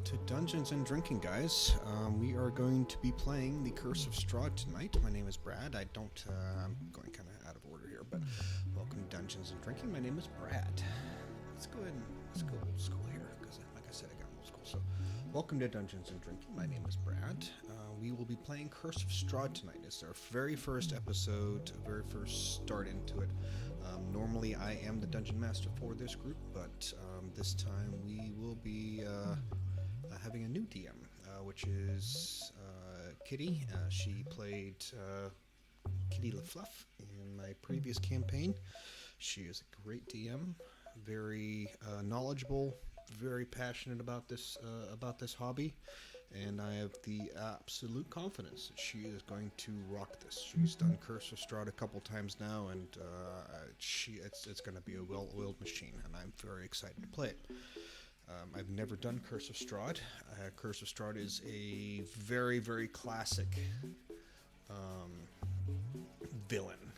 to Dungeons and Drinking, guys. We are going to be playing The Curse of Strahd tonight. My name is Brad. I'm going kind of out of order here, but welcome to Dungeons and Drinking. My name is Brad. Let's go old school here, because like I said, I got old school. So, welcome to Dungeons and Drinking. My name is Brad. We will be playing Curse of Strahd tonight. It's our very first episode, very first start into it. Normally, I am the Dungeon Master for this group, but this time we will be having a new DM, which is Kitty. She played Kitty LaFluff in my previous campaign. She is a great DM, very knowledgeable, very passionate about this hobby, and I have the absolute confidence that she is going to rock this. She's done Curse of Strahd a couple times now, and it's going to be a well-oiled machine, and I'm very excited to play it. I've never done Curse of Strahd. Curse of Strahd is a very, very classic villain.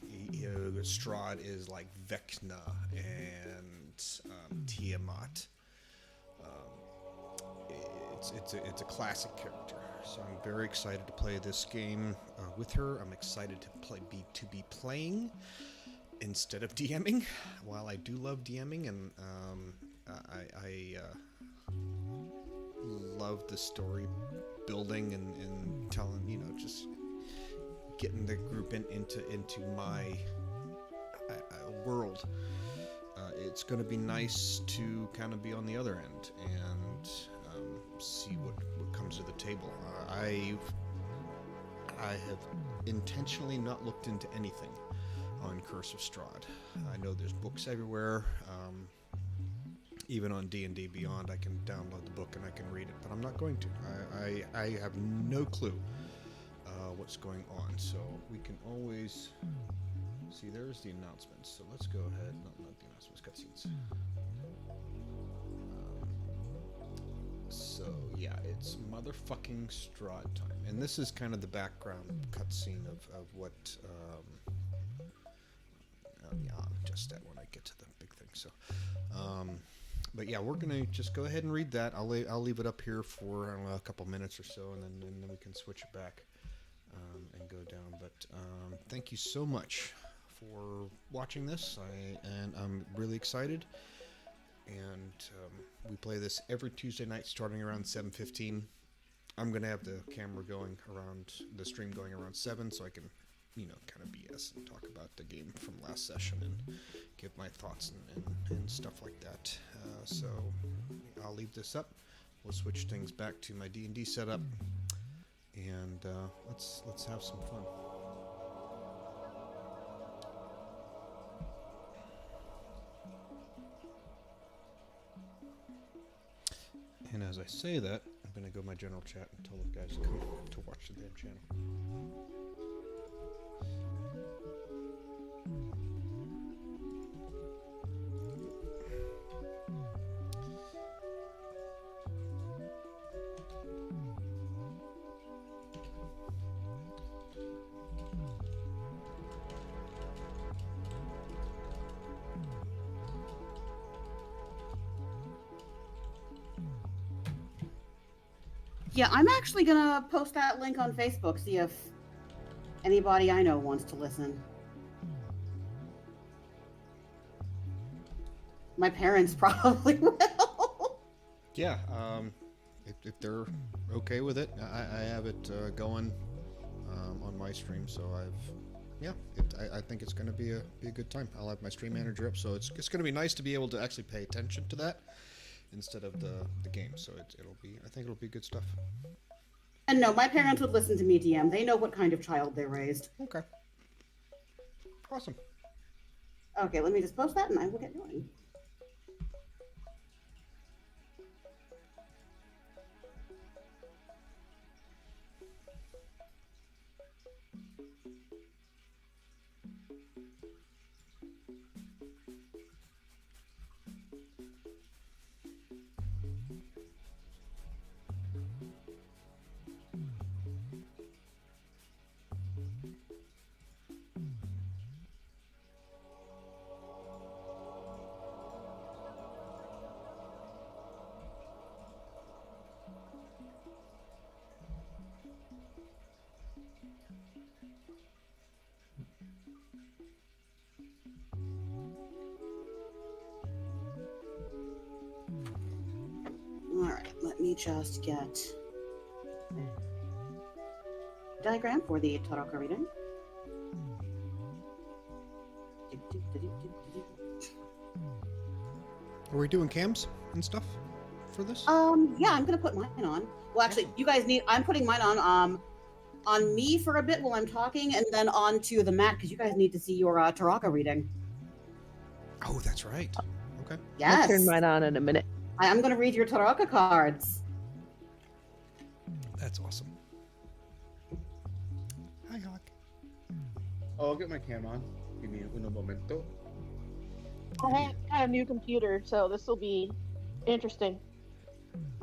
Strahd is like Vecna and Tiamat. It's a classic character, so I'm very excited to play this game with her. I'm excited to be playing instead of DMing. While I do love DMing, and I love the story building and telling, just getting the group into my world. It's going to be nice to kind of be on the other end and see what comes to the table. I have intentionally not looked into anything on Curse of Strahd. I know there's books everywhere. Even on D&D Beyond, I can download the book and I can read it, but I'm not going to. I have no clue what's going on, so we can always see. There's the announcements, so let's go ahead. Not the announcements, cutscenes. So yeah, it's motherfucking Strahd time, and this is kind of the background cutscene of what. Yeah, I'll adjust that when I get to the big thing. So. But yeah, we're gonna just go ahead and read that. I'll leave it up here for a couple minutes or so, and then we can switch it back and go down. But thank you so much for watching this. I'm really excited. And we play this every Tuesday night, starting around 7:15. I'm gonna have the camera going around the stream going around 7, so I can, kind of BS and talk about the game from last session and give my thoughts and stuff like that. So I'll leave this up. We'll switch things back to my D&D setup, and let's have some fun. And as I say that, I'm gonna go to my general chat and tell the guys to come to watch the damn channel. Yeah, I'm actually gonna post that link on Facebook, see if anybody I know wants to listen. My parents probably will. Yeah, if they're okay with it, I have it going on my stream, so I think it's going to be a good time. I'll have my stream manager up, so it's going to be nice to be able to actually pay attention to that instead of the game. So I think it'll be good stuff. And no, my parents would listen to me DM. They know what kind of child they raised. Okay. Awesome. Okay, let me just post that and I will get going. me just get a diagram for the Taraka reading. Are we doing cams and stuff for this? Yeah, I'm gonna put mine on. Well, actually, you guys need. I'm putting mine on me for a bit while I'm talking, and then on to the mat because you guys need to see your Taraka reading. Oh, that's right. Okay. Yes. I'll turn mine on in a minute. I'm gonna read your Taraka cards. That's awesome. Hi, Hawk. I'll get my cam on. Give me un momento. I have a new computer, so this will be interesting.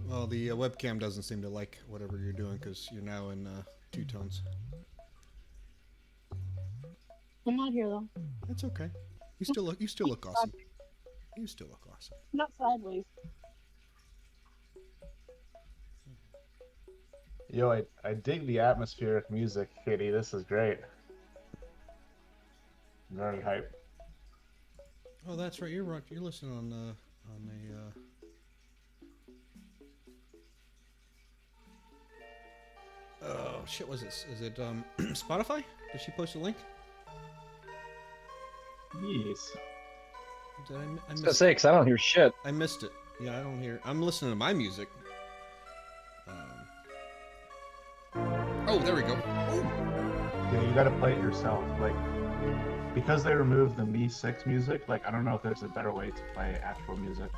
Well, the webcam doesn't seem to like whatever you're doing because you're now in two tones. I'm not here though. That's okay. You still look awesome. You still look awesome. Not sideways. Yo, I dig the atmospheric music, Kitty. This is great. I'm very hyped. Oh, that's right. You're listening on the Oh shit! Was it? Is it Spotify? Did she post a link? Yes. Did I I was missed gonna say, because I don't hear shit. I missed it. Yeah, I don't hear. I'm listening to my music. Oh, there we go. Oh. Yeah, you gotta play it yourself. Like, because they removed the Mi 6 music, like, I don't know if there's a better way to play actual music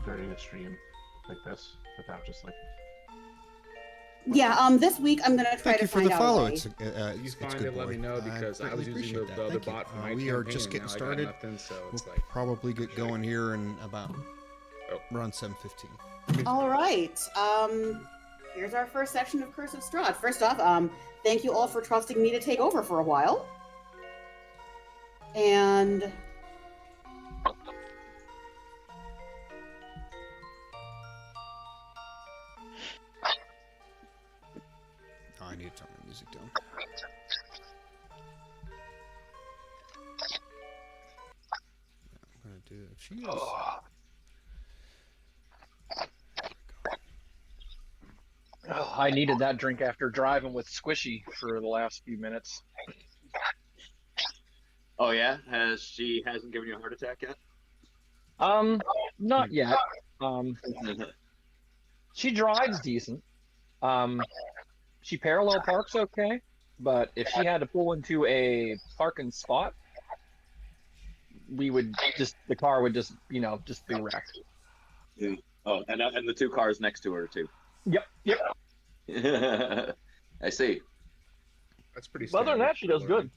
during a stream like this without just, like... Yeah. This week I'm gonna try Thank to you for find the out. follow. a way. It's You it's find good, it, let boy. me know, because I was greatly using appreciate the other that. Thank bot you. for my We are campaign, just and getting now I got started. nothing, so We'll it's like, probably get going here in about around 7:15. All right. Here's our first section of Curse of Strahd. First off, thank you all for trusting me to take over for a while. And Oh, I need to turn my music down. I'm gonna do if she is. Oh, I needed that drink after driving with Squishy for the last few minutes. Oh yeah, she hasn't given you a heart attack yet? Not yet. She drives decent. She parallel parks okay, but if she had to pull into a parking spot, the car would just be wrecked. Yeah. Oh, and the two cars next to her too. Yep. I see. That's pretty But other than standard that, she for does good. learning.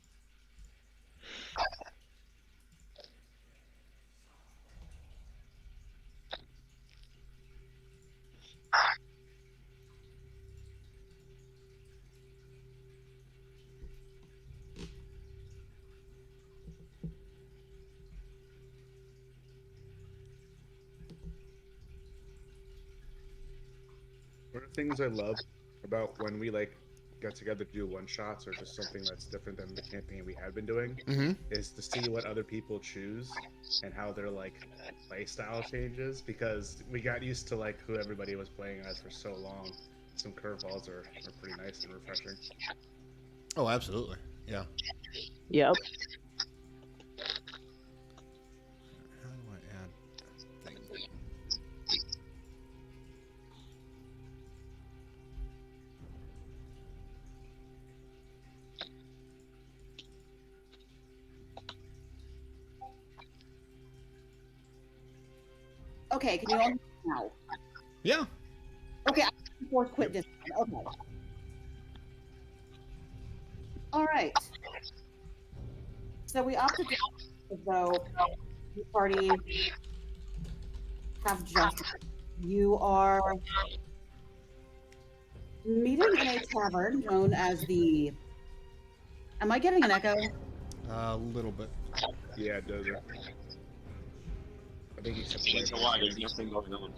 One of the things I love about when we like get together to do one shots or just something that's different than the campaign we had been doing Mm-hmm. is to see what other people choose and how their like play style changes, because we got used to like who everybody was playing as for so long. Some curveballs are pretty nice and refreshing. Oh, absolutely. Yeah. Yep. How do I add thing? okay, can you all hear me now? Yeah. Okay, I force quit this. Okay. All right. So we opted to as though the party have justice. You are meeting in a tavern known as the. Am I getting an echo? A little bit. Yeah, it does. I think he's Change the why, there's nothing going on.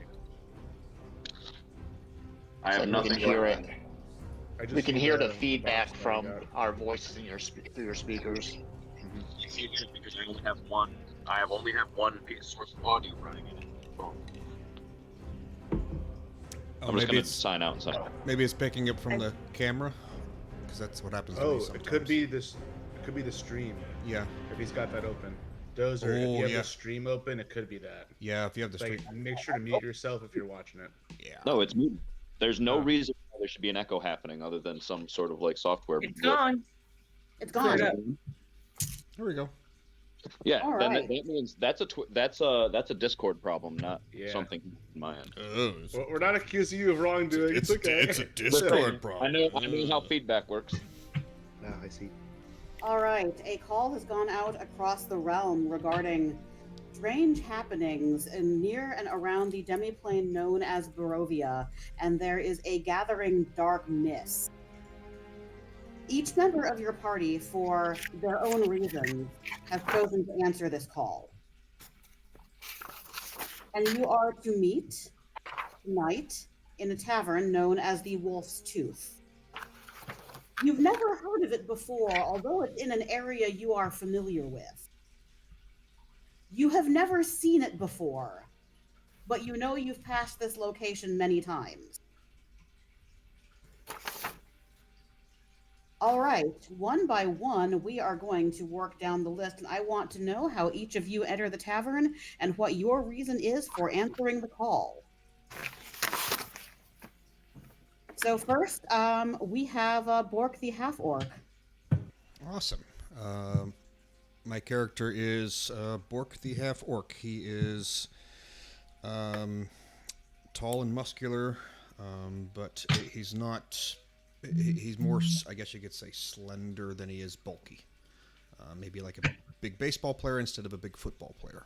I have We nothing can hear going it. on. We can hear the feedback from our voices in through your speakers. You see it because I only have one. I only have one piece source of audio running in it. Oh, I'm just maybe gonna it's sign out and sign out. maybe it's picking up from the camera, because that's what happens to me Oh, sometimes. it could be this. It could be the stream Yeah, if he's got that open. Dozer, if Oh, you have yeah. the stream open, it could be that. yeah. If you have the Like, stream, make sure to mute yourself if you're watching it. yeah. No, it's muted. There's no Oh. reason why there should be an echo happening other than some sort of like software. It's glitch. gone. It's Cleared gone. up. There we go. Yeah, All then right. that means that's a Discord problem, not Yeah. something on my end. Well, we're not accusing you of wrongdoing. It's okay. It's a Discord problem. I know how feedback works. Ah, I see. All right. A call has gone out across the realm regarding strange happenings in near and around the demiplane known as Barovia, and there is a gathering dark mist. Each member of your party, for their own reasons, have chosen to answer this call. And you are to meet tonight in a tavern known as the Wolf's Tooth. You've never heard of it before, although it's in an area you are familiar with. You have never seen it before, but you know you've passed this location many times. All right, one by one, we are going to work down the list, and I want to know how each of you enter the tavern and what your reason is for answering the call. So first, we have Bork the Half-Orc. Awesome. My character is Bork the Half-Orc. He is tall and muscular, but he's not... He's more, I guess you could say, slender than he is bulky. Maybe like a big baseball player instead of a big football player.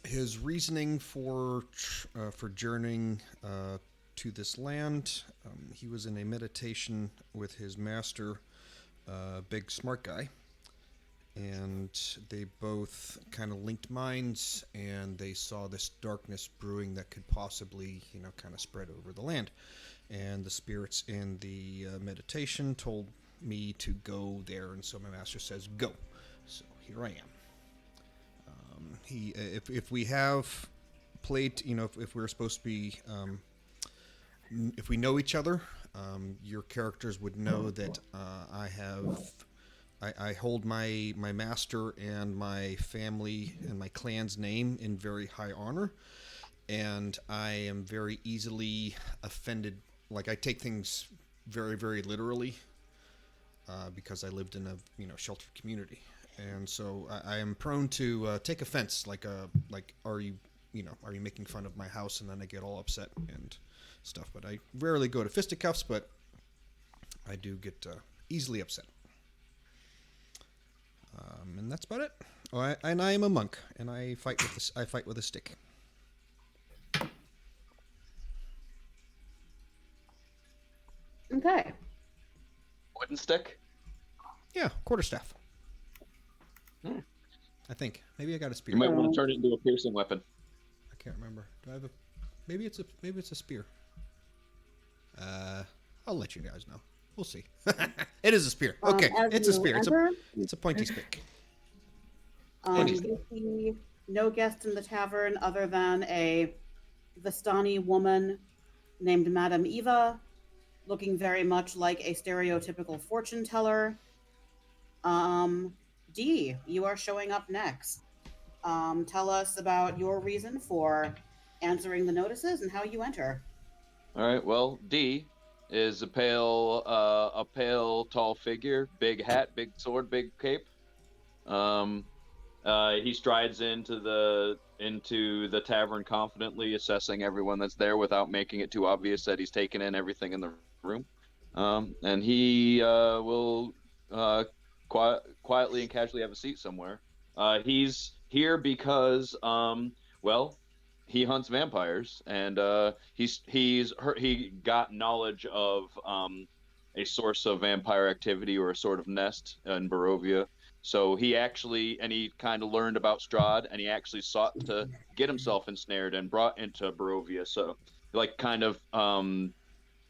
His reasoning for journeying to this land, he was in a meditation with his master, big smart guy, and they both kind of linked minds, and they saw this darkness brewing that could possibly, kind of spread over the land. And the spirits in the meditation told me to go there, and so my master says go. So here I am. If we have played, if we're supposed to be, if we know each other, your characters would know that I hold my master and my family and my clan's name in very high honor, and I am very easily offended. Like, I take things very, very literally because I lived in a sheltered community, and so I am prone to take offense. Like are you making fun of my house? And then I get all upset and stuff. But I rarely go to fisticuffs, but I do get easily upset. And that's about it. Oh, I am a monk, and I fight with a stick. Okay. Wooden stick? Yeah, quarterstaff. I think maybe I got a spear. You might want to turn it into a piercing weapon. I can't remember. Do I have a? Maybe it's a spear. I'll let you guys know. We'll see. It is a spear. Okay, it's a spear. It's a pointy stick. You see no guest in the tavern other than a Vistani woman named Madame Eva, looking very much like a stereotypical fortune teller. Dee, you are showing up next. Tell us about your reason for answering the notices and how you enter. All right. Well, D is a pale, tall figure, big hat, big sword, big cape. He strides into the tavern confidently, assessing everyone that's there without making it too obvious that he's taken in everything in the room. And he will quietly and casually have a seat somewhere. He's here because, he hunts vampires, and he got knowledge of a source of vampire activity or a sort of nest in Barovia. So he kind of learned about Strahd, and he actually sought to get himself ensnared and brought into Barovia. So, kind of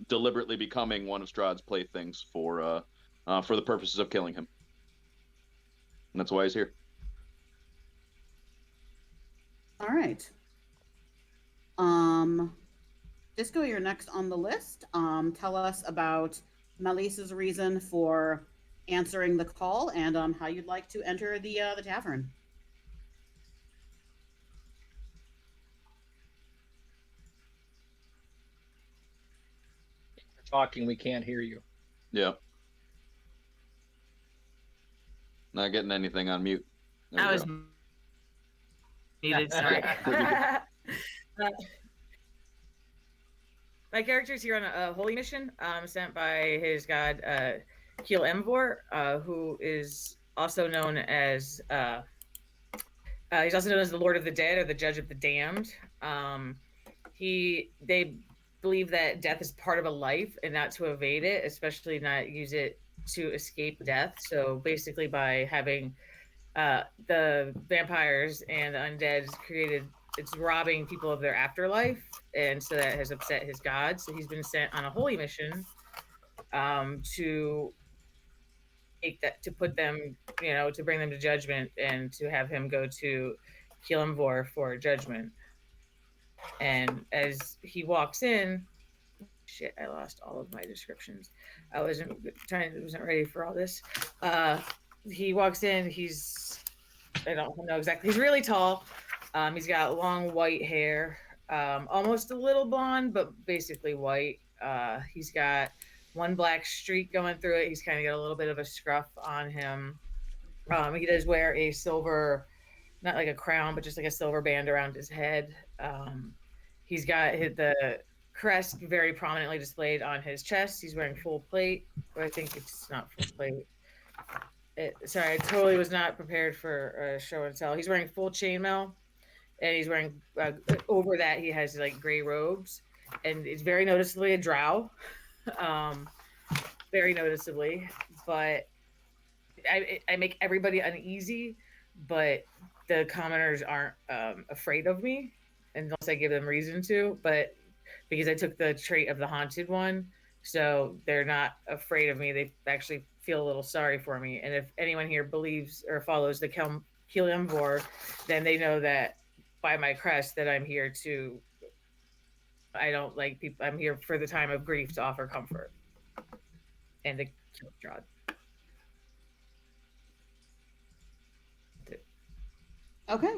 deliberately becoming one of Strahd's playthings for the purposes of killing him. And that's why he's here. All right. Disco, you're next on the list. Tell us about Melissa's reason for answering the call and how you'd like to enter the tavern. You're talking, we can't hear you. Yeah. Not getting anything on mute. There I we was go. muted. Sorry. Yeah. My character's here on a holy mission sent by his god Keel Emvor, who is also known as he's also known as the Lord of the Dead or the Judge of the Damned. They believe that death is part of a life and not to evade it, especially not use it to escape death. So basically, by having the vampires and the undead created, it's robbing people of their afterlife, and so that has upset his god. So he's been sent on a holy mission to make that, to put them, to bring them to judgment, and to have him go to Keelamvor for judgment. And as he walks in, shit, I lost all of my descriptions. I wasn't ready for all this. He walks in. I don't know exactly. He's really tall. He's got long white hair, almost a little blonde, but basically white. He's got one black streak going through it. He's kind of got a little bit of a scruff on him. He does wear a silver, not like a crown, but just like a silver band around his head. He's got the crest very prominently displayed on his chest. He's wearing full plate, or I think it's not full plate. Sorry, I totally was not prepared for a show and tell. He's wearing full chainmail, and he's wearing over that he has like gray robes, and it's very noticeably a drow, very noticeably. But I make everybody uneasy, but the commoners aren't afraid of me unless I give them reason to. But because I took the trait of the haunted one, so they're not afraid of me. They actually feel a little sorry for me. And if anyone here believes or follows the Keelamvor, then they know that by my crest that I'm here to. I don't like people. I'm here for the time of grief to offer comfort and to kill Strahd. Okay.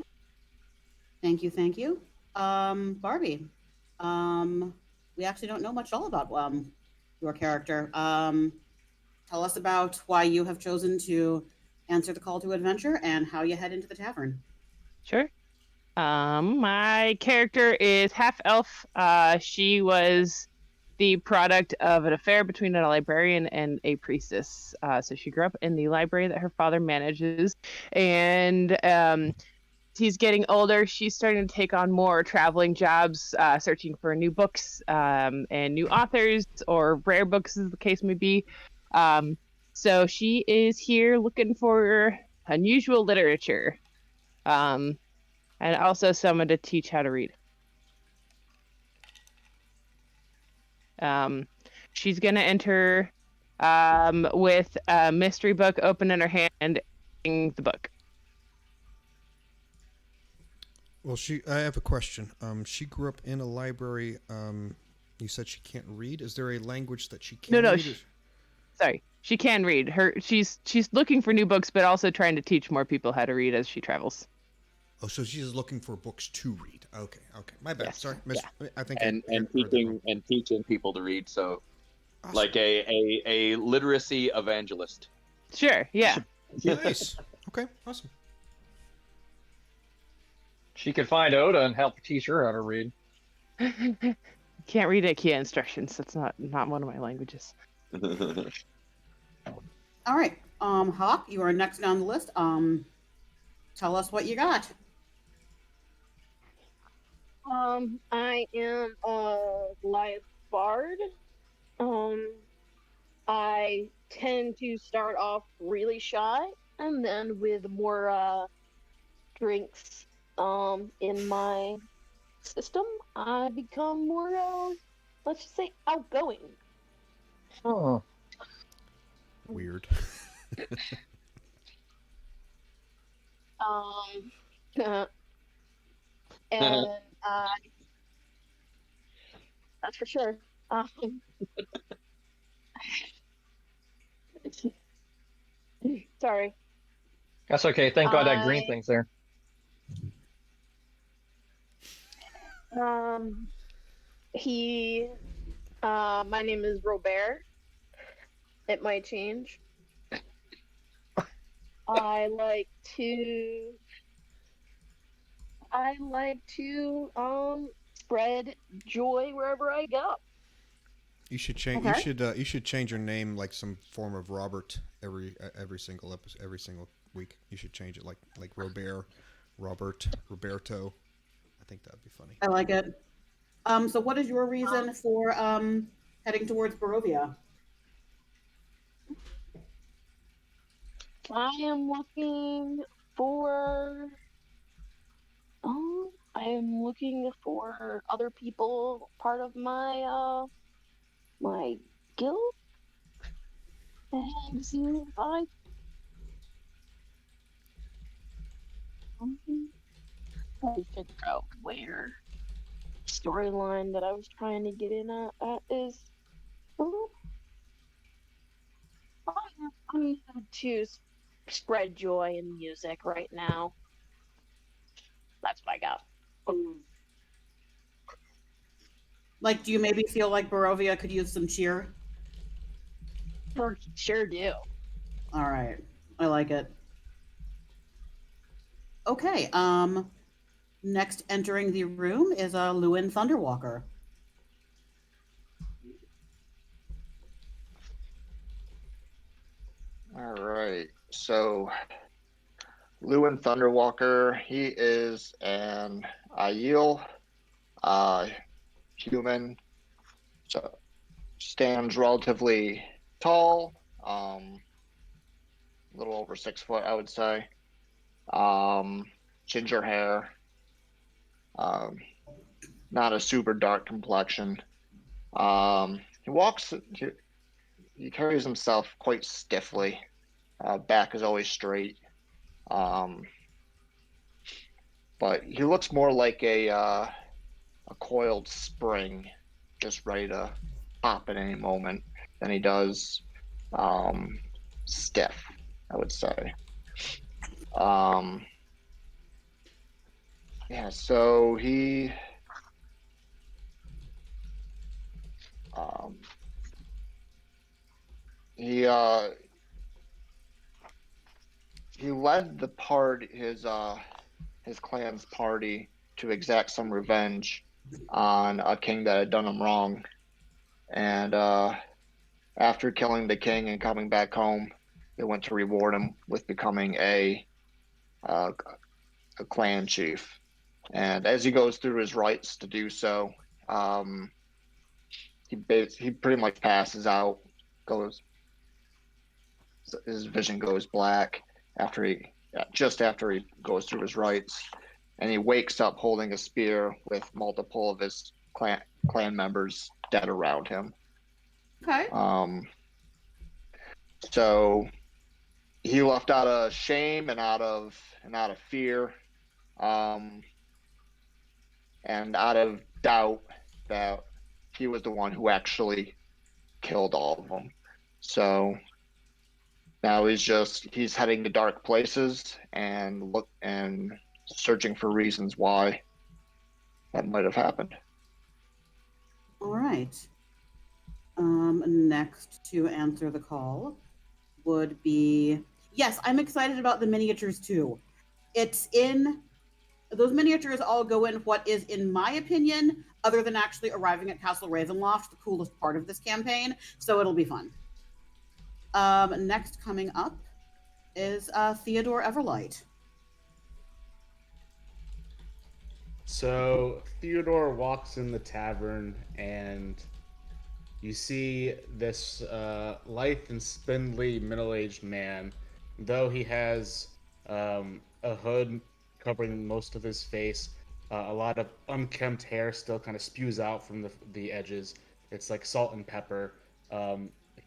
Thank you, thank you. Barbie. We actually don't know much at all about your character. Tell us about why you have chosen to answer the call to adventure and how you head into the tavern. Sure. My character is half elf. She was the product of an affair between a librarian and a priestess. So she grew up in the library that her father manages, and he's getting older. She's starting to take on more traveling jobs, searching for new books and new authors, or rare books, as the case may be. So she is here looking for unusual literature, and also someone to teach how to read. She's going to enter with a mystery book open in her hand and reading the book. Well, I have a question. She grew up in a library. You said she can't read. Is there a language that she can read? Sorry, she can read. She's looking for new books, but also trying to teach more people how to read as she travels. Oh, so she's looking for books to read. Okay. My bad. Yes. Sorry, Yeah. I think and teaching people to read. So, awesome. like a literacy evangelist. Sure. Yeah. Nice. Okay. Awesome. She could find Oda and help teach her how to read. Can't read IKEA instructions. That's not one of my languages. All right. Hawk, you are next down the list. Tell us what you got. I am a Goliath bard. I tend to start off really shy, and then with more drinks in my system, I become more let's just say outgoing. Oh. Weird. And That's for sure. Sorry. That's okay. Thank God that green I thing's there. um he my name is Robert. It might change. I like to spread joy wherever I go. You should change. Okay. You should change your name like some form of Robert every single episode, every single week. You should change it like Robert, Robert, Roberto. I think that'd be funny. I like it. So what is your reason for heading towards Barovia? I am looking for I am looking for other people part of my guild and see if I can figure out where storyline that I was trying to get in at is. Oh, I'm here to spread joy and music right now. That's what I got. Like, do you maybe feel like Barovia could use some cheer? Sure do. All right, I like it. Okay. Next entering the room is Lewin Thunderwalker. All right. So Lewin Thunderwalker, he is an Aiel, uh, human. So stands relatively tall, a little over 6 foot, I would say. Ginger hair, um, not a super dark complexion. He walks. He carries himself quite stiffly. Back is always straight. Um, but he looks more like a coiled spring, just ready to pop at any moment, than he does stiff, I would say. Um, yeah, so um, he he led his clan's party to exact some revenge on a king that had done him wrong, and after killing the king and coming back home, they went to reward him with becoming uh, a clan chief. And as he goes through his rites to do so, um, he pretty much passes out, goes his vision goes black after he just after he goes through his rites, and he wakes up holding a spear with multiple of his clan members dead around him. Okay. So he left out of shame and out of fear, um, and out of doubt that he was the one who actually killed all of them. So now he's heading to dark places and searching for reasons why that might have happened. All right. Next to answer the call would be yes, I'm excited about the miniatures too. It's in those miniatures all go in what is, in my opinion, other than actually arriving at Castle Ravenloft, the coolest part of this campaign. So it'll be fun. Next coming up is Theodore Everlight. So Theodore walks in the tavern, and you see this lithe and spindly middle-aged man. Though he has a hood covering most of his face, a lot of unkempt hair still kind of spews out from the edges. It's like salt and pepper.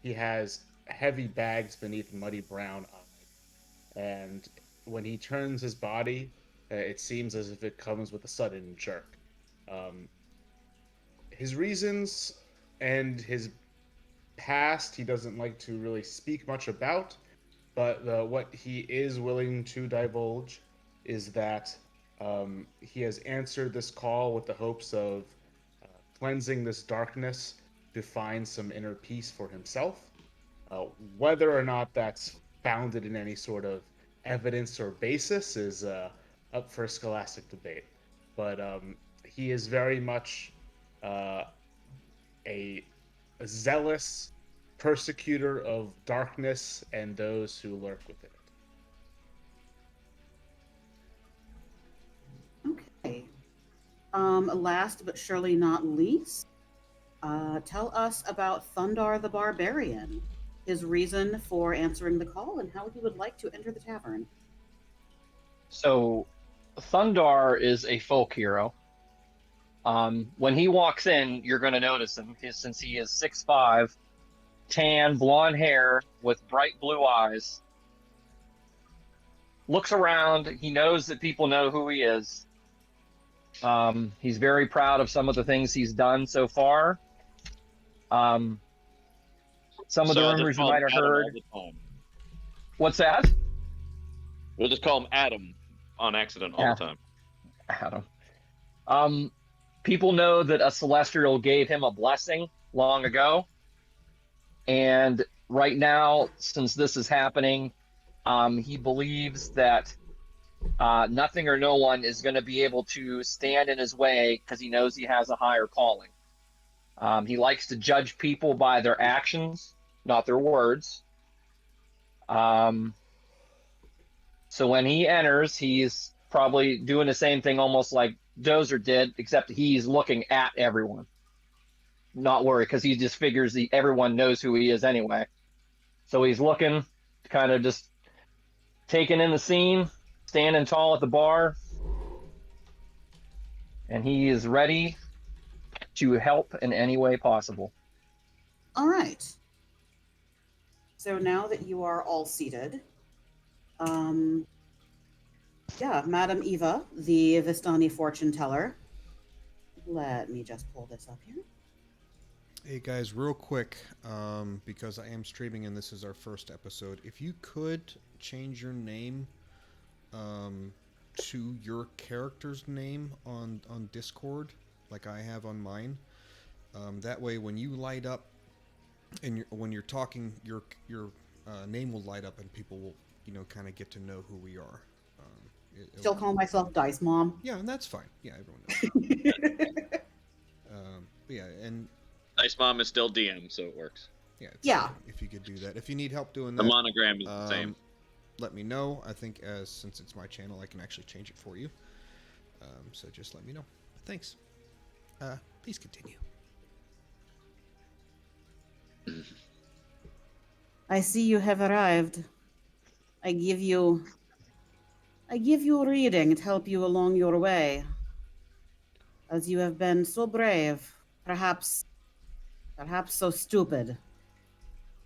He has heavy bags beneath muddy brown eyes, and when he turns his body, it seems as if it comes with a sudden jerk. Um, his reasons and his past he doesn't like to really speak much about, but what he is willing to divulge is that he has answered this call with the hopes of cleansing this darkness to find some inner peace for himself. Whether or not that's founded in any sort of evidence or basis is up for scholastic debate. But he is very much uh, a zealous persecutor of darkness and those who lurk within it. Okay. Last but surely not least, tell us about Thundar the Barbarian, his reason for answering the call, and how he would like to enter the tavern. So, Thundar is a folk hero. When he walks in, you're going to notice him since he is 6'5", tan, blonde hair with bright blue eyes. Looks around. He knows that people know who he is. He's very proud of some of the things he's done so far. Some of the rumors you might have heard. All the time. What's that? We'll just call him Adam on accident all the time. Adam. People know that a celestial gave him a blessing long ago. And right now, since this is happening, he believes that nothing or no one is going to be able to stand in his way because he knows he has a higher calling. He likes to judge people by their actions, not their words. So when he enters, he's probably doing the same thing almost like Dozer did, except he's looking at everyone. Not worried, because he just figures everyone knows who he is anyway. So he's looking, kind of just taking in the scene, standing tall at the bar, and he is ready to help in any way possible. All right. So now that you are all seated, Madam Eva, the Vistani fortune teller. Let me just pull this up here. Hey guys, real quick, because I am streaming and this is our first episode, if you could change your name to your character's name on Discord, like I have on mine, that way when you light up and when you're talking, your name will light up and people will, kind of get to know who we are. Still call myself Dice Mom. Yeah, and that's fine. Yeah, everyone knows. But yeah, and Dice Mom is still DM, so it works. Yeah. If you could do that, if you need help doing that, The monogram is the same. Let me know. I think since it's my channel, I can actually change it for you. So just let me know. Thanks. Please continue. I see you have arrived. I give you a reading to help you along your way. As you have been so brave, perhaps so stupid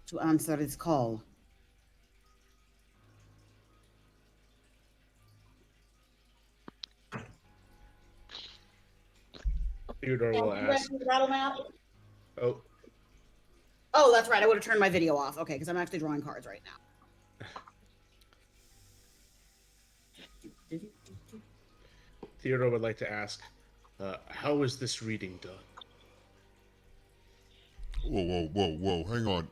to answer this call. Theodore will ask. Oh. Oh, that's right. I would have turned my video off. Okay, because I'm actually drawing cards right now. Theodore would like to ask, how is this reading done? Whoa! Hang on.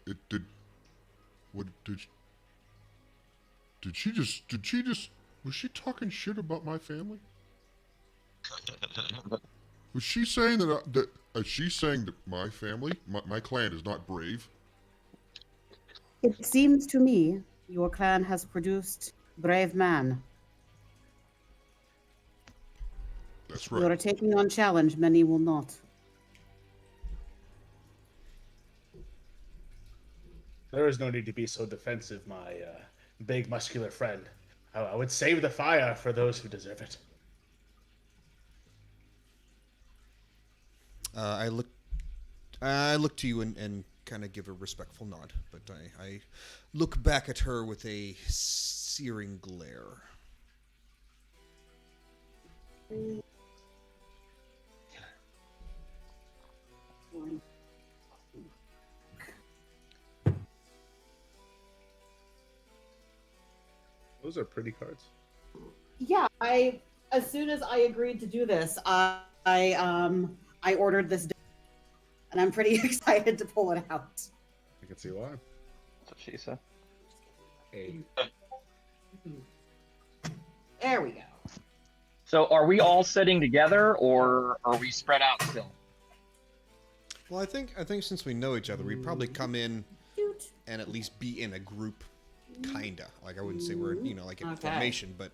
Did she just? Was she talking shit about my family? Was she saying that? Is she saying that my family, my clan, is not brave? It seems to me your clan has produced brave man. That's right. You are taking on challenge many will not. There is no need to be so defensive, my big muscular friend. I would save the fire for those who deserve it. I look to you and kind of give a respectful nod, but I look back at her with a searing glare. Those are pretty cards. Yeah, as soon as I agreed to do this, I ordered this, and I'm pretty excited to pull it out. I can see why. That's what she said. Hey. There we go. So are we all sitting together or are we spread out still? Well, I think since we know each other, we'd probably come in and at least be in a group, kinda. Like I wouldn't say we're like in Okay. formation, but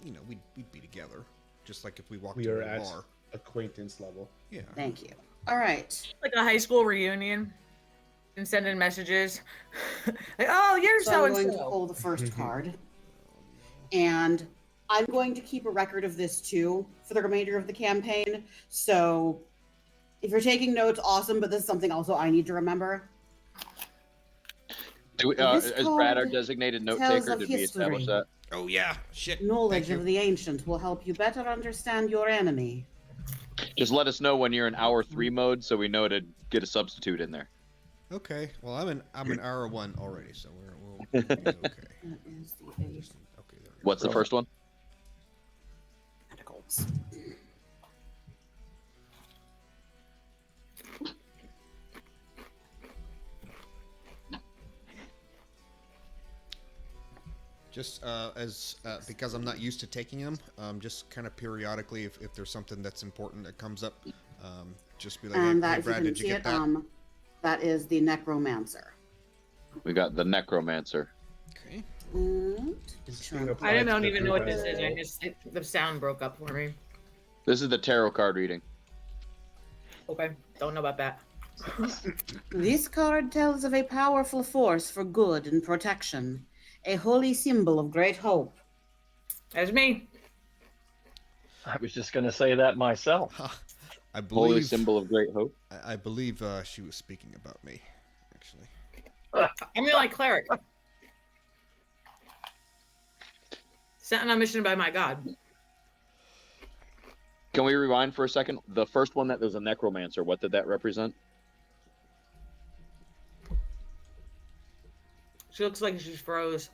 we'd be together, just like if we walked We into are a at bar. acquaintance level. Yeah. Thank you. All right. Like a high school reunion and sending messages. Like, oh, you're So so I'm and going to so. pull the first card, and I'm going to keep a record of this too for the remainder of the campaign. So if you're taking notes, awesome. But this is something also I need to remember. Do we, This is Brad our card designated note tells taker? of Did we establish history. that? Oh yeah. Shit. Knowledge Thank of you. the ancient will help you better understand your enemy. Just let us know when you're in hour 3 mode, so we know to get a substitute in there. Okay. Well, I'm in hour 1 already, so we'll be okay. That is the Okay. There we go. What's the first one? Pentacles. Just because I'm not used to taking them, just kind of periodically, if there's something that's important that comes up, just be like, And hey, that, if you Brad, can did you see get it, that? that is the necromancer. We got the necromancer. Okay. And I don't even know what this is. The sound broke up for me. This is the tarot card reading. Okay, don't know about that. this card tells of a powerful force for good and protection, a holy symbol of great hope. That's me. I was just going to say that myself. I Holy believe symbol of great hope. I believe she was speaking about me, actually. I'm your like cleric. Sent on a mission by my god. Can we rewind for a second? The first one that was a necromancer, what did that represent? She looks like she froze.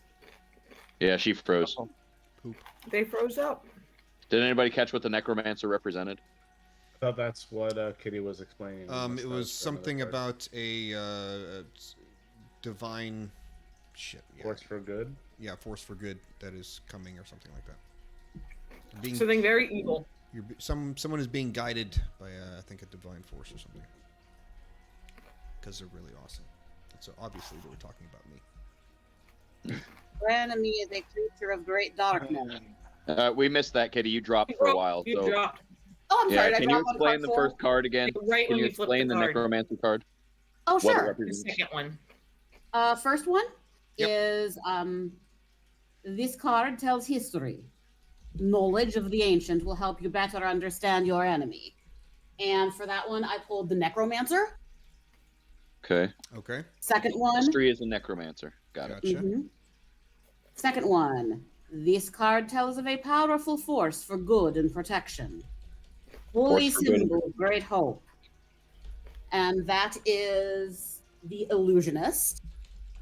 Yeah, she froze. They froze up. Did anybody catch what the necromancer represented? I thought that's what Kitty was explaining. It was something about a divine shit. Yeah. Force for good. Yeah, force for good that is coming or something like that. Something very evil. Someone is being guided by I think a divine force or something. Because they're really awesome. And so obviously they were talking about me. Your enemy is a creature of great darkness. We missed that, Kitty. You dropped for a while. You So dropped. Oh, I'm sorry. yeah, did I can you drop one explain the card first card again? Right Can when you we flipped explain the card. necromancer card? Oh, What it sure. The represents? second one. First one Yep. is this card tells history. Knowledge of the ancient will help you better understand your enemy. And for that one, I pulled the necromancer. Okay. Okay. Second one. History is a necromancer. Got it. Gotcha. Mhm. Second one. This card tells of a powerful force for good and protection. Holy Force for good. symbol of great hope. And that is the illusionist.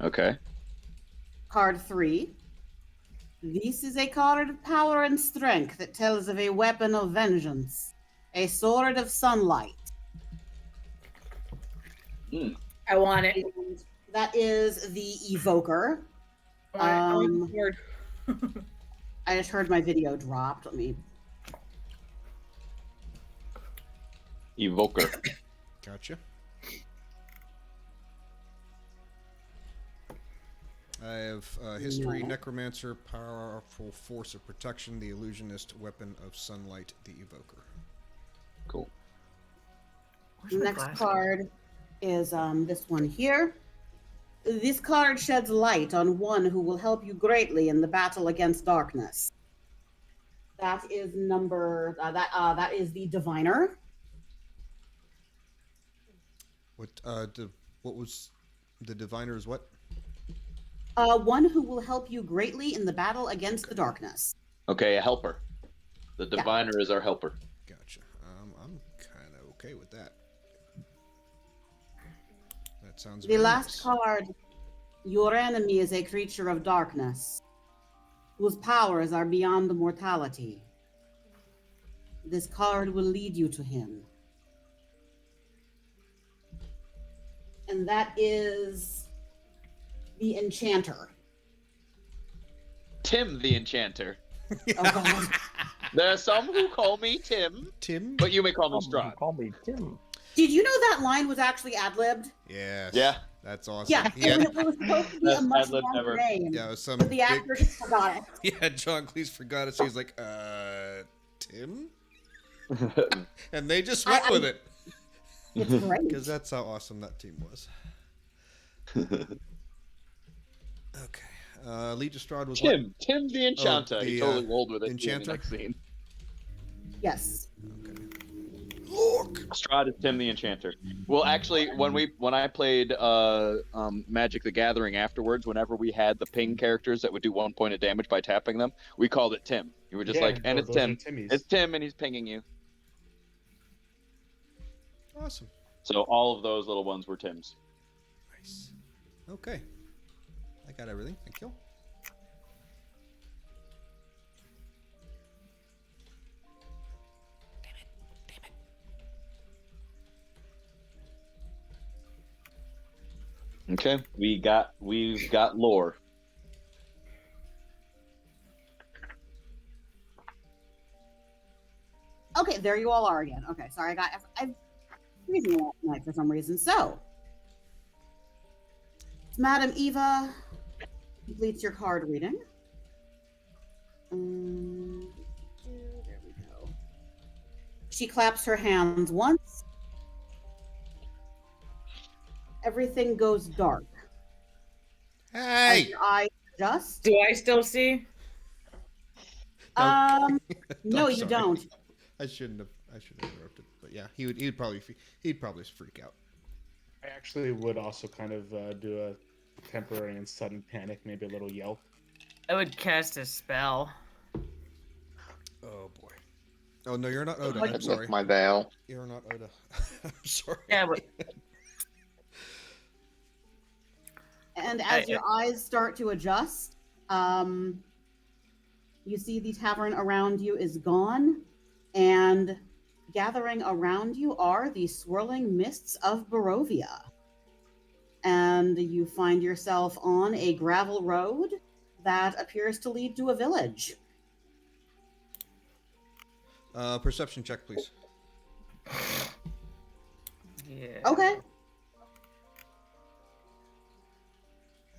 Okay. Card 3. This is a card of power and strength that tells of a weapon of vengeance, a sword of sunlight. I want it. And that is the evoker. I want the word. I just heard my video dropped. Let me. Evoker. Gotcha. I have history, No. necromancer, powerful force of protection, the illusionist, weapon of sunlight, the evoker. Cool. Where's my Next glasses? card is this one here. This card sheds light on one who will help you greatly in the battle against darkness. That is that is the diviner. What was the diviner is what? One who will help you greatly in the battle against the darkness. Okay, a helper. The diviner is our helper. Gotcha. I'm kind of okay with that. sounds The very last nice. card. Your enemy is a creature of darkness, whose powers are beyond mortality. This card will lead you to him. And that is the Enchanter. Tim the Enchanter. Oh, God. There are some who call me Tim, Tim? but you may call me Oh, Strahd. call me Tim. Did you know that line was actually ad-libbed? Yes. Yeah. That's awesome. Yeah, He had- it was supposed to be a Best much ad-lib longer ever. name. yeah, it was some But the big... actor just forgot it. Yeah, John Cleese forgot it. So he was like, Tim? And they just went with it. It's great. Because that's how awesome that team was. Okay. Lead to Strahd was what? Tim the Enchanter. the, He totally rolled with it. Enchanter? In the next scene. Yes. Okay. Look! Strahd is Tim the Enchanter. Well, actually, when I played Magic the Gathering afterwards, whenever we had the ping characters that would do 1 point of damage by tapping them, we called it Tim. You were just Yeah, like, and it's those are Tim. Timmies. It's Tim, and he's pinging you. Awesome. So all of those little ones were Tims. Nice. Okay. I got everything. Thank you. Okay, we've got lore. Okay, there you all are again. Okay, sorry, I'm freezing last night for some reason. So, Madam Eva completes your card reading. There we go. She claps her hands once. Everything goes dark. As Hey! your eyes adjust. Do I still see? No, I'm you sorry. don't. I shouldn't have interrupted. But yeah, he'd probably freak out. I actually would also kind of do a temporary and sudden panic, maybe a little yelp. I would cast a spell. Oh boy. Oh no, you're not Oda. I'd I'm lift sorry. my veil. You're not Oda. I'm sorry. Yeah, but And as your eyes start to adjust, you see the tavern around you is gone, and gathering around you are the swirling mists of Barovia. And you find yourself on a gravel road that appears to lead to a village. Perception check, please. yeah. Okay.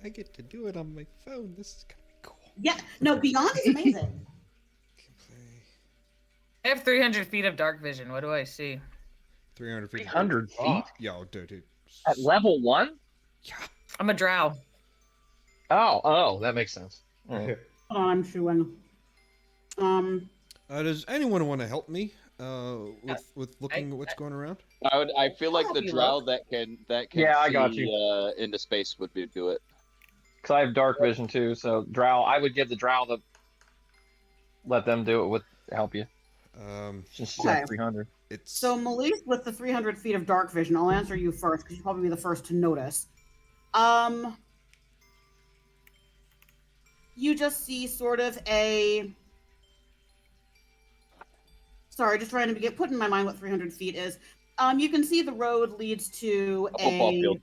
I get to do it on my phone. This is gonna be cool. Yeah, no, Beyond is amazing. I have 300 feet of dark vision. What do I see? 300 feet. 300 feet? Yo, dude. At level 1? Yeah. I'm a drow. Oh, that makes sense. All right. Hold on, I'm chewing. Does anyone want to help me with looking at what's going around? I feel like I'll the help you drow look. that can Yeah, I see, got you. Into space would do it. Because I have dark vision too, so drow. I would give the drow the. Let them do it with help you. Since she's Okay. at 300. It's So, Malise, with the 300 feet of dark vision, I'll answer you first because you'll probably be the first to notice. You just see sort of a. Sorry, just trying to get put in my mind what 300 feet is. You can see the road leads to A football field.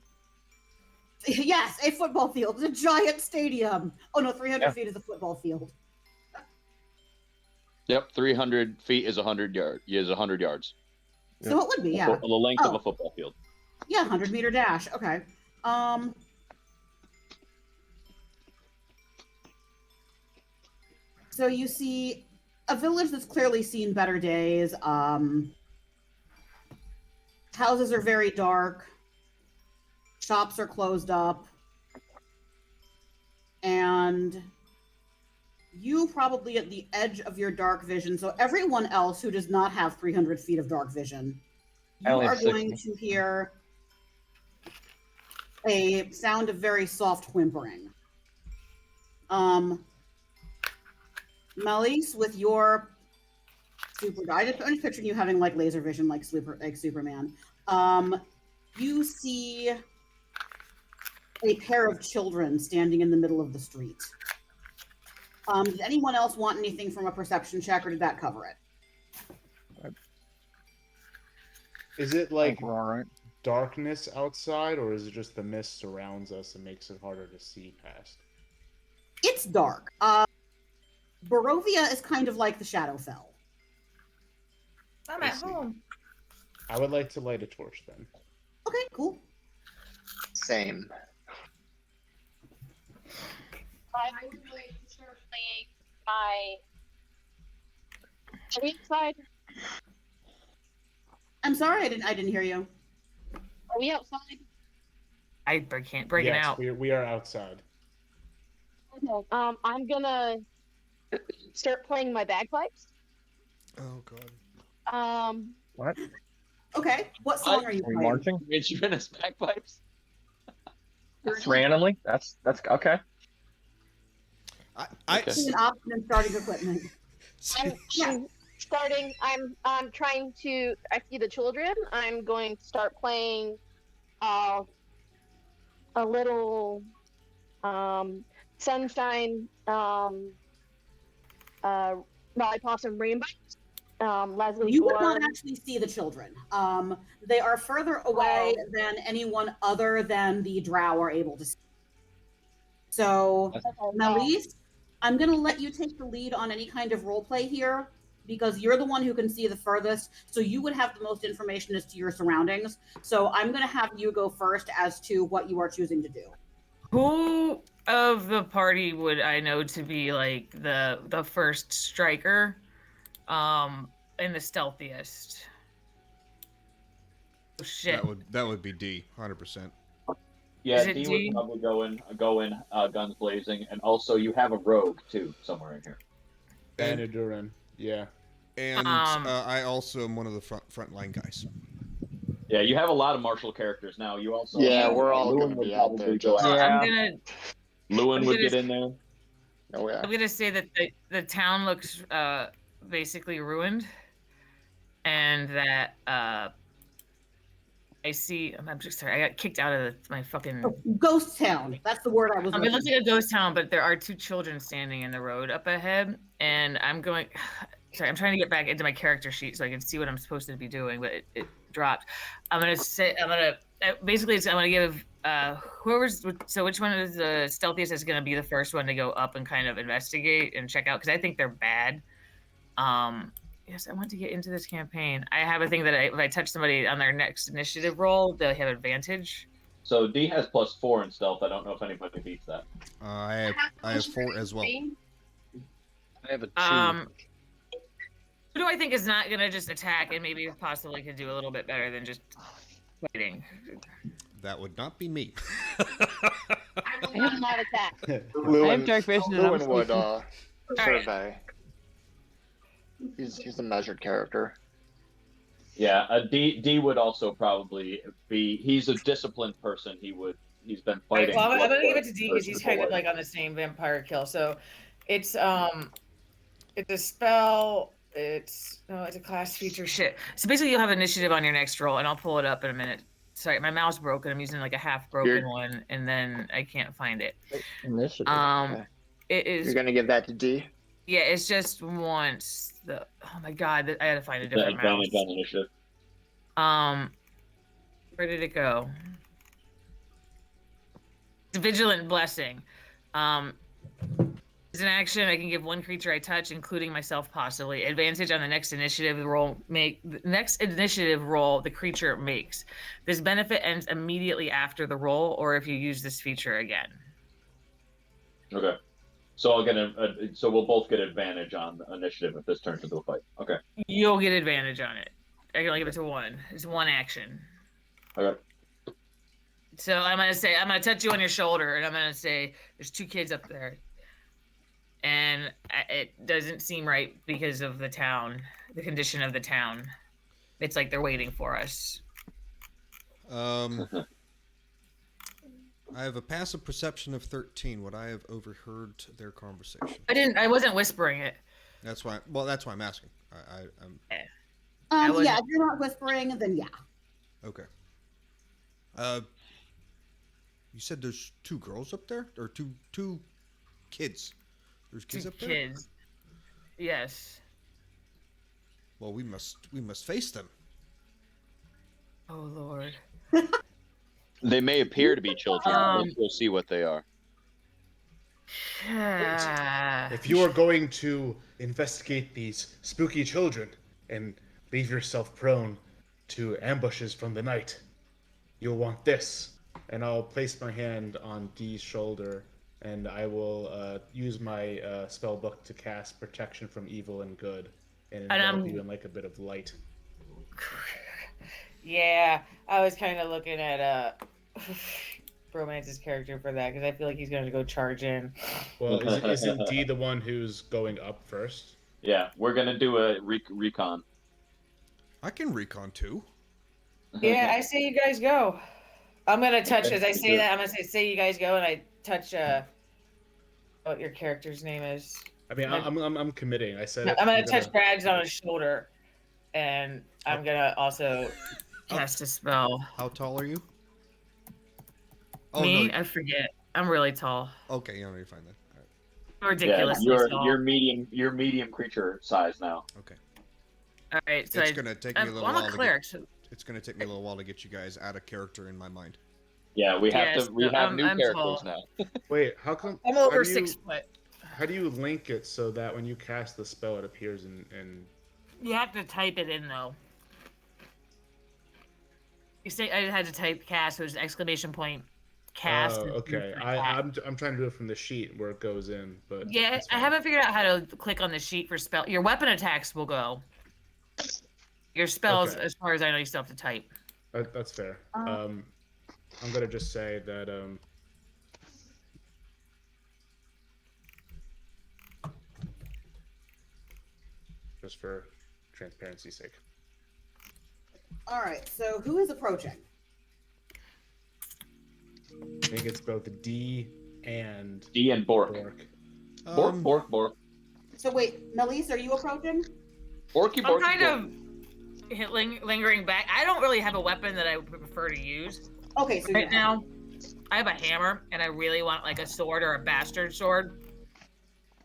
Yes, a football field. It's a giant stadium. Oh no, 300 Yeah. feet is a football field. Yep, 300 feet is 100 yards. So it would be, yeah. The length of Oh. a football field. Yeah, 100-meter dash. Okay. So you see a village that's clearly seen better days. Houses are very dark. Shops are closed up. And you probably at the edge of your dark vision. So everyone else who does not have 300 feet of dark vision, I you only are have going 60. to hear a sound of very soft whimpering. Malise, with your I'm just picturing you having like laser vision, like Superman. You see a pair of children standing in the middle of the street. Did anyone else want anything from a perception check, or did that cover it? Is it I like think we're all right. darkness outside, or is it just the mist surrounds us and makes it harder to see past? It's dark. Barovia is kind of like the Shadowfell. I'm I at see. home. I would like to light a torch then. Okay, cool. Same. I'm going to start playing my. Are we outside? I'm sorry, I didn't hear you. Are we outside? I can't break it Yes, out. we are outside. Okay. I'm gonna start playing my bagpipes. Oh god. What? Okay, what song are you Are you playing? marching? Instrument bagpipes. Randomly? That's okay. I Okay. See an option in starting equipment. I'm starting. I'm trying to. I see the children. I'm going to start playing. A little. Sunshine. Lollipops and rainbows. Leslie You would Gore. not actually see the children. They are further away than anyone other than the drow are able to see. So, Melise, I'm going to let you take the lead on any kind of role play here because you're the one who can see the furthest. So you would have the most information as to your surroundings. So I'm going to have you go first as to what you are choosing to do. Who of the party would I know to be like the first striker, and the stealthiest? Oh shit! that would be D, 100%. Yeah, Is it D D? would probably go in guns blazing, and also you have a rogue too somewhere in here. Banadurin, yeah. And I also am one of the frontline guys. Yeah, you have a lot of martial characters now. You also Yeah, have, we're all Lewin gonna would be out there, probably go just- out. Yeah. Lewin I'm would gonna- get in there. Oh yeah. I'm gonna say that the town looks basically ruined, and that I see. I'm just sorry. I got kicked out of my fucking. Ghost town. That's the word I was It looking looks for. like a ghost town, but there are two children standing in the road up ahead, and I'm going. Sorry, I'm trying to get back into my character sheet so I can see what I'm supposed to be doing, but it dropped. I'm gonna basically I'm gonna give whoever's. So which one is the stealthiest is gonna be the first one to go up and kind of investigate and check out because I think they're bad. Yes, I want to get into this campaign. I have a thing that if I touch somebody on their next initiative roll, they'll have advantage. So D has +4 in stealth. I don't know if anybody beats that. I have 4 as well. I have a 2. Who do I think is not gonna just attack and maybe possibly could do a little bit better than just fighting? That would not be me. I will not attack. I have dark vision and I'm Lewin would Alright. survey. He's a measured character. Yeah, D would also probably be. He's a disciplined person. He's been fighting. Well, I'm gonna give it to blood D because he's kind of before. like on the same vampire kill. So it's a spell. It's a class feature. Shit. So basically, you'll have initiative on your next roll, and I'll pull it up in a minute. Sorry, my mouse broke, and I'm using like a half broken one, and then I can't find it. Initiative. Okay. It is. You're gonna give that to D? Yeah, it's just once. Oh my god, I had to find a The different mouse. advantage on initiative. Where did it go? Vigilant blessing. As an action, I can give one creature I touch, including myself, possibly advantage on the next initiative roll. The creature makes. This benefit ends immediately after the roll, or if you use this feature again. Okay. So I'll get so we'll both get advantage on the initiative if this turns into a fight. Okay. You'll get advantage on it. I can only give it to one. It's one action. Okay. So I'm gonna touch you on your shoulder, and I'm gonna say, "There's two kids up there," and it doesn't seem right because of the town, the condition of the town. It's like they're waiting for us. I have a passive perception of 13. Would I have overheard their conversation? I wasn't whispering it. That's why. Well, that's why I'm asking. I'm Yeah, if you're not whispering, then yeah. okay. You said there's 2 girls up there, or two kids. There's kids Two up there. kids. Yes. Well, we must face them. Oh Lord. They may appear to be children. Let's go see what they are. If you are going to investigate these spooky children and leave yourself prone to ambushes from the night, you'll want this. And I'll place my hand on Dee's shoulder, and I will use my spell book to cast Protection from Evil and Good, and envelop you in like a bit of light. Yeah, I was kind of looking at Bromance's character for that because I feel like he's going to go charge in. Well, isn't Dee the one who's going up first? Yeah, we're gonna do a recon. I can recon too. Yeah, I say you guys go. I'm gonna touch as I say that. I'm gonna say you guys go, and I touch what your character's name is. I mean, I'm committing. I said I'm gonna touch Brad's on his shoulder, and I'm gonna also cast a spell. How tall are you? Me? No. I forget. I'm really tall. Okay, yeah, you're fine then. Ridiculously tall. You're medium creature size now. Okay. All right, so it's gonna take me a little while. I'm a cleric. It's gonna take me a little while to get you guys out of character in my mind. Yeah, we have new characters tall. now. Wait, how come? I'm over 6 foot. How do you link it so that when you cast the spell, it appears in? You have to type it in though. You say I had to type cast, so it was exclamation point cast. Oh, okay. I'm trying to do it from the sheet where it goes in, but yeah, I haven't figured out how to click on the sheet for spell. Your weapon attacks will go. Your spells, as far as I know, you still have to type. That's fair. I'm gonna just say that just for transparency's sake. All right. So who is approaching? I think it's both D and Bork. Bork. So wait, Melise, are you approaching? Borky. I'm kind of lingering back. I don't really have a weapon that I would prefer to use. Okay, so right now, I have a hammer, and I really want like a sword or a bastard sword.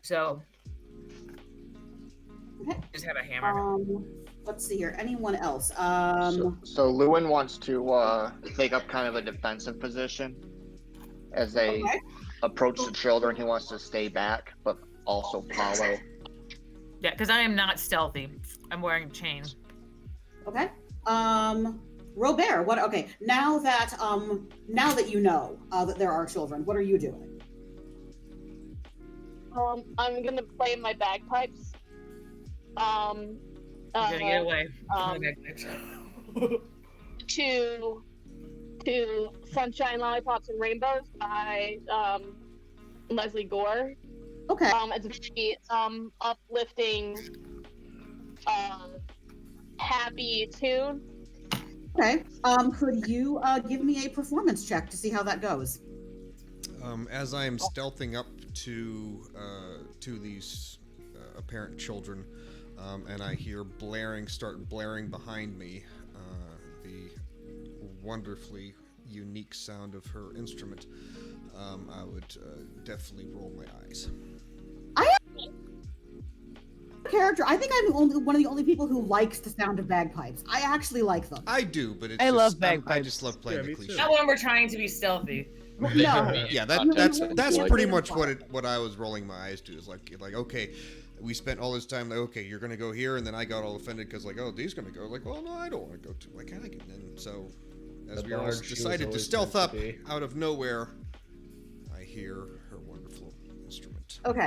So, just have a hammer. Let's see here. Anyone else? So Lewin wants to take up kind of a defensive position as they approach the children. He wants to stay back, but also follow. Yeah, because I am not stealthy. I'm wearing a chain. Okay. Robert, what? Okay. Now that you know that there are children, what are you doing? I'm gonna play my bagpipes. I'm gonna get away. To Sunshine, Lollipops, and Rainbows by Leslie Gore. Okay. It's a very uplifting, happy tune. Okay. Could you give me a performance check to see how that goes? As I am stealthing up to these apparent children, and I hear start blaring behind me, the wonderfully unique sound of her instrument, I would definitely roll my eyes. Character, I think I'm one of the only people who likes the sound of bagpipes. I actually like them. I do, but it's love bagpipes. I just love playing the cliche. Not when we're trying to be stealthy. No. Yeah, that's pretty much what I was rolling my eyes to. Is like okay, we spent all this time like, okay, you're gonna go here, and then I got all offended because like, oh, Dee's gonna go. Like, well, no, I don't want to go to. Why can't I get in? So as we all decided to stealth up out of nowhere, I hear her wonderful instrument. Okay.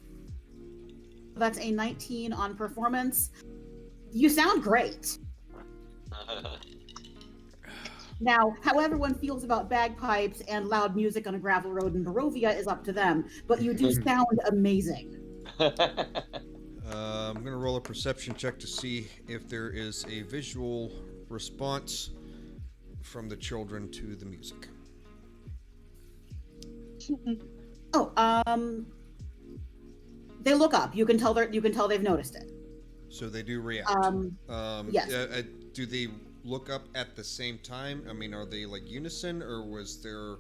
That's a 19 on performance. You sound great. Now, how everyone feels about bagpipes and loud music on a gravel road in Barovia is up to them, but you do sound amazing. I'm going to roll a perception check to see if there is a visual response from the children to the music. They look up. You can tell they've noticed it. So they do react. Yes. Do they look up at the same time? I mean, are they like unison, or was there?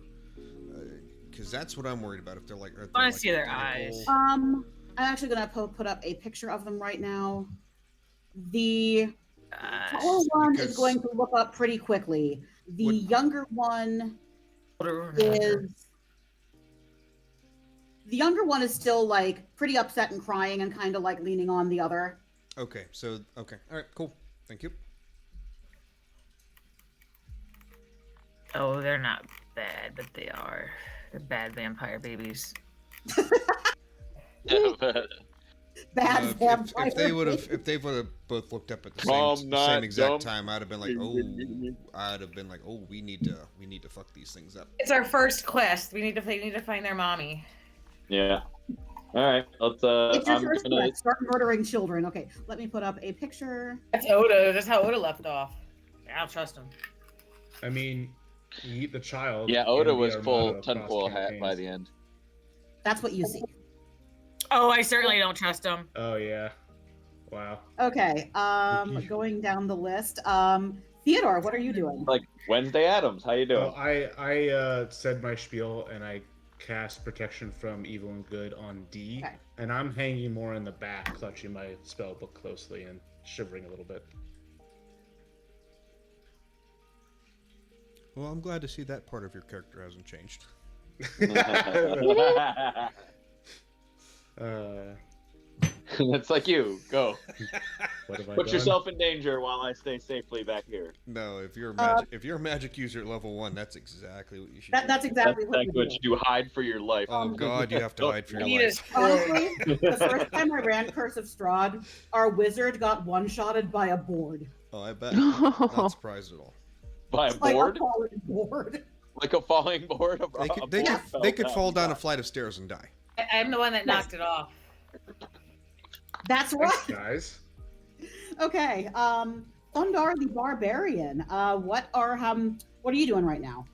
Because that's what I'm worried about. If they're like, are they I wanna like see their identical? eyes. I'm actually gonna put up a picture of them right now. The taller one is Because- going to look up pretty quickly. The What- younger one Older. is still like pretty upset and crying and kind of like leaning on the other. Okay, so okay, all right, cool. Thank you. Oh, they're not bad, but they are. They're bad vampire babies. Bad If they would have both looked up at the same not exact dumb. time, I'd have been like, oh, we need to fuck these things up. It's our first quest. We need to find their mommy. Yeah. All right. Let's. It's your I'm first gonna. quest. Start murdering children. Okay, let me put up a picture. That's Oda. That's how Oda left off. I don't trust him. I mean, you eat the child. Yeah, can Oda be was our full motto across tinfoil hat by campaigns. the end. That's what you see. Oh, I certainly don't trust him. Oh yeah. Wow. Okay, going down the list. Theodore, what are you doing? Like Wednesday Adams. How you doing? So I said my spiel and I cast protection from evil and good on D, Okay. and I'm hanging more in the back, clutching my spell book closely and shivering a little bit. Well, I'm glad to see that part of your character hasn't changed. It's like you go. What have I Put done? yourself in danger while I stay safely back here. No, if you're a magic user at level 1, that's exactly what you should do. That's exactly That's what you what do. you do. Hide for your life. Oh god, you have to hide for your Need life. a Honestly, the first time I ran Curse of Strahd, our wizard got one-shotted by a board. Oh, I bet. Not surprised at all. By a Like board? a falling board. Like a falling board? They could fall down a flight of stairs and die. I'm the one that knocked it off. That's right. Thanks, guys. Okay. Thundar the Barbarian. What are you doing right now?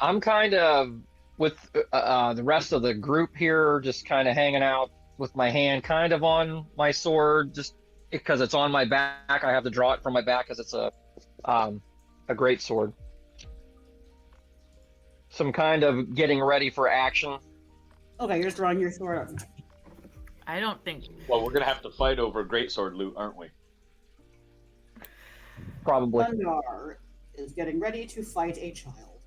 I'm kind of with the rest of the group here, just kind of hanging out with my hand kind of on my sword, just because it's on my back. I have to draw it from my back because it's a great sword. So I'm kind of getting ready for action. Okay, you're just drawing your sword. I don't think. Well, we're going to have to fight over greatsword loot, aren't we? Probably. Thundar is getting ready to fight a child.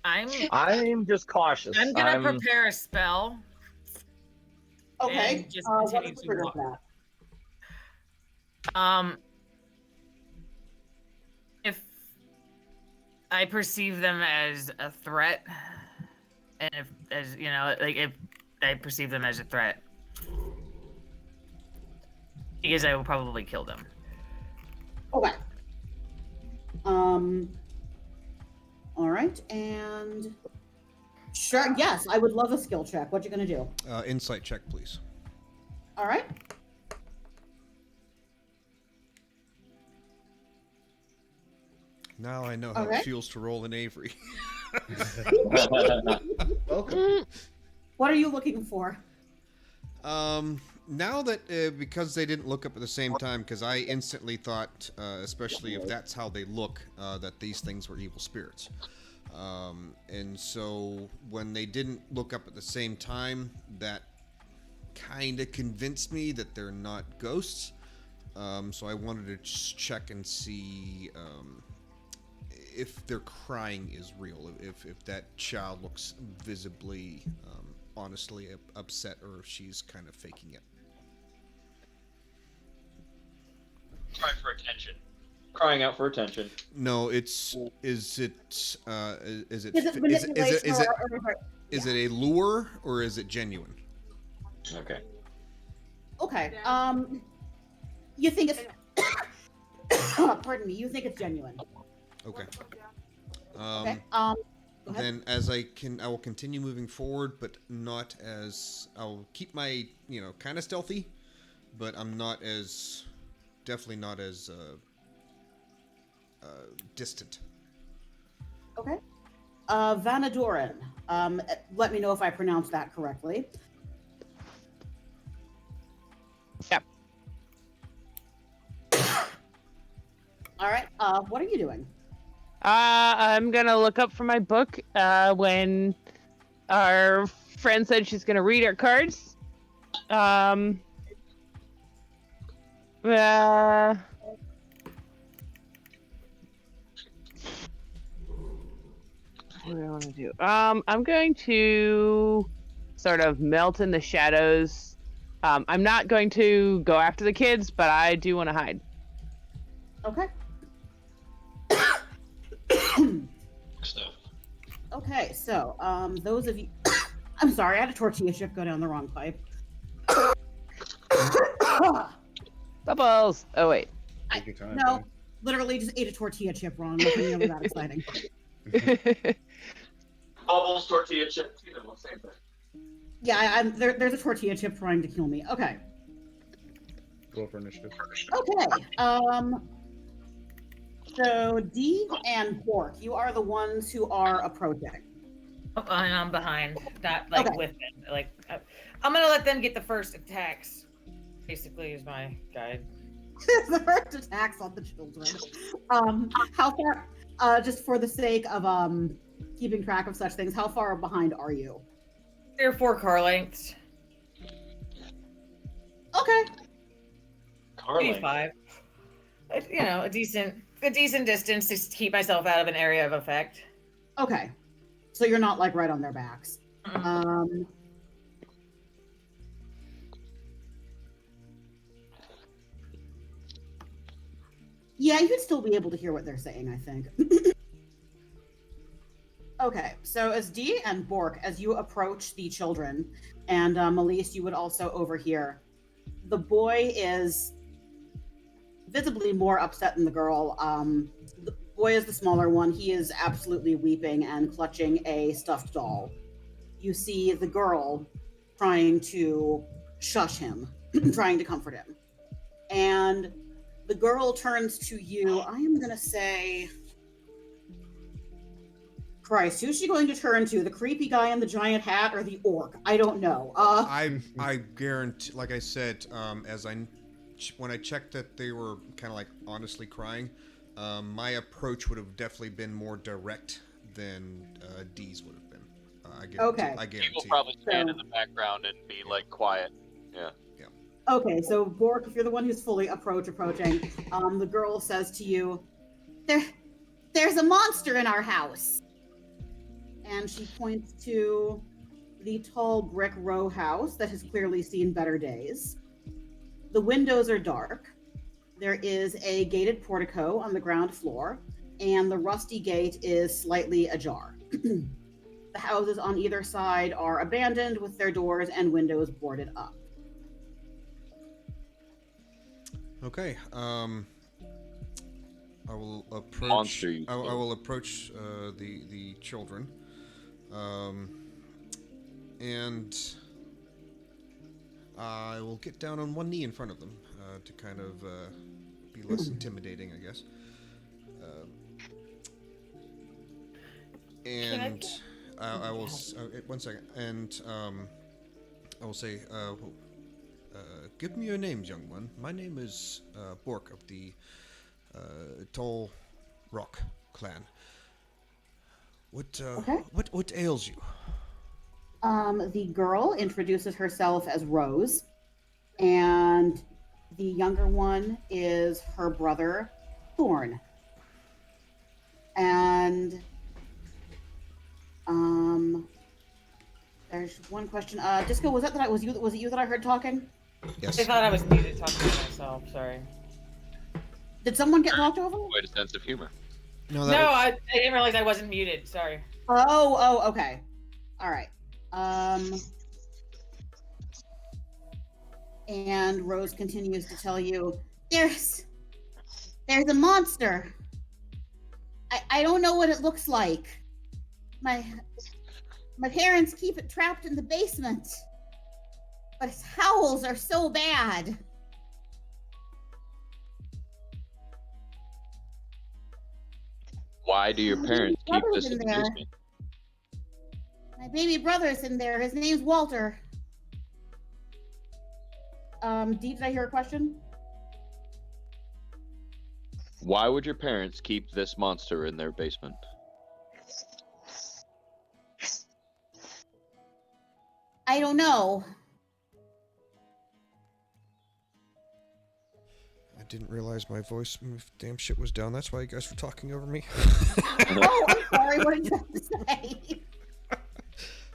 I'm just cautious. I'm gonna prepare a spell. Okay. And just What's continue the to trigger walk. for that? If I perceive them as a threat, and if I perceive them as a threat, because I will probably kill them. Okay. All right, and sure. Yes, I would love a skill check. What you gonna do? Insight check, please. All right. Now I know how Okay. it feels to roll in Avery. Welcome. What are you looking for? Now that because they didn't look up at the same time, because I instantly thought, especially if that's how they look, that these things were evil spirits. And so when they didn't look up at the same time, that kind of convinced me that they're not ghosts. So I wanted to just check and see if their crying is real, if that child looks visibly, honestly upset, or if she's kind of faking it. Crying for attention. Crying out for attention. No, is it a lure or is it genuine? Okay. Okay. You think it's pardon me, you think it's genuine. Okay. Okay. Go ahead. Then I will continue moving forward, but not as, I'll keep my, kind of stealthy, but I'm definitely not as distant. Okay. Vanadoran. Let me know if I pronounced that correctly. Yep. All right. What are you doing? I'm gonna look up from my book when our friend said she's gonna read our cards. What do I want to do? I'm going to sort of melt in the shadows. I'm not going to go after the kids, but I do want to hide. Okay. Stuff. Okay, so those of you, I'm sorry, I had a tortilla chip go down the wrong pipe. Bubbles. Oh wait. Take your time. No, literally just ate a tortilla chip wrong. Nothing ever that exciting. Bubbles, tortilla chips, same thing. Yeah, there's a tortilla chip trying to kill me. Okay. Roll for initiative. Okay. So Dee and Pork, you are the ones who are approaching. Oh, and I'm behind, not like Okay. with it. Like I'm gonna let them get the first attacks. Basically, is my guide. The first attacks on the children. How far? Just for the sake of keeping track of such things, how far behind are you? 3 or 4 car lengths. Okay. Maybe 5. A decent distance to keep myself out of an area of effect. Okay. So you're not like right on their backs. Yeah, you'd still be able to hear what they're saying, I think. Okay, so as Dee and Bork, as you approach the children, and Elise, you would also overhear, the boy is visibly more upset than the girl. The boy is the smaller one. He is absolutely weeping and clutching a stuffed doll. You see the girl trying to shush him, trying to comfort him. And the girl turns to you. I am going to say... Christ, who's she going to turn to? The creepy guy in the giant hat or the orc? I don't know. I guarantee, like I said, when I checked that they were kind of like honestly crying, my approach would have definitely been more direct than Dee's would have been. I guarantee. He will probably stand in the background and be like quiet. Yeah. Okay, so Bork, if you're the one who's fully approaching, the girl says to you, "There's a monster in our house." And she points to the tall brick row house that has clearly seen better days. The windows are dark. There is a gated portico on the ground floor, and the rusty gate is slightly ajar. The houses on either side are abandoned with their doors and windows boarded up. Okay. I will approach. Monster, you I will approach the children, and I will get down on one knee in front of them to kind of be less intimidating, I guess. And I will. One second. And I will say, give me your names, young one. My name is Bork of the Tall Rock clan. What ails you? The girl introduces herself as Rose, and the younger one is her brother, Thorn. And there's one question. Disco, was it you that I heard talking? Yes. I thought I was muted talking to myself. Sorry. Did someone get knocked over? Quite a sense of humor. No, I didn't realize I wasn't muted. Sorry. Oh, okay. All right. And Rose continues to tell you, there's a monster. I don't know what it looks like. My parents keep it trapped in the basement, but its howls are so bad. Why do your parents keep this in the there. basement? My baby brother's in there. His name's Walter. Dee, did I hear a question? Why would your parents keep this monster in their basement? I don't know. I didn't realize my voice damn shit was down. That's why you guys were talking over me. Oh, I'm sorry. What did you have to say?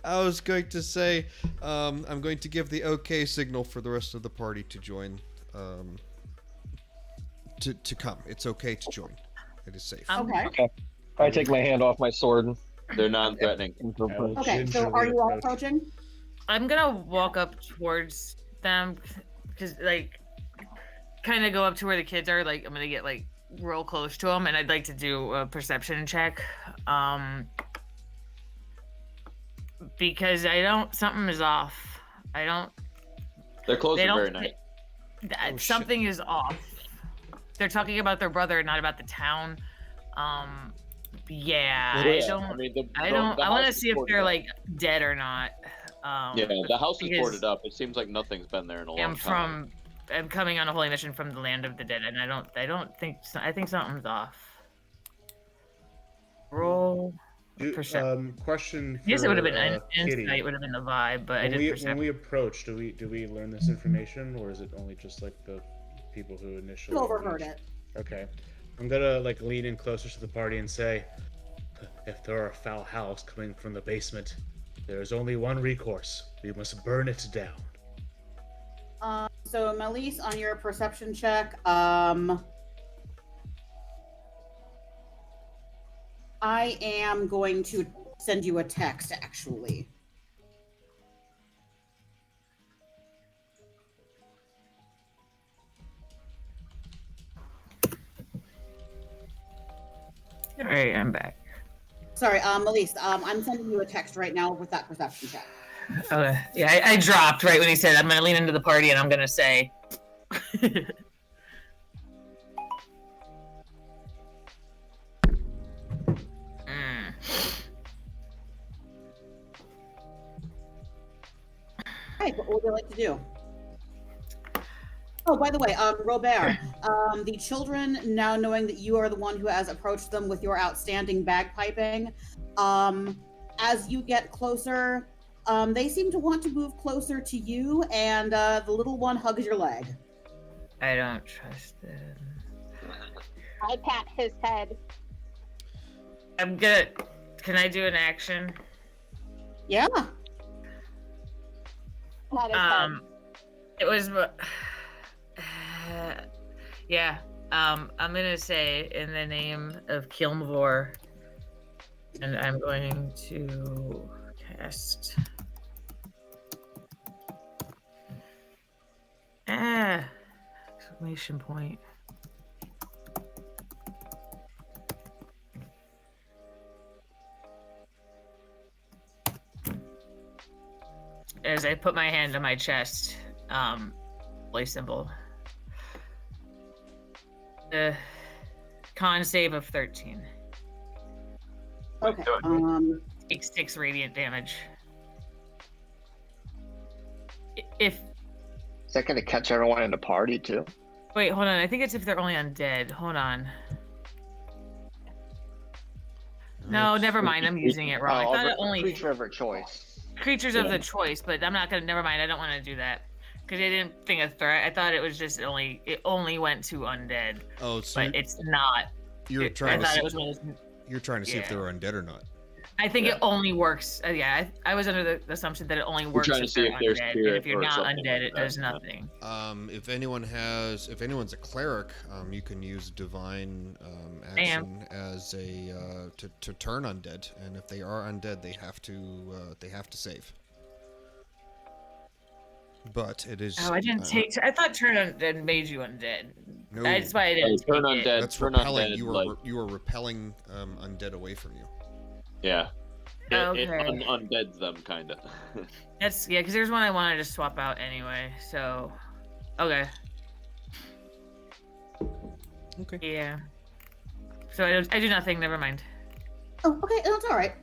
I was going to say, I'm going to give the okay signal for the rest of the party to join. To come. It's okay to join. It is safe. Okay. Okay. I take my hand off my sword. They're non-threatening. Okay, so are you all approaching? I'm gonna walk up towards them, because like, kind of go up to where the kids are. Like, I'm gonna get like real close to them, and I'd like to do a perception check. Because something is off. Their clothes They are very don't- nice. Oh, something is off. They're talking about their brother, not about the town. Yeah, Well, I yeah, don't. I mean, I want to house see is if boarded they're up. like dead or not. Yeah, the house is because boarded up. It seems like nothing's been there in a long time. I'm coming on a holy mission from the land of the dead, and I think something's off. Roll perception. Question for I guess it would have been Kitty. insight, would have been the vibe, but I did When perception. we approach, do we learn this information, or is it only just like the people who initially You overheard engaged? it. Okay, I'm gonna like lean in closer to the party and say, if there are foul howls coming from the basement, there is only one recourse. We must burn it down. So Melise, on your perception check, I am going to send you a text, actually. All right, I'm back. Sorry, Melise, I'm sending you a text right now with that perception check. Okay. Yeah, I dropped right when he said, I'm going to lean into the party and I'm going to say. Right, what would you like to do? Oh, by the way, Robert, the children, now knowing that you are the one who has approached them with your outstanding bagpiping, as you get closer, they seem to want to move closer to you, and the little one hugs your leg. I don't trust them. I pat his head. I'm good. Can I do an action? Yeah. Pat his head. It was. Yeah. I'm gonna say in the name of Kilmvor, and I'm going to cast. Exclamation point. As I put my hand on my chest, play symbol. Con save of 13. Okay. Takes 6 radiant damage. If Is that going to catch everyone in the party too? wait, hold on. I think it's if they're only undead. Hold on. No, never mind. I'm using it wrong. I thought it only creature of her choice. creatures of the choice, but I'm not gonna. Never mind. I don't want to do that because I didn't think of threat. I thought it was just it only went to undead, Oh, so but it's not. you're I trying to thought see, it was one of those. you're trying to see if yeah. they were undead or not. I think it only works. Yeah, I was under the assumption that it only works trying to if see they're if they're undead, and spirit if you're or not something undead, like it that. does nothing. If anyone's a cleric, you can use divine I am. action as a to turn undead, and if they are undead, they have to save. But it is. Oh, I didn't take. I thought turn undead made you undead. No, That's why I didn't Turn take it. undead. that's Turn repelling. undead. You are repelling undead away from you. Yeah. It Okay. undeads them, kind of. That's because there's one I wanted to swap out anyway. So, okay, Okay. yeah. So I do nothing. Never mind. Oh, okay, that's all right.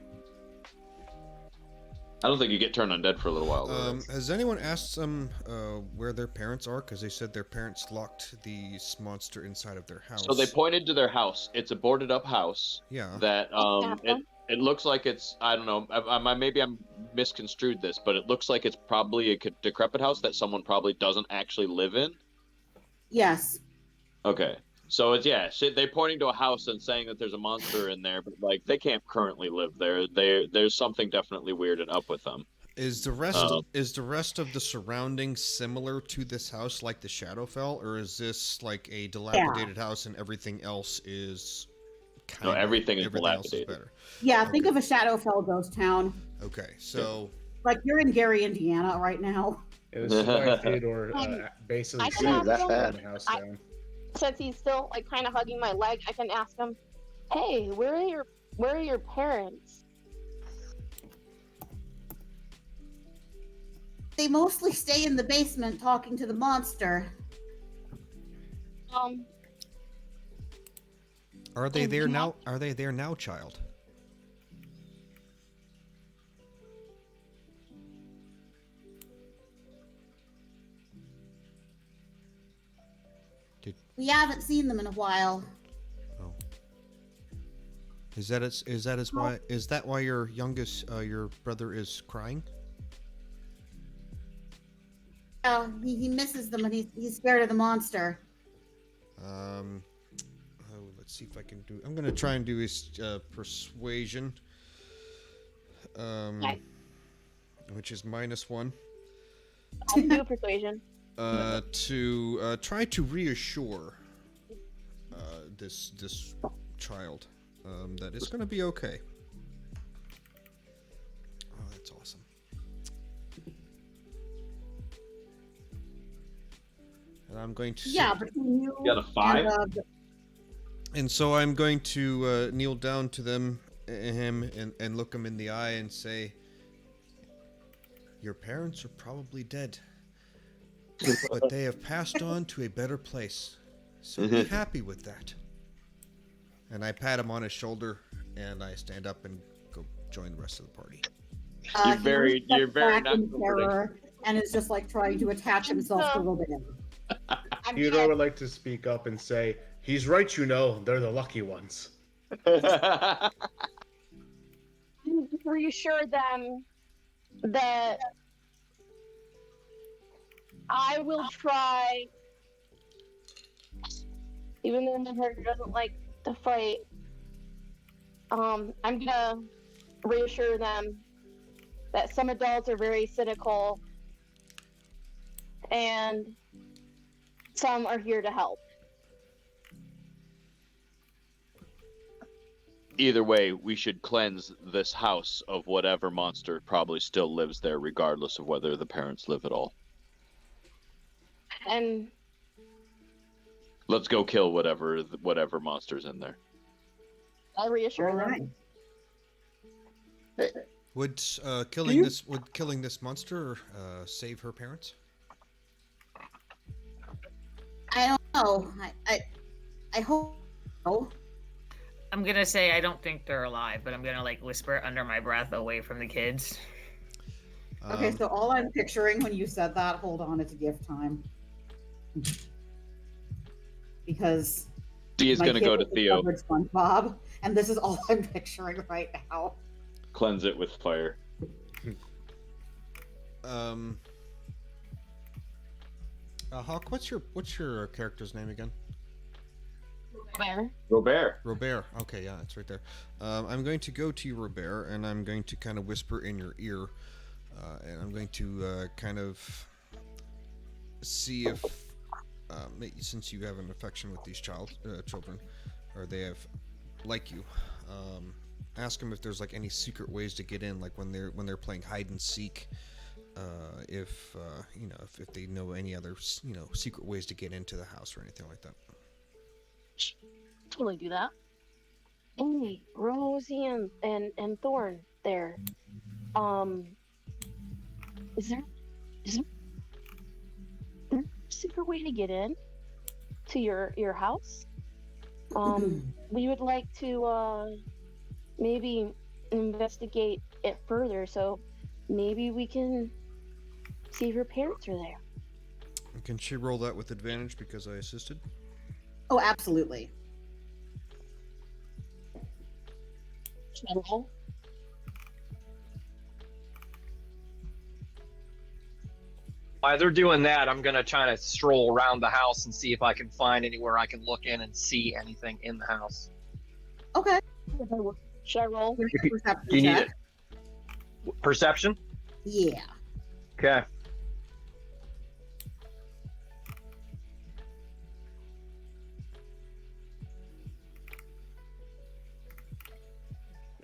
I don't think you get turned undead for a little while. Though, right? Has anyone asked them where their parents are? Because they said their parents locked this monster inside of their house. So they pointed to their house. It's a boarded up house. Yeah. That it looks like it's, I don't know, maybe I'm misconstrued this, but it looks like it's probably a decrepit house that someone probably doesn't actually live in. Yes. Okay. So it's they're pointing to a house and saying that there's a monster in there, but like they can't currently live there. There's something definitely weird and up with them. Is the rest of the surroundings similar to this house, like the Shadowfell, or is this like a dilapidated house and everything else is everything is dilapidated. Better? Yeah, think of a Shadowfell ghost town. Okay, so like you're in Gary, Indiana, right now. It was why Theodore basically said that the house down. Since he's still like kind of hugging my leg, I can ask him, "Hey, where are your parents?" They mostly stay in the basement talking to the monster. Are they there now? Are they there now, child? We haven't seen them in a while. Oh. Is that why your youngest your brother is crying? He misses them and he's scared of the monster. Let's see if I can do. I'm gonna try and do his persuasion. Which is -1. I'll do persuasion. To try to reassure this child that it's gonna be okay. Oh, that's awesome. And I'm going to between you got a 5. And so I'm going to kneel down to him and look him in the eye and say, "Your parents are probably dead, but they have passed on to a better place. So be happy with that." And I pat him on his shoulder and I stand up and go join the rest of the party. You're very terror and is just like trying to attach himself to Robin. Theodore would like to speak up and say, "He's right, you know. They're the lucky ones." Reassure them that I will try, even though my partner doesn't like to fight. I'm gonna reassure them that some adults are very cynical and some are here to help. Either way, we should cleanse this house of whatever monster probably still lives there, regardless of whether the parents live at all. And let's go kill whatever monster's in there. I reassure them. Would killing this monster save her parents? I don't know. I hope so. I'm gonna say I don't think they're alive, but I'm gonna like whisper under my breath away from the kids. Okay, so all I'm picturing when you said that, hold on, it's gift time. Because D is going to go to Theo. SpongeBob, and this is all I'm picturing right now. Cleanse it with fire. Hawk, what's your character's name again? Robert. Okay, yeah, it's right there. I'm going to go to you, Robert, and I'm going to kind of whisper in your ear, and I'm going to kind of see if, since you have an affection with these children, or they have like you, ask them if there's like any secret ways to get in, like when they're playing hide and seek. If they know any other secret ways to get into the house or anything like that. Totally do that. Hey, Rosie and Thorn there. Is there a secret way to get in to your house? We would like to maybe investigate it further, so maybe we can see if her parents are there. Can she roll that with advantage because I assisted? Oh, absolutely. Roll. While they're doing that, I'm gonna try to stroll around the house and see if I can find anywhere I can look in and see anything in the house. Okay. Should I roll? Give me a perception You need check. it. Perception? Yeah. Okay.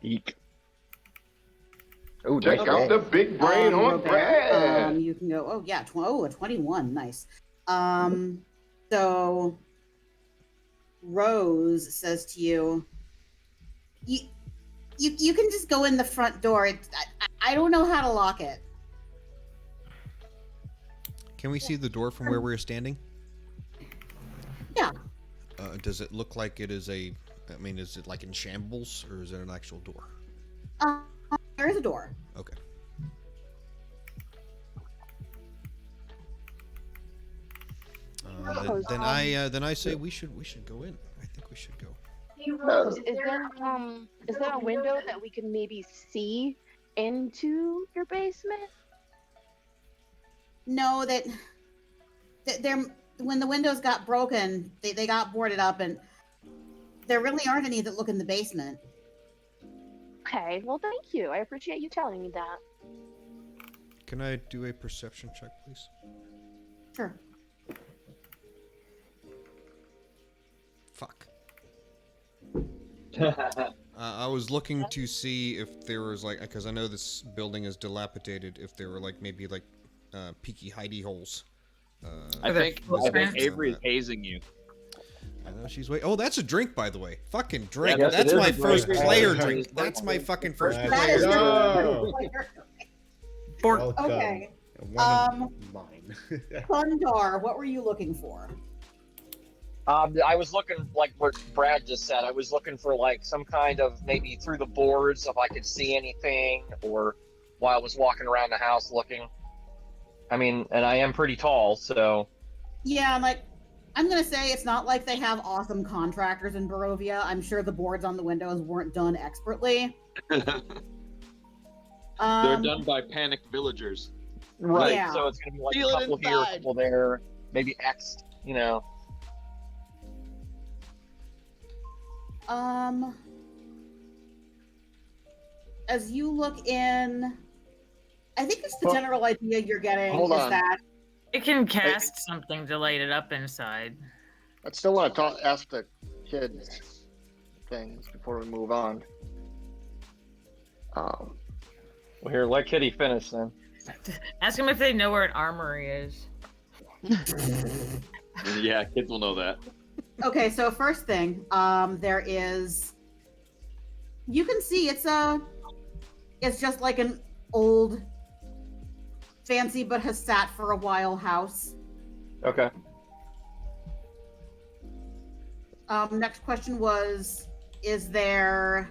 Eek. Oh, Check nice out roll. the big brain on Robert, Brad. you can go. Oh yeah, a 21. Nice. So Rose says to you, you can just go in the front door. I don't know how to lock it. Can we see the door from where we're standing? Yeah. Does it look like it is a? I mean, is it like in shambles or is it an actual door? There is a door. Okay. Then I say we should go in. I think we should go. Is there a window that we can maybe see into your basement? No, that they're when the windows got broken, they got boarded up, and there really aren't any that look in the basement. Okay, well, thank you. I appreciate you telling me that. Can I do a perception check, please? Sure. Fuck. I was looking to see if there was like, because I know this building is dilapidated, if there were like maybe like peaky hidey holes. I think Avery is hazing you. I know she's waiting. Oh, that's a drink, by the way. Fucking drink. Yes, That's it is my a first drink. player drink. That's my fucking first That That player is drink. No. Bork. Okay. One of mine. Thundar, what were you looking for? I was looking, like what Brad just said, I was looking for like some kind of maybe through the boards if I could see anything, or while I was walking around the house looking. I mean, and I am pretty tall, so. Yeah, like I'm gonna say it's not like they have awesome contractors in Barovia. I'm sure the boards on the windows weren't done expertly. They're done by panicked villagers. Right, Yeah. so it's going to be like Feel a it couple here, a inside. couple there, maybe X, you know. As you look in, I think it's the general idea you're getting Hold is on. that It can cast something to light it up inside. I still want to ask the kids things before we move on. Well, here, let Kitty finish then. Ask them if they know where an armory is. Yeah, kids will know that. okay. So first thing, there is. You can see it's just like an old, fancy but has sat for a while house. Okay. Next question was, is there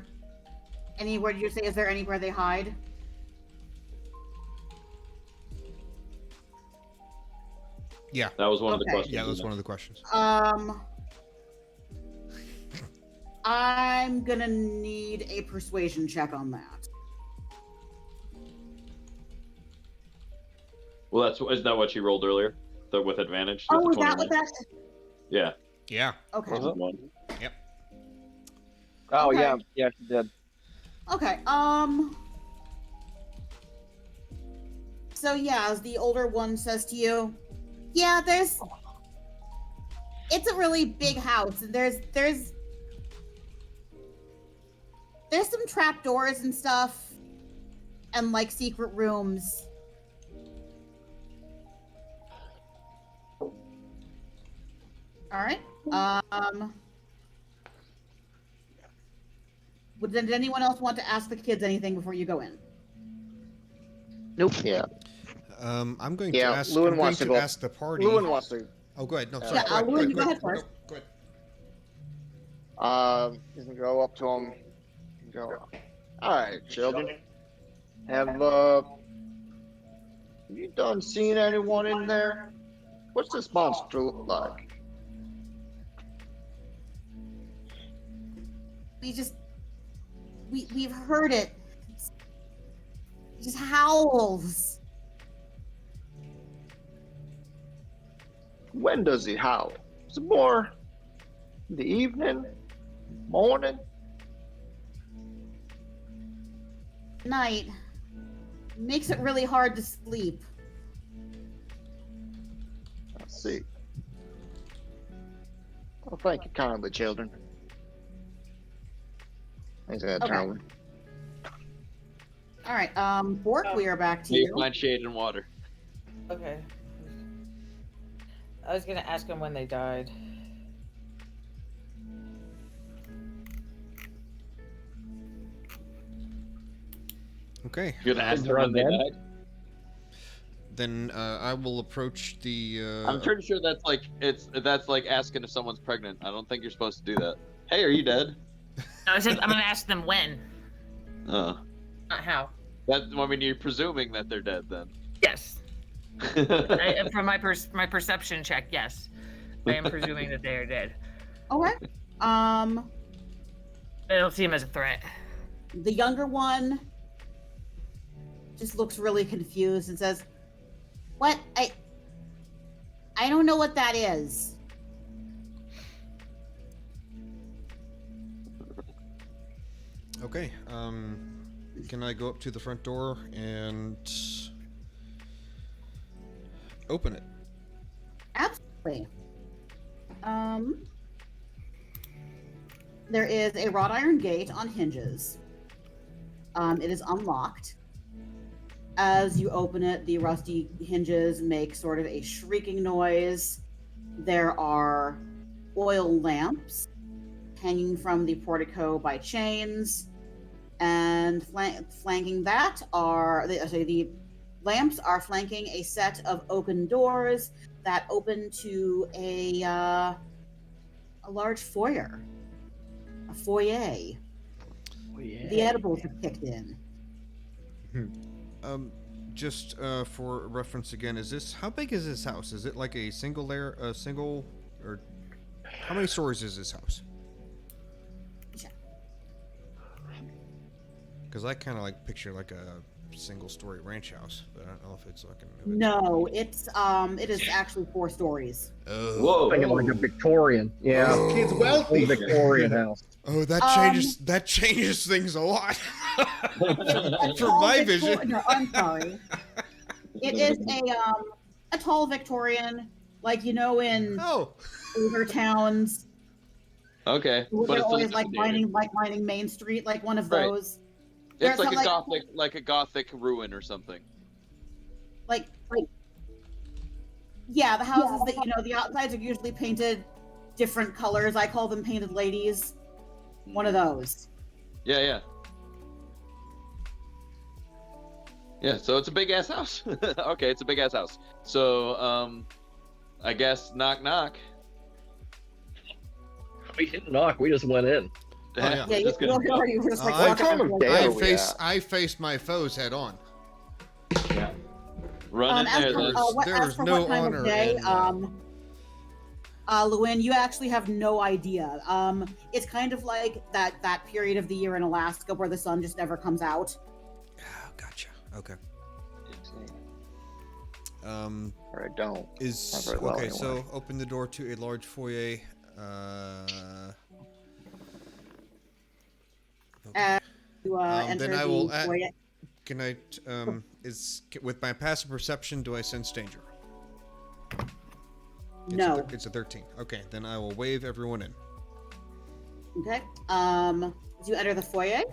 anywhere? Did you say is there anywhere they hide? Yeah. That was one of the Okay. questions. Yeah, that was wasn't one of the questions. I'm gonna need a persuasion check on that. it? Well, isn't that what she rolled earlier? With advantage? Oh, With is the that what 21? that? Yeah. Yeah. Okay. Was it? One. Oh, Okay. yeah, she did. Okay. So yeah, as the older one says to you, yeah, it's a really big house, and there's some trapdoors and stuff, and like secret rooms. All right. Did anyone else want to ask the kids anything before you go in? Nope. Yeah. I'm going Yeah, to ask. Lewin I'm going wants to to go- ask the party. Lewin wants to. Oh, go ahead. No, sorry. Yeah, Lewin, you go ahead No, first. go ahead. You can go up to him. Go. All right, children. Have You done seen anyone in there? What's this monster look like? We've heard it. It just howls. When does he howl? Is it more in the evening? Morning? Night. Makes it really hard to sleep. I see. Well, thank you kindly, children. He's gonna Okay. turn. All right, Bork, we are back to You you. find shade and water. Okay. I was gonna ask them when they died. Okay. You're gonna ask Is them when they Strahd died. Then I will approach the. I'm pretty sure that's like asking if someone's pregnant. I don't think you're supposed to do that. Hey, are you dead? I said I'm gonna ask them when, Oh, not how. I mean, you're presuming that they're dead then. Yes. From my perception check, yes, I am presuming that they are dead. Okay. I don't see him as a threat. The younger one just looks really confused and says, "What? I don't know what that is." Okay. Can I go up to the front door and open it? Absolutely. There is a wrought iron gate on hinges. It is unlocked. As you open it, the rusty hinges make sort of a shrieking noise. There are oil lamps hanging from the portico by chains, and flanking that are the lamps are flanking a set of oaken doors that open to a large foyer, a foyer. The edibles have kicked in. Just for reference again, how big is this house? Is it like a single layer, or how many stories is this house? Because I kind of like picture like a single-story ranch house, but I don't know if it's like No, it is actually 4 stories. Oh. Whoa! Thinking like a Victorian. Yeah. Oh. Kid's wealthy. Old Victorian house. Oh, that changes things a lot. For my vision. No, I'm sorry. It is a tall Victorian, like in Oh. older towns. Okay, but They're it's always dilapidated. mining Main Street, like one of Right. those. It's There's like some, a gothic ruin or something. Yeah, the houses that the outsides are usually painted different colors. I call them painted ladies. One of those. Yeah, yeah. Yeah, so it's a big ass house. Okay, it's a big ass house. So, I guess knock knock. We didn't knock. We just went in. Oh, yeah. Yeah, Just you gonna go. were just like I walking kind of around. dare we at? I face my foes head on. Yeah. Run in As there. for, There's- there's what no time honor of day, in, Lewin, you actually have no idea. It's kind of like that period of the year in Alaska where the sun just never comes out. Oh, gotcha. Okay. Or I don't. Not Is very well, okay. anyway. So open the door to a large foyer. Okay. To enter then I the will. foyer. Can I? With my passive perception, do I sense danger? No. It's a 13. Okay, then I will wave everyone in. Okay. As you enter the foyer,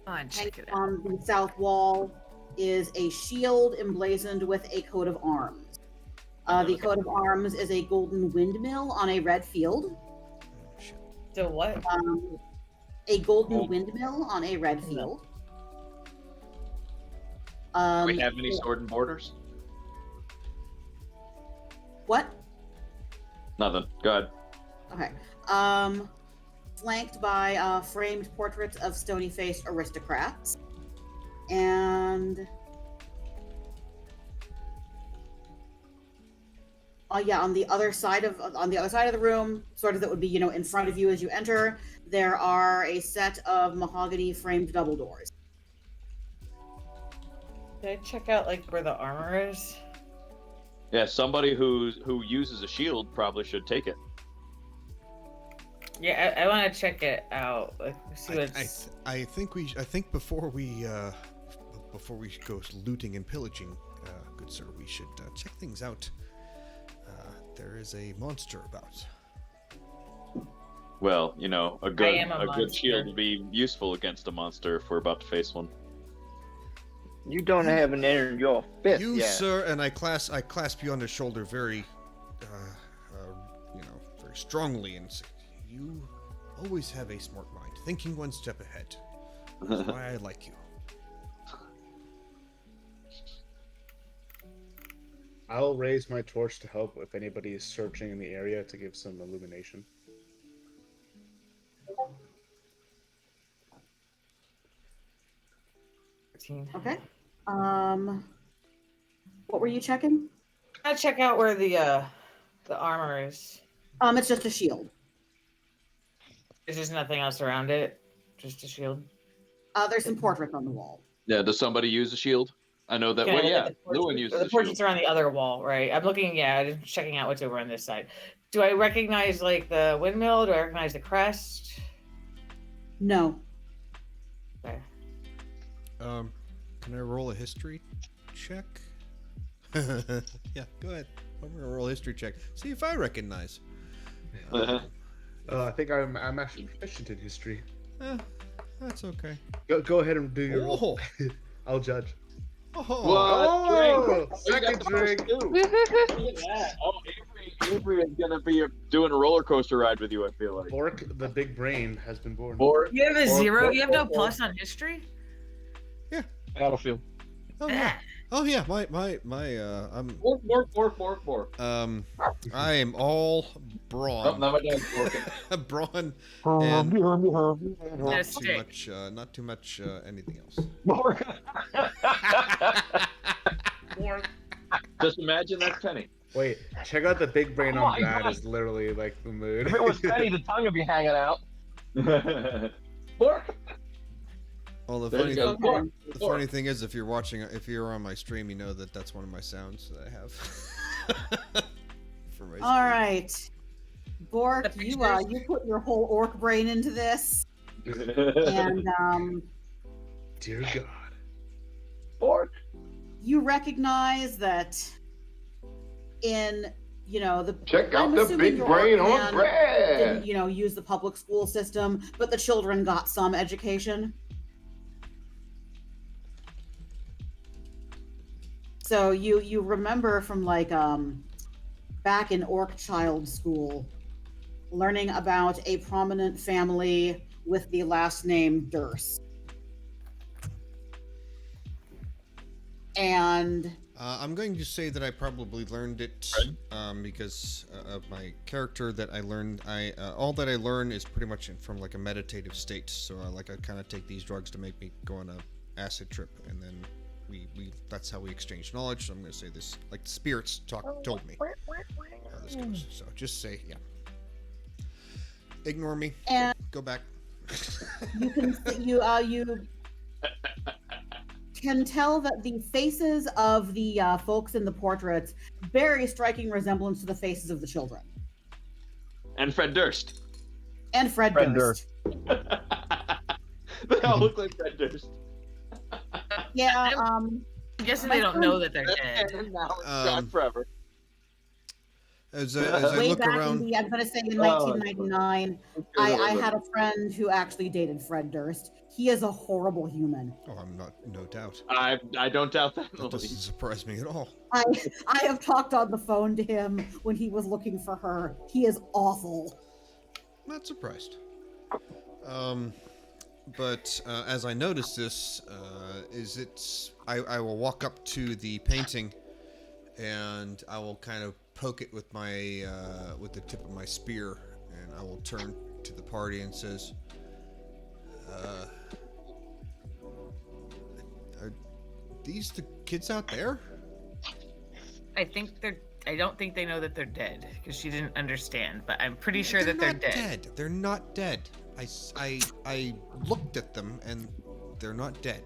On, check it out. on the south wall is a shield emblazoned with a coat of arms. The coat of arms is a golden windmill on a red field. Shit. So what? A golden windmill on a red field. Do we have any sword and borders? What? Nothing. Go ahead. Okay. Flanked by framed portraits of stony-faced aristocrats. And yeah, on the other side of the room, sort of that would be in front of you as you enter. There are a set of mahogany framed double doors. Did I check out like where the armor is? Yeah, somebody who uses a shield probably should take it. Yeah, I want to check it out. Like, see what's. I think before we go looting and pillaging, good sir, we should check things out. There is a monster about. Well, you know, a good monster. shield would be useful against a monster if we're about to face one. You don't have an entered your fifth You, yet. sir, and I clasp you on the shoulder very, very strongly, and say, you always have a smart mind, thinking one step ahead. That's why I like you. I'll raise my torch to help if anybody is searching in the area to give some illumination. Okay. What were you checking? I check out where the armor is. It's just a shield. Is there nothing else around it? Just a shield. There's some portraits on the wall. Yeah, does somebody use a shield? I know that. Can I Well, look yeah, at the portraits? Lewin uses The a portraits shield. are on the other wall, right? I'm looking. Yeah, I'm just checking out what's over on this side. Do I recognize like the windmill? Do I recognize the crest? No. Okay. Can I roll a history check? Yeah, go ahead. I'm gonna roll a history check. See if I recognize. I think I'm actually proficient in history. That's okay. Go ahead and do your roll. Oh, I'll judge. oh. What? Second drink. Oh, Avery is gonna be doing a roller coaster ride with you. I feel like. Bork, the big brain, has been born. You have a Bork, 0. Bork, You have no Bork, plus on history. Battlefield. Oh yeah. Oh yeah. My I'm Bork. I am all brawn. Oh, now my dad's working. Brawn and That's not too much anything else. Bork. Just imagine that's Penny. Wait, check out the big brain Oh on my Brad God. is literally like the mood. If it was Penny, the tongue would be hanging out. Bork. Well, the There funny you go. thing, Bork. the funny thing is, if you're on my stream, you know that that's one of my sounds that I have. For my All stream. right. Bork, The you pictures? you put your whole orc brain into this, and Dear God. Bork. you recognize that in the Check out I'm the assuming big your brain orc on man Brad. didn't use the public school system, but the children got some education. So you remember from like back in orc child school, learning about a prominent family with the last name Durst. And I'm going to say that I probably learned it because of my character that I learned. All that I learn is pretty much from like a meditative state. So I kind of take these drugs to make me go on a acid trip, and then we that's how we exchange knowledge. So I'm going to say this like the spirits told me how this goes. So just say ignore me. And Go back. you can tell that the faces of the folks in the portraits bear a striking resemblance to the faces of the children. And Fred Durst. And Fred Durst. They all look like Fred Durst. Yeah, I'm guessing they don't know that they're dead. And now it's gone forever. As I way look back around, in I'm going to say in 1999, I had a friend who actually dated Fred Durst. He is a horrible human. oh, I'm no doubt. I don't doubt that. That doesn't surprise me at all. I have talked on the phone to him when he was looking for her. He is awful. Not surprised. But as I notice this, I will walk up to the painting, and I will kind of poke it with my with the tip of my spear, and I will turn to the party and says, "Are these the kids out there?" I think they're I don't think they know that they're dead because she didn't understand. But I'm pretty sure that they're not dead. They're not dead. I looked at them and they're not dead.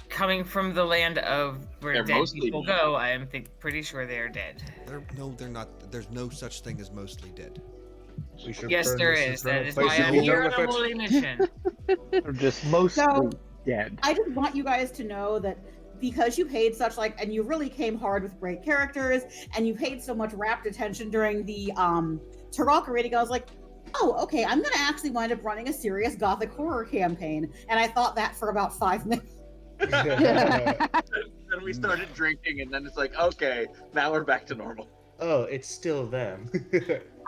Coming from the land of where They're dead mostly people dead. go, I am pretty sure they are dead. They're not. There's no such thing as mostly dead. We should Yes, burn there this is. infernal That is place why and I'm be here done on a with it. holy mission. They're just mostly dead. I just want you guys to know that because you paid such and you really came hard with great characters, and you paid so much rapt attention during the Taraka reading, I was like, oh, okay, I'm gonna actually wind up running a serious gothic horror campaign, and I thought that for about 5 minutes. Then we started drinking, and then it's like, okay, now we're back to normal. Oh, it's still them.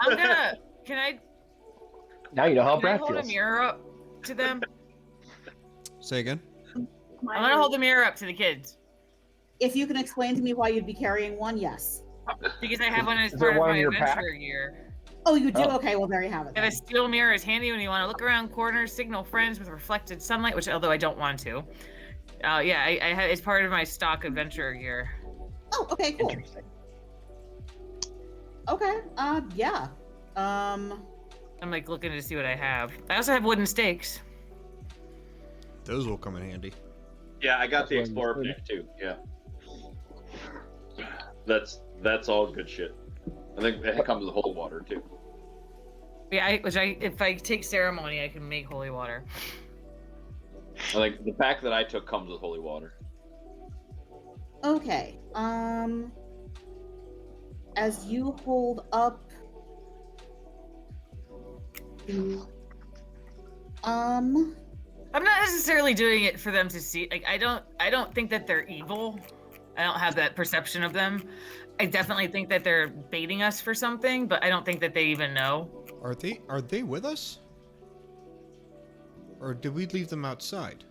I'm gonna. Can I? Now you know how Can I Brad hold a feels. mirror up to them? Say again. I'm gonna hold the mirror up to the kids If you can explain to me why you'd be carrying one, yes. because I have one as Is there part of one my in your pack? adventure gear. Oh, you do? Oh. Okay, well, there you have it. I have a then. steel mirror is handy when you want to look around corners, signal friends with reflected sunlight, which although I don't want to. Yeah, I have it's part of my stock adventure gear. Oh, okay, cool. Interesting. Okay, yeah. I'm like looking to see what I have. I also have wooden stakes. Those will come in handy. Yeah, I got the That's Explorer wonderful. pick too. Yeah, that's all good shit. I think it comes with holy water too. Yeah, if I take ceremony, I can make holy water. I think the pack that I took comes with holy water. Okay, as you hold up the, I'm not necessarily doing it for them to see. Like I don't think that they're evil. I don't have that perception of them. I definitely think that they're baiting us for something, but I don't think that they even know. Are they with us? Or did we leave them outside?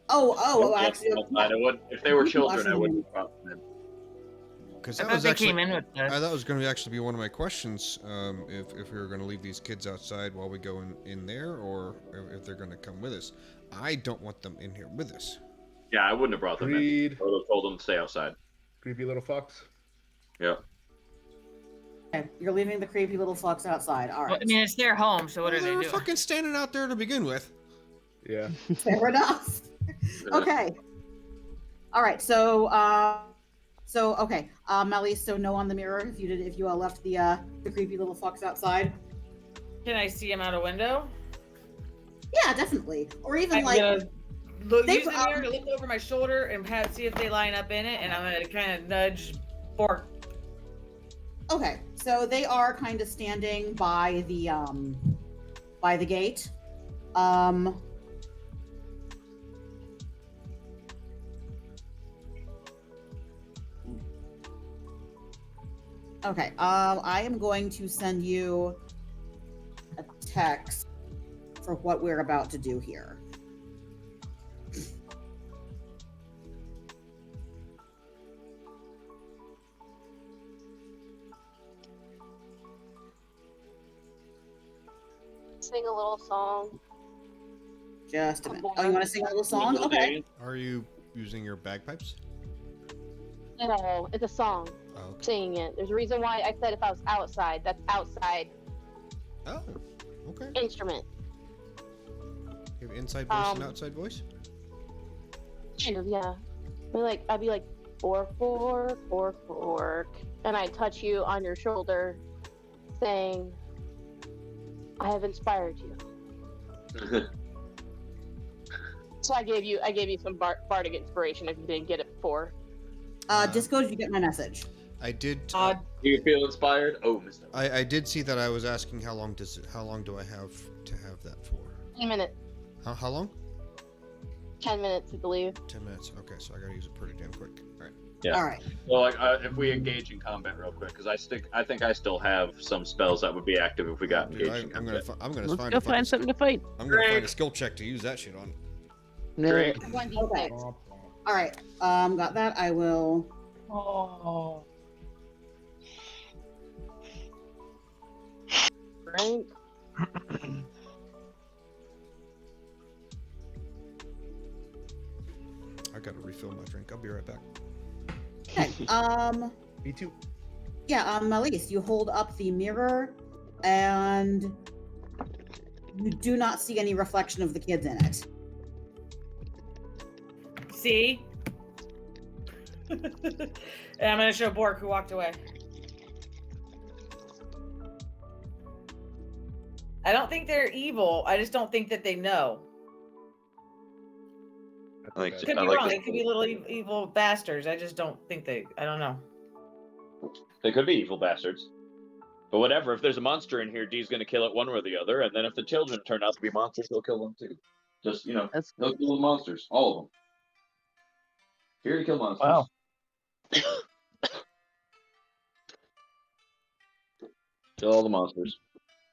actually, I would, if they were children, I wouldn't have brought them in. Because I that thought was they actually came in with I us. thought it was going to actually be one of my questions. If we were going to leave these kids outside while we go in there, or if they're going to come with us. I don't want them in here with us. Yeah, I wouldn't have brought them in. Agreed. I would have told them to stay outside. Creepy little fox. Yeah. okay, you're leaving the creepy little fucks outside. All Well, right, I mean, it's their home, so what Well, are they they were doing? fucking standing out there to begin with. Yeah. fair enough. Okay. All right, so okay, Melly, so no on the mirror if you left the creepy little fucks outside. Can I see him out a window? Yeah, definitely. Or even I'm like gonna they've, use the mirror to look over my shoulder and see if they line up in it, and I'm gonna kind of nudge Bork. okay, so they are kind of standing by the gate. Okay, I am going to send you a text for what we're about to do here. Sing a little song. Just a minute. Oh, you want to sing a little song? Okay. Are you using your bagpipes? No, it's a song. Oh, okay. Singing it. There's a reason why I said if I was outside. That's outside Oh, okay. instrument. You have inside voice and outside voice? Kind of, yeah. I'd be like, fork, fork, fork, fork, and I touch you on your shoulder, saying, "I have inspired you." So I gave you some bardic inspiration if you didn't get it before. Disco, did you get my message? I did. Do you feel inspired? Oh, Mr. I did see that. I was asking how long do I have to have that for? 10 minutes. How long? 10 minutes, I believe. 10 minutes. Okay, so I gotta use it pretty damn quick. All right. Yeah. All right. Well, like if we engage in combat real quick, because I think I still have some spells that would be active if we got Dude, engaged in I'm combat. gonna Let's find go a fucking find something to fight. I'm gonna find a skill check to use that shit on. Great. Okay. All right. Got that. I will. Oh. Right? I gotta refill my drink. I'll be right back. Okay. Me too. Yeah, Elise, you hold up the mirror, and you do not see any reflection of the kids in it. See? And I'm going to show Bork, who walked away. I don't think they're evil. I just don't think that they know. I like Could I be like wrong. this. It could be little evil bastards. I just don't think they. I don't know. They could be evil bastards. But whatever, if there's a monster in here, D's gonna kill it one way or the other, and then if the children turn out to be monsters, he'll kill them too. Just, he'll kill the monsters. All of them. Here to kill monsters. Wow. Kill all the monsters.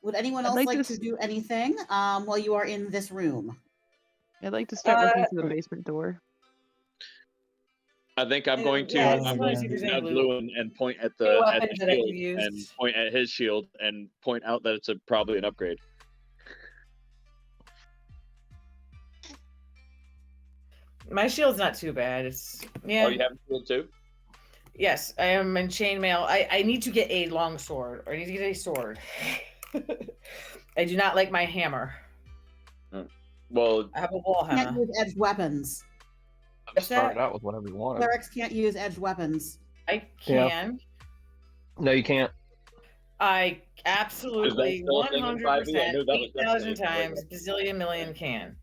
Would anyone I'd else like like to to do anything while you are in this room? I'd like to start looking through the basement door. I think I'm going to Yeah, I wanna see if there's any nudge blue- Blue and point at any the weapons that I could shield use. and point at his shield and point out that it's probably an upgrade. My shield's not too bad. It's yeah. Oh, you have a shield too? Yes, I am in chainmail. I need to get a long sword. Or I need to get a sword. I do not like my hammer. Well, I have a wall Can't hammer. use edged weapons. What's Started that? out with whatever you wanted. Clerics can't use edged weapons. I Yeah. can. No, you can't. I absolutely still a thing in 5e? I 100%, knew that was 8,000 definitely times, bazillion million can.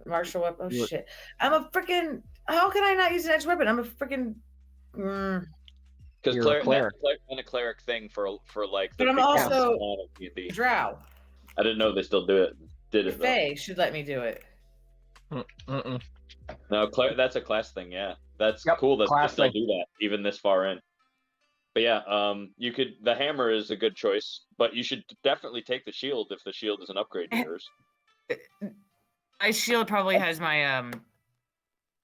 Martial weapon. Oh You- shit! I'm a freaking. How can I not use an edged weapon? I'm a freaking. because You're a cleric cleric. been a cleric thing for like. But I'm big also spawn of D&D. drow. I didn't know they still did it though. Fae should let me do it. Mm-mm. No, that's a class thing. Yeah, that's Yep, cool that they class still thing. do that even this far in. But yeah, you could. The hammer is a good choice, but you should definitely take the shield if the shield is an upgrade to yours. My shield probably has my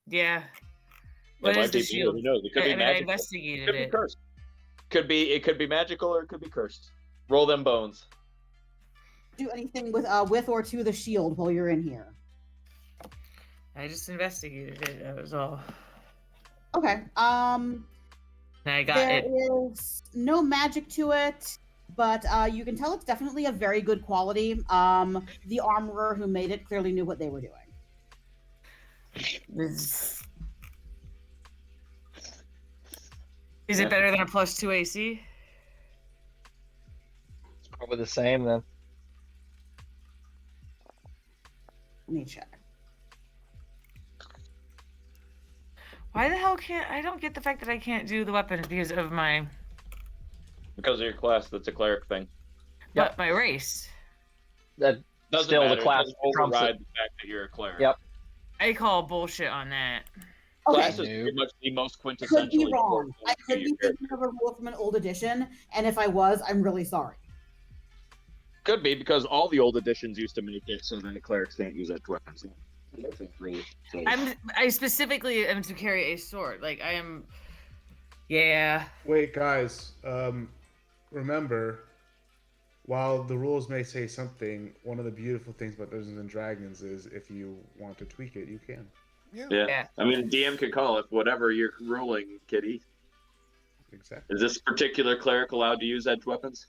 Yeah. What It might is the be, shield? who knows? It could I be mean, I magical. investigated Could be it. cursed. It could be magical or it could be cursed. Roll them bones. Do anything with or to the shield while you're in here. I just investigated it. That was all. Okay. And I got There it. is no magic to it, but you can tell it's definitely a very good quality. The armorer who made it clearly knew what they were doing. Is it better than a +2 AC? It's probably the same then. Let me check. Why the hell can't I don't get the fact that I can't do the weapon because of my Because of your class, that's a cleric thing. but my race. That Doesn't still matter. the class Just trumps override it. the fact that you're a cleric. Yep. I call bullshit on that. Okay, Class is pretty much the most could be quintessentially wrong. important I thing could to be your thinking character. of a rule from an old edition, and if I was, I'm really sorry. Could be because all the old editions used to make it so that clerics can't use edged weapons. I specifically am to carry a sword. Like I am. Yeah. Wait, guys. Remember, while the rules may say something, one of the beautiful things about Dungeons and Dragons is if you want to tweak it, you can. Yeah. Yeah. I mean, DM could call it whatever you're ruling, Kitty. Exactly. Is this particular cleric allowed to use edged weapons?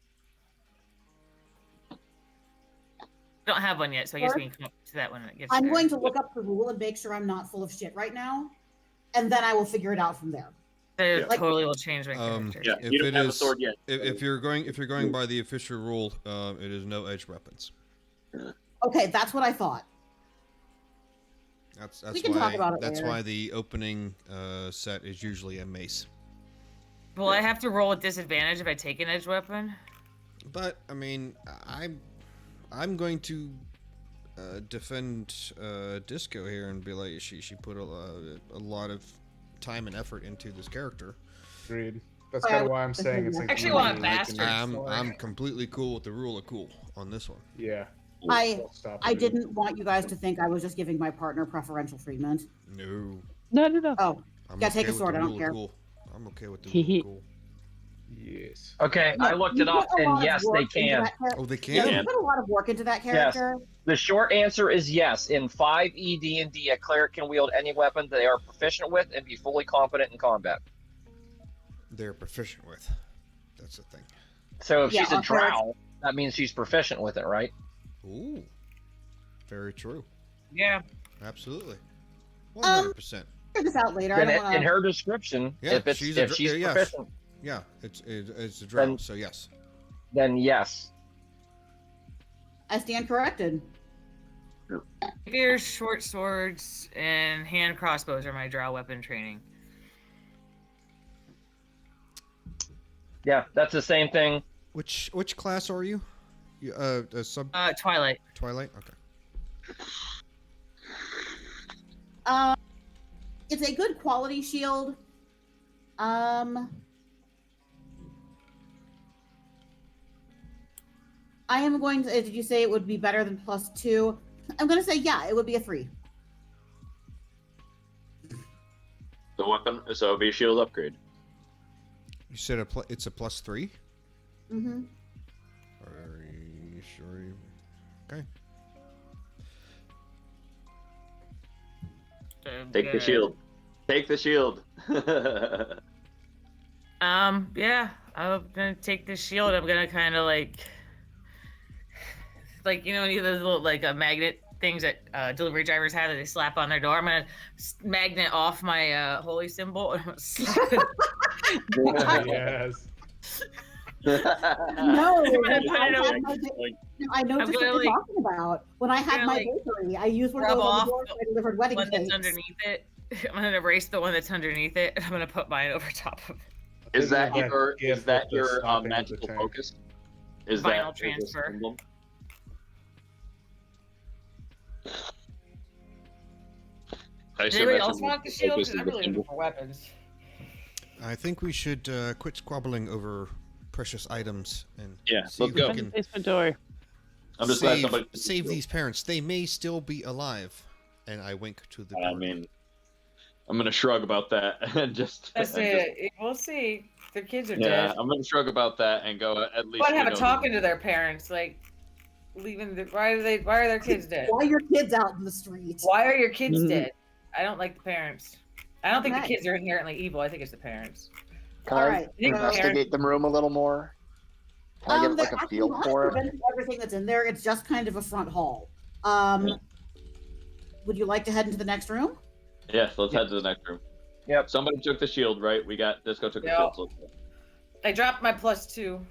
I don't have one yet, so I guess we can come up to that when it gets I'm there. going to look up the rule and make sure I'm not full of shit right now, and then I will figure it out from there. It Yeah. totally will change my Um, character. Yeah, If you don't it have a is- sword yet. If you're going by the official rule, it is no edged weapons. Okay, that's what I thought. That's We can why talk about it that's later. why the opening set is usually a mace. Will I have to roll a disadvantage if I take an edge weapon? But I mean, I'm going to defend Disco here and be like she put a lot of time and effort into this character. Agreed. That's kind of why I'm saying it's like. Actually, really want a like bastard. I'm completely cool with the rule of cool on this one. Yeah. I Stop I it. didn't want you guys to think I was just giving my partner preferential treatment. No. No. Oh, I'm Yeah, take a with sword, the I don't rule of care. Cool. I'm okay with the rule of cool. Yes. Okay, No, I looked you it up, put a lot and of yes, work they into can. that char- Oh, they Yeah, can. you put a lot of work into that Yes. character. The short answer is yes. In 5e D&D, a cleric can wield any weapon they are proficient with and be fully competent in combat. they're proficient with. That's the thing. So if Yeah, she's a I'll correct- drow, that means she's proficient with it, right? Ooh, very true. Yeah. Absolutely. Um, 100%. Figure this out later. I In, don't in want to. her description, Yeah, if she's she's yes. proficient, Yeah, it's a drow, Then- so yes. then yes. I stand corrected. Spears, short swords, and hand crossbows are my drow weapon training. Yeah, that's the same thing. Which class are you? You sub Twilight. Twilight. Okay. It's a good quality shield. I am going to. Did you say it would be better than +2? I'm going to say yeah. It would be a 3. The weapon, so it'll be a shield upgrade. You said it's a +3. Mm-hmm. Are you sure? Okay. Take the shield. Take the shield. Yeah, I'm gonna take this shield. I'm gonna kind of like you know, any of those little magnet things that delivery drivers have that they slap on their door. I'm gonna magnet off my holy symbol and I'm gonna slap it. Yes. No, I know I'm just what gonna, you're like- talking about. When I had gonna, my like, bakery, I used one of rub those on off the door the so I delivered wedding one that's cakes. underneath it. I'm gonna erase the one that's underneath it, and I'm gonna put mine over top of it. Is that your gift with the stopping of the magical tank. focus? Is Vinyl that transfer. Is this I Does assume anybody that's else your want the magical shield? focus Because I'm is the really symbol. looking for weapons. I think we should quit squabbling over precious items and Yeah, see let's if we go. Open the can basement door. I'm just glad save, somebody save these parents. They may still be alive. And I wink to the I door. mean, I'm gonna shrug about that and just. That's and it. We'll see. Their kids are yeah, dead. I'm gonna shrug about that and go. At least. But have we a know talking to their parents, like leaving. Why are their kids dead? Why are your kids out in the street? Why are your kids Mhm. dead? I don't like the parents. I don't think Okay. the kids are inherently evil. I think it's the parents. Can All I right. You think the investigate the room a little more? Can I get There like a actually feel not for it? preventing everything that's in there. It's just kind of a front hall. Would you like to head into the next room? Yes, let's head to the next room. Yep. Somebody took the shield, right? We got Disco took the Yep. shield. So let's go. I dropped my +2.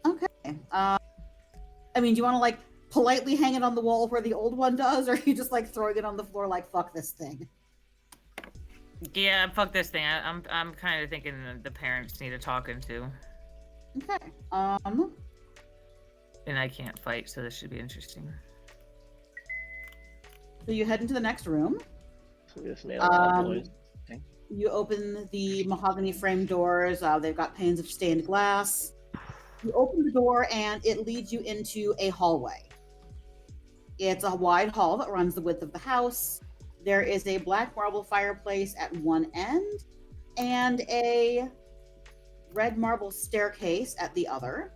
Okay. I mean, do you want to like politely hang it on the wall where the old one does, or are you just like throwing it on the floor like fuck this thing? Yeah, fuck this thing. I'm kind of thinking the parents need a talking to, Okay. and I can't fight, so this should be interesting. So you head into the next room. So we just made a lot of Um, noise. You open the mahogany frame doors. They've got panes of stained glass. You open the door and it leads you into a hallway. It's a wide hall that runs the width of the house. There is a black marble fireplace at one end and a red marble staircase at the other.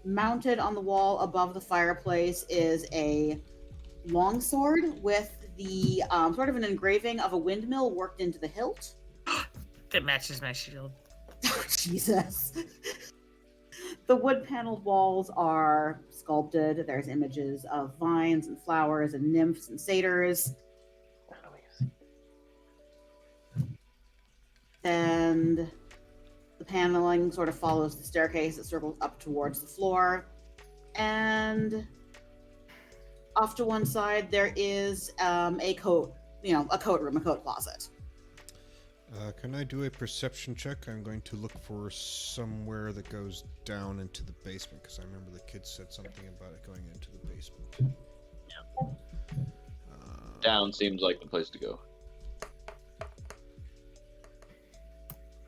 Mounted on the wall above the fireplace is a longsword with the sort of an engraving of a windmill worked into the hilt. That matches my shield. Jesus. The wood paneled walls are sculpted. There's images of vines and flowers and nymphs and satyrs. And the paneling sort of follows the staircase that circles up towards the floor. And off to one side, there is a coat room, a coat closet. Can I do a perception check? I'm going to look for somewhere that goes down into the basement because I remember the kids said something about it going into the basement. Down seems like the place to go.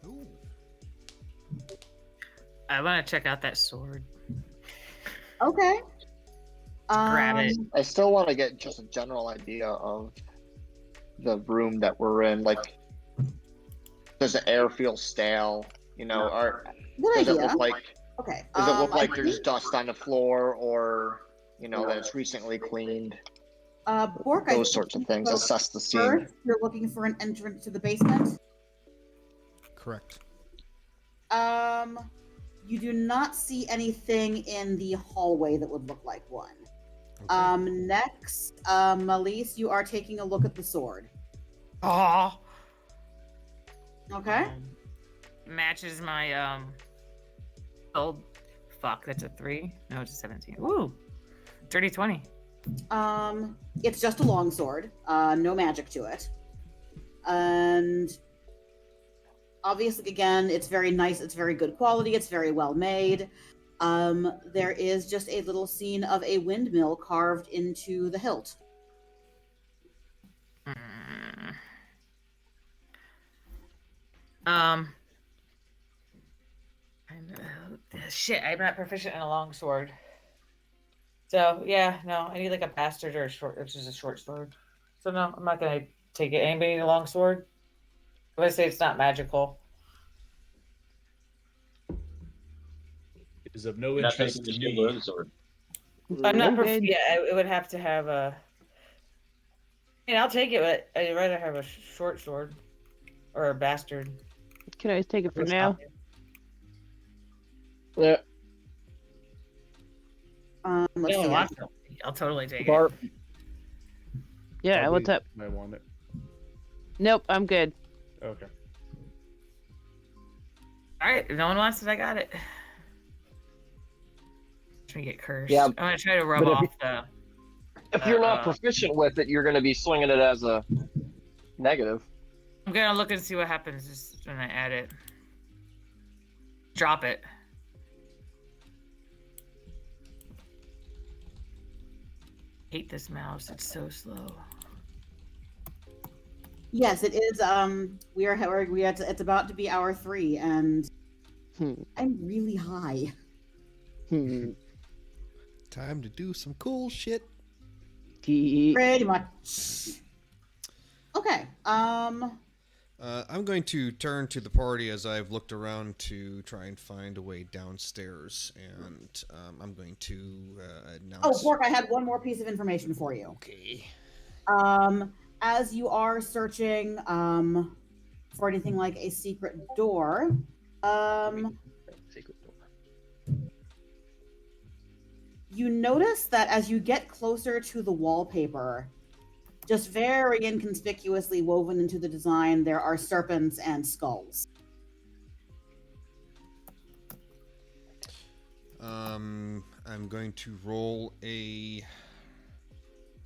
Ooh. I want to check out that sword. Okay. Grab it. I still want to get just a general idea of the room that we're in. Like, does the air feel stale? You know, Good does it idea. look like Okay. does it look I like there's think- dust on the floor, or that it's recently cleaned? Bork, I those think sorts of you things. spoke Assess the scene. first. You're looking for an entrance to the basement. Correct. You do not see anything in the hallway that would look like one. Okay. Next, Elise, you are taking a look at the sword. Oh. Okay. Matches my old. Fuck, that's a 3. No, it's a 17. Woo. Dirty 20. It's just a long sword. No magic to it. And obviously, again, it's very nice. It's very good quality. It's very well made. There is just a little scene of a windmill carved into the hilt. Shit, I'm not proficient in a long sword. So yeah, no, I need like a bastard or a short, which is a short sword. So no, I'm not gonna take it. Anybody need a long sword? I'm gonna say it's not magical. Is of no You're not interest taking the to shield me. or the sword. I'm not. Good. Yeah, it would have to have a. I mean, I'll take it, but I'd rather have a short sword or a bastard. Can I take it for now? Yeah. Let's No, see. I'll totally take Barb. it. Yeah, Probably what's up? might want it. Nope, I'm good. Okay. All right, if no one wants it, I got it. Trying to get cursed. Yeah, I'm gonna try to rub but if off the. If you're not proficient with it, you're going to be swinging it as a negative. I'm gonna look and see what happens just when I add it. Drop it. Hate this mouse. It's so slow. Yes, it is. It's about to be hour 3, and I'm really high. Time to do some cool shit. Pretty much. Okay. I'm going to turn to the party as I've looked around to try and find a way downstairs, and I'm going to announce. Oh, Bork, I had one more piece of information for you. Okay. As you are searching for anything like a secret door, Secret door. you notice that as you get closer to the wallpaper, just very inconspicuously woven into the design, there are serpents and skulls. I'm going to roll a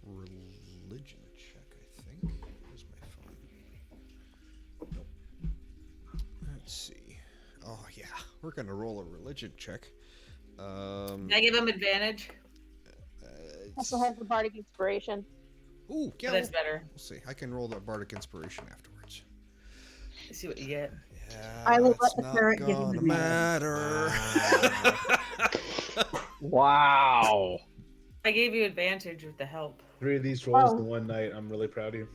religion check, I think. Where's my phone? Nope. Let's see. Oh, yeah. We're going to roll a religion check. Can I give him advantage? Also has the bardic inspiration. Ooh, yeah. That's better. We'll see. I can roll that bardic inspiration afterwards. Let's see what you get. Yeah, I will it's let the not cleric give him gonna advantage. matter. Wow. I gave you advantage with the help. 3 of these rolls Oh. in one night. I'm really proud of you.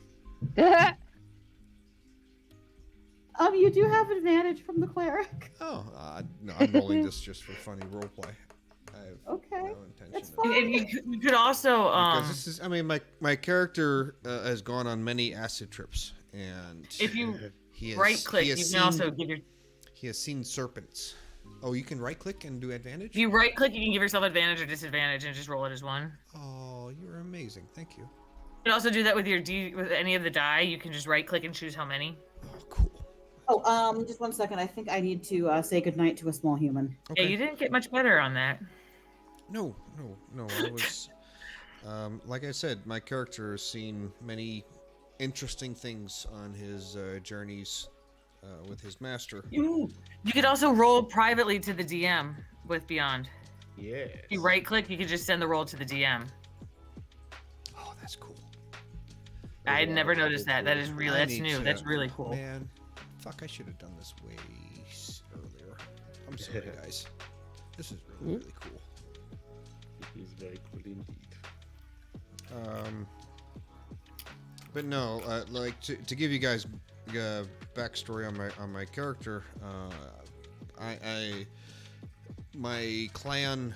You do have advantage from the cleric. Oh, no, I'm rolling this just for funny roleplay. I have Okay, no intention that's of- fine. And you could also Because this is, I mean, my character has gone on many acid trips, and if you he has, right click, he you has can also give your. he has seen serpents. Oh, you can right click and do advantage? If you right click, you can give yourself advantage or disadvantage and just roll it as 1. Oh, you're amazing. Thank you. You can also do that with your with any of the die. You can just right click and choose how many. Oh, cool. Oh, just one second. I think I need to say goodnight to a small human. Okay. Yeah, you didn't get much better on that. No. I was, like I said, my character has seen many interesting things on his journeys with his master. You could also roll privately to the DM with Beyond. Yeah. If you right click, you could just send the roll to the DM. Oh, that's cool. I had never noticed that. That is really, I that's need new. to- That's really cool. Man, fuck, I should have done this way earlier. I'm sorry, guys. This is really, really cool. He's very cool indeed. But no, like to give you guys backstory on my character, my clan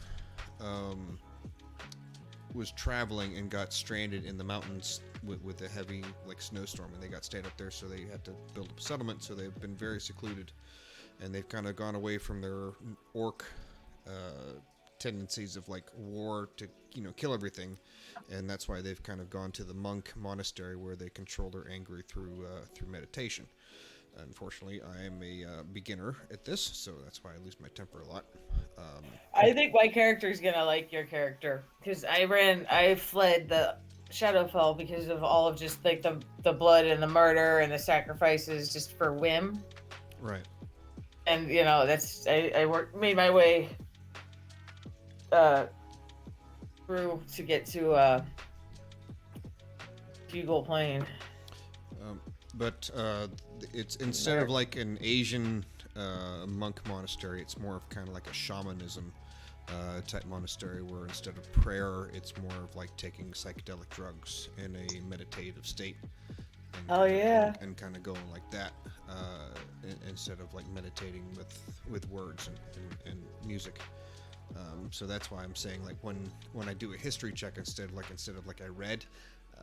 was traveling and got stranded in the mountains with a heavy like snowstorm, and they got stayed up there, so they had to build a settlement. So they've been very secluded, and they've kind of gone away from their orc tendencies of like war to kill everything, and that's why they've kind of gone to the monk monastery where they control their anger through meditation. Unfortunately, I am a beginner at this, so that's why I lose my temper a lot. I think my character is gonna like your character because I fled the Shadowfell because of all of just like the blood and the murder and the sacrifices just for whim. Right. And that's made my way through to get to Bugle Plain. But it's instead of like an Asian monk monastery, it's more of kind of like a shamanism type monastery where instead of prayer, it's more of like taking psychedelic drugs in a meditative state. And kind of going like that instead of like meditating with words and music. So that's why I'm saying like when I do a history check instead of like I read,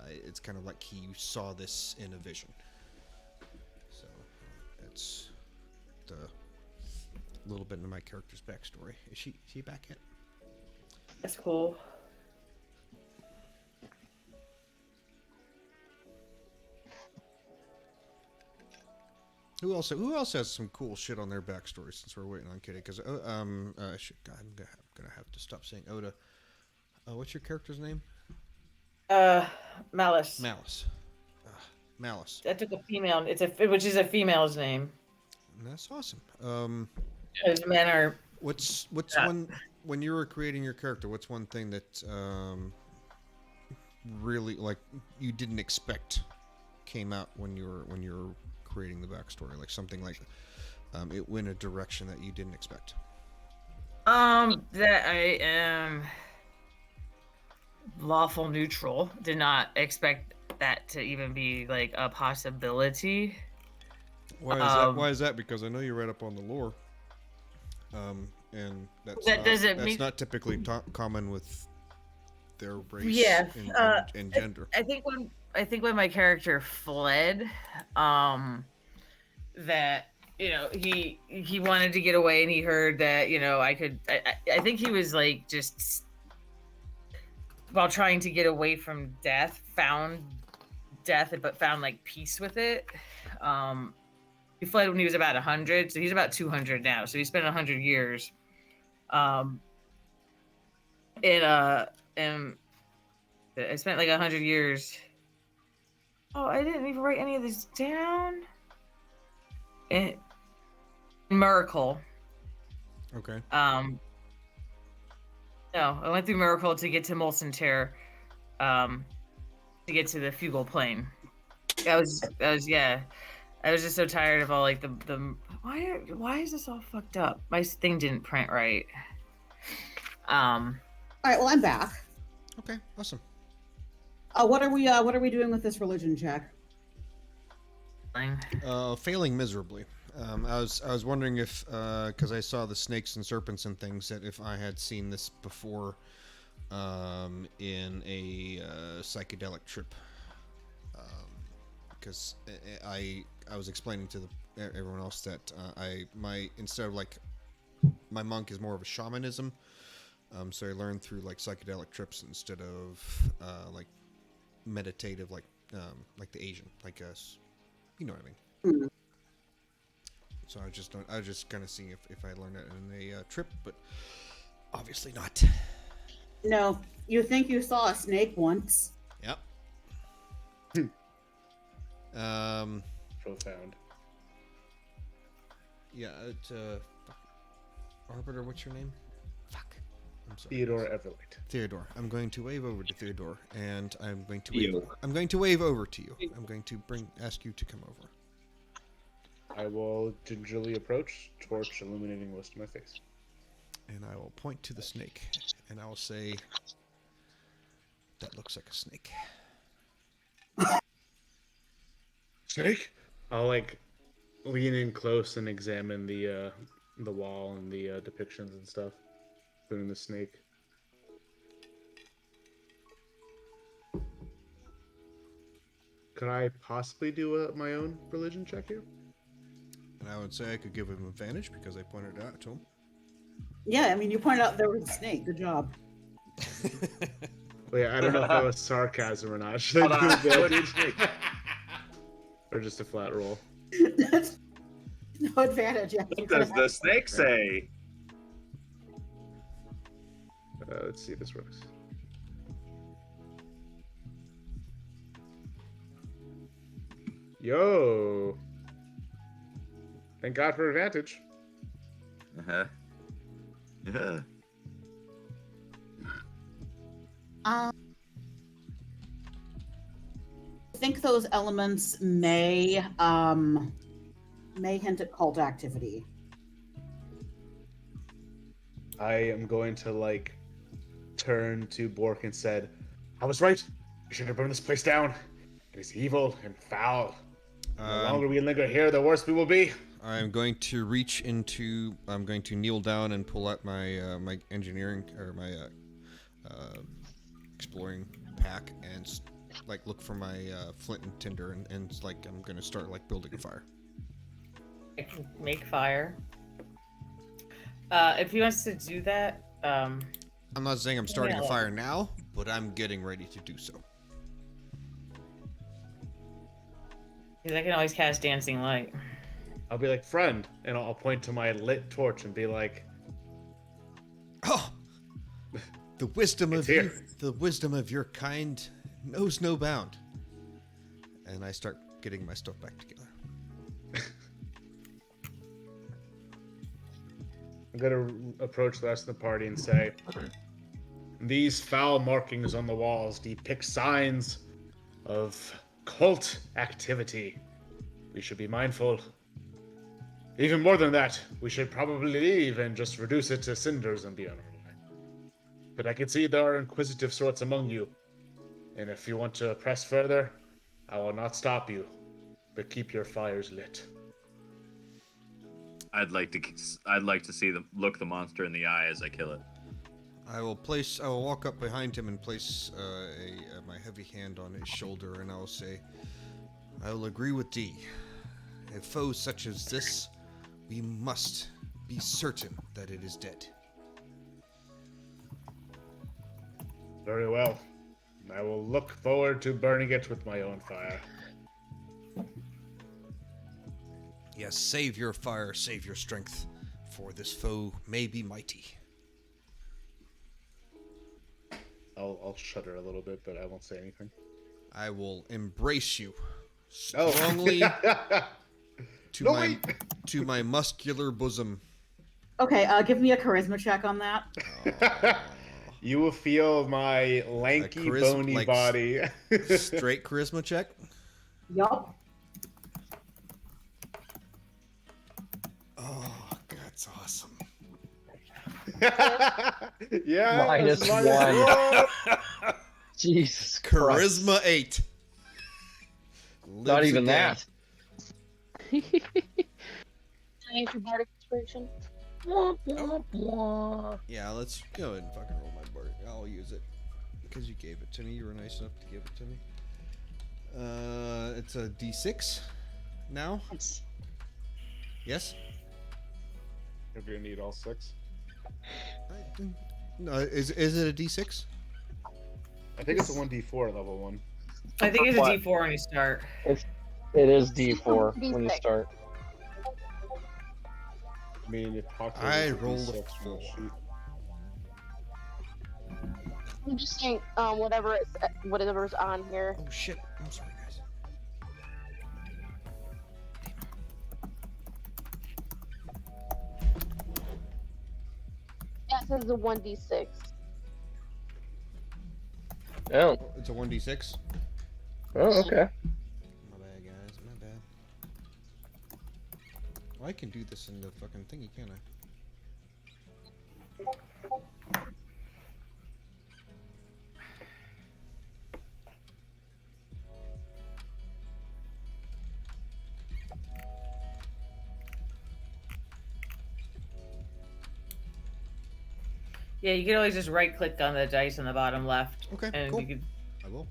it's kind of like he saw this in a vision. So it's the little bit into my character's backstory. Is she back yet? That's cool. Who else has some cool shit on their backstory since we're waiting on Kitty? Because I'm gonna have to stop saying Oda. What's your character's name? Malice. Malice. Malice. I took a female. Which is a female's name. That's awesome. Because men are. What's one when you were creating your character? What's one thing that really like you didn't expect came out when you were creating the backstory? Like something like it went a direction that you didn't expect. That I am lawful neutral. Did not expect that to even be like a possibility. Why is that? Because I know you read up on the lore. And that's not typically common with their race and gender. I think when my character fled, that he wanted to get away and he heard that I think he was like just while trying to get away from death found death but found like peace with it. He fled when he was about 100, so he's about 200 now, so he spent 100 years and I spent like 100 years. Oh, I didn't even write any of this down. In Miracle. Okay. No, I went through Miracle to get to Molson Terror, to get to the Fugal Plain. I was just so tired of all like the why is this all fucked up? My thing didn't print right. All right, well I'm back. Okay, awesome. What are we doing with this religion check? Failing miserably. I was wondering if because I saw the snakes and serpents and things, that if I had seen this before in a psychedelic trip. Because I was explaining to everyone else that instead of like my monk is more of a shamanism, so I learned through like psychedelic trips instead of like meditative like the Asian, like us, you know what I mean. So I was just kind of seeing if I learned it in a trip, but obviously not. No, you think you saw a snake once? Yep. Profound. Yeah, Arbiter, what's your name? Fuck. I'm sorry. Theodore Everlight. Theodore. I'm going to wave over to Theodore, and I'm going to wave over to you. I'm going to ask you to come over. I will gingerly approach, torch illuminating most of my face. And I will point to the snake, and I will say, "That looks like a snake." Snake? I'll like lean in close and examine the wall and the depictions and stuff, including the snake. could I possibly do my own religion check here? And I would say I could give him advantage because I pointed it out to him. Yeah, I mean, you pointed out there was a snake. Good job. Well, yeah, I don't know if that was sarcasm or not. Should I do advantage? Or just a flat roll? That's no advantage. Yeah, What does the snake say? Let's see if this works. Yo! Thank God for advantage. Uh-huh. Yeah. I think those elements may hint at cult activity. I am going to turn to Bork and said, "I was right. We should have burned this place down. It is evil and foul. The longer we linger here, the worse we will be." I'm going to reach into. I'm going to kneel down and pull out my my engineering or my exploring pack and look for my flint and tinder and I'm going to start building a fire. I can make fire. If he wants to do that, I'm not saying I'm starting a fire now, but I'm getting ready to do so. because I can always cast dancing light. I'll be like, "Friend," and I'll point to my lit torch and be like, "Oh, the wisdom It's of you, here." the wisdom of your kind knows no bound." And I start getting my stuff back together. I'm gonna approach the rest of the party and say, "These foul markings on the walls depict signs of cult activity. We should be mindful. Even more than that, we should probably leave and just reduce it to cinders and be on our way. But I can see there are inquisitive sorts among you, and if you want to press further, I will not stop you, but keep your fires lit." I'd like to see them look the monster in the eye as I kill it. I will walk up behind him and place my heavy hand on his shoulder, and I will say, "I will agree with D. If foes such as this, we must be certain that it is dead." Very well. I will look forward to burning it with my own fire. Yes, save your fire, save your strength, for this foe may be mighty. I'll shudder a little bit, but I won't say anything. I will embrace you Oh. strongly No, to my muscular bosom. Okay, give me a charisma check on that. You will feel my lanky, bony body. Straight charisma check? Yup. Oh, that's awesome. Yeah. Minus one. Jesus Christ. Charisma 8. Not Lives even again. that. Thanks for bardic inspiration. Yeah, let's go ahead and fucking roll my board. I'll use it. Because you gave it to me. You were nice enough to give it to me. It's a D6 now. Yes? You're gonna need all 6. No, is it a D6? I think it's a 1d4 level 1. I think it's a D4 when you start. It is D4 when you start. I mean, if I rolled a 4. I'm just saying, whatever's on here. Oh shit! I'm sorry, guys. Yeah, it says a 1d6. Oh. It's a 1d6. Oh, okay. My bad, guys. My bad. Well, I can do this in the fucking thingy, can't I? Yeah, you can always just right click on the dice on the bottom left. Okay, and cool. you can... I will.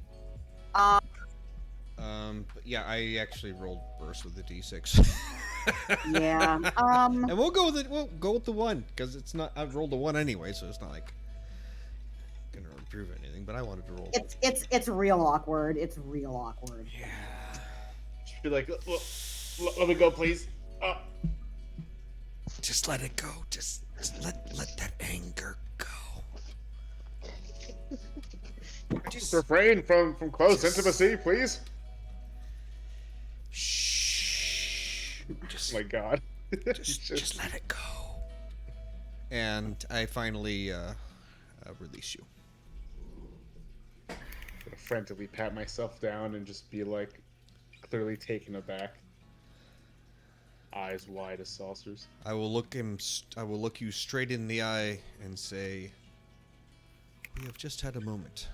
But yeah, I actually rolled worse with the d6. Yeah. And we'll go with it. We'll go with the 1 because it's not. I've rolled a 1 anyway, so it's not like gonna improve anything. But I wanted to roll. It's real awkward. It's real awkward. Yeah. Be like, let me go, please. Just let it go. Just let that anger go. Just refrain from close intimacy, please. Shh. Oh my God. Just let it go. And I finally release you. I'm gonna frantically pat myself down and just be like, clearly taken aback, eyes wide as saucers. I will look you straight in the eye and say, "We have just had a moment.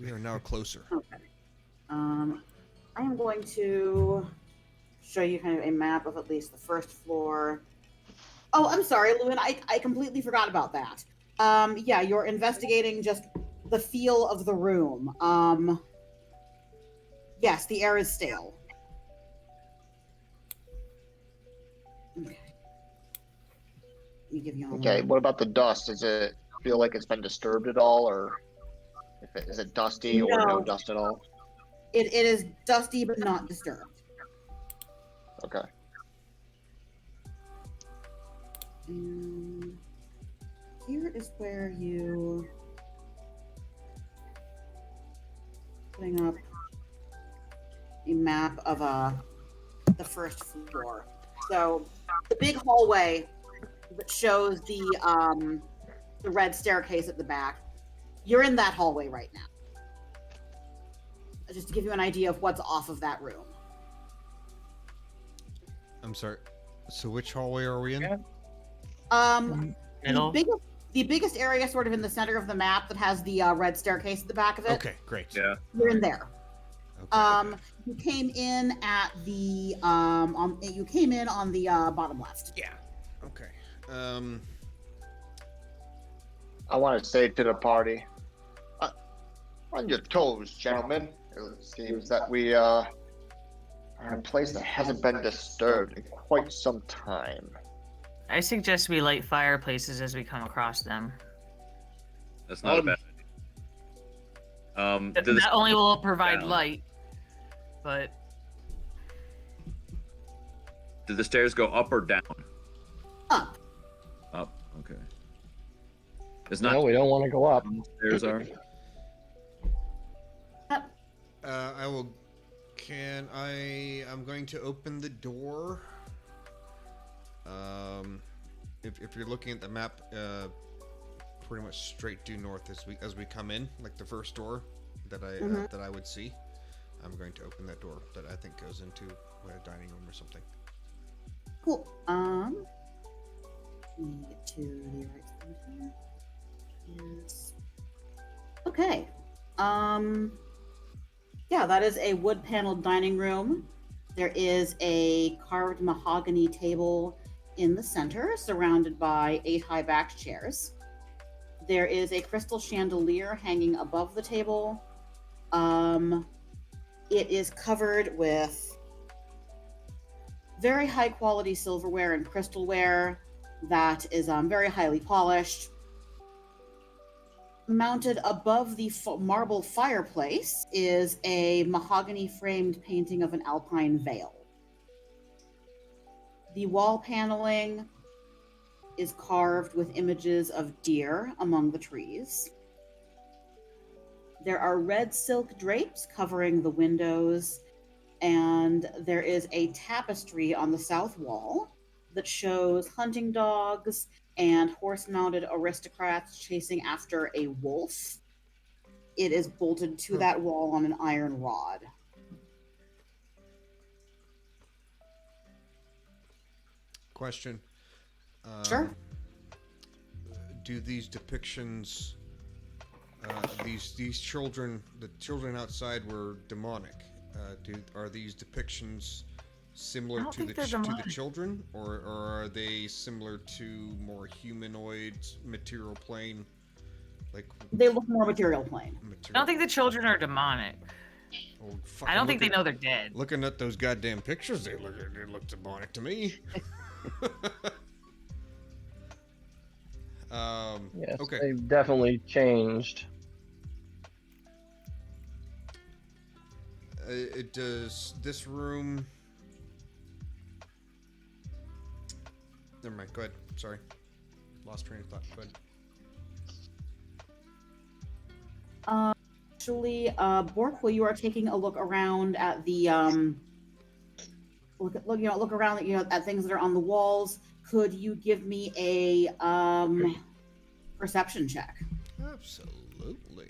We are now closer." Okay. I am going to show you kind of a map of at least the first floor. Oh, I'm sorry, Lewin. I completely forgot about that. Yeah, you're investigating just the feel of the room. Yes, the air is stale. Okay. Let me give you all Okay, what about the dust? Does it feel like it's been disturbed at all, or is it dusty or no No. dust at all? It is dusty but not disturbed. Okay. And here is where you putting up a map of the first floor. So the big hallway that shows the red staircase at the back. You're in that hallway right now. Just to give you an idea of what's off of that room. I'm sorry. So which hallway are we in? Middle. The biggest area, sort of in the center of the map, that has the red staircase at the back of it. Okay, great. Yeah. You're in there. Okay. You came in at the you came in on the bottom left. Yeah. Okay. I want to say to the party, on your toes, gentlemen. It seems that we are in a place that hasn't been disturbed in quite some time. I suggest we light fireplaces as we come across them. That's not a bad idea. Not only will it provide down. light, but Do the stairs go up or down? Up. Up. Okay. It's not. No, we don't want to go up. Stairs are. I will. I'm going to open the door. If you're looking at the map, pretty much straight due north as we come in, like the first door that I would see. I'm going to open that door that I think goes into a dining room or something. Cool. Let me get to the right spot here. Yes. Okay. Yeah, that is a wood-paneled dining room. There is a carved mahogany table in the center, surrounded by 8 high-backed chairs. There is a crystal chandelier hanging above the table. It is covered with very high-quality silverware and crystalware that is very highly polished. Mounted above the marble fireplace is a mahogany-framed painting of an alpine vale. The wall paneling is carved with images of deer among the trees. There are red silk drapes covering the windows, and there is a tapestry on the south wall that shows hunting dogs and horse-mounted aristocrats chasing after a wolf. It is bolted to that wall on an iron rod. Question. Sure. Do these depictions, these children, the children outside were demonic? Are these depictions similar to the children, or are they similar to more humanoid material plane? Like they look more material plane. I don't think the children are demonic. Oh, I don't think they looking- know they're dead. Looking at those goddamn pictures, they look demonic to me. Yes, Okay. they've definitely changed. It does this room. Never mind. Go ahead. Sorry, lost train of thought. Go ahead. Actually, Bork, while you are taking a look around at the look around at things that are on the walls, could you give me a perception check? Absolutely.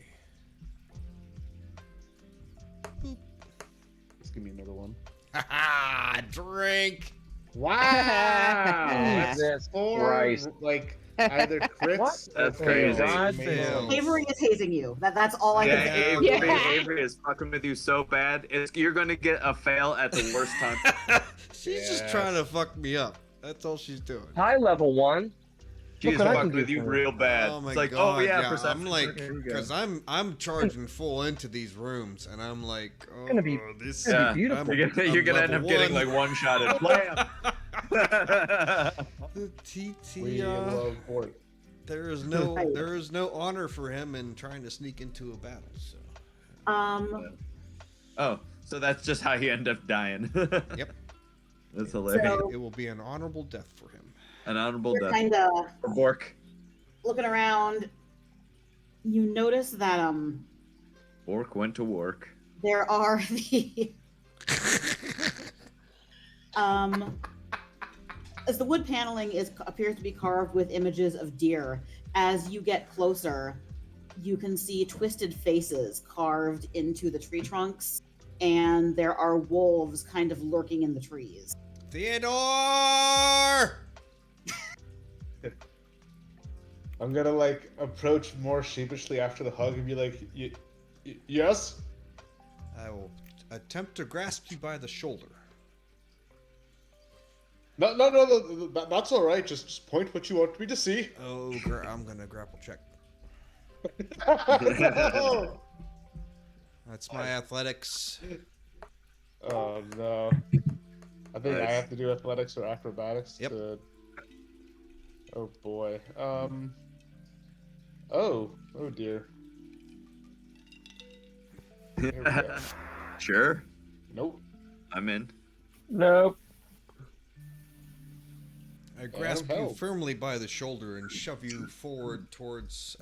Just give me another one. Ha drink. Wow! Jesus That's four, Christ. like either crits or That's crazy. fails. Fails. Avery is hazing you. That's all I can say. Avery, Yeah. Avery is fucking with you so bad. You're gonna get a fail at the worst time. She's just Yes. trying to fuck me up. That's all she's doing. Hi, level 1. She What is can I fucking do with you for you? real bad. Oh my It's like, god! oh yeah, I'm perception. like, Here you go. because I'm charging full into these rooms, and I'm like, oh, gonna be- this gonna be Yeah. beautiful. You're gonna end level up getting one. like one-shotted. Blam! The TT. We love Bork. There is no honor for him in trying to sneak into a battle. So Oh, so that's just how you end up dying. Yep. That's hilarious. So- it will be an honorable death for him. An honorable You're death kind of for Bork. looking around. You notice that Bork went to work. there are the as the wood paneling appears to be carved with images of deer. As you get closer, you can see twisted faces carved into the tree trunks, and there are wolves kind of lurking in the trees. Theodore! I'm gonna like approach more sheepishly after the hug and be like, yes? I will attempt to grasp you by the shoulder. No, that's all right. Just point what you want me to see. Oh, I'm gonna grapple check. Oh That's my athletics. no. I think I Nice. have to do athletics or acrobatics. Yep. Oh boy. Oh dear. Here we go. Sure, Nope. I'm in. Nope. I grasp you help. firmly by the shoulder and shove you forward towards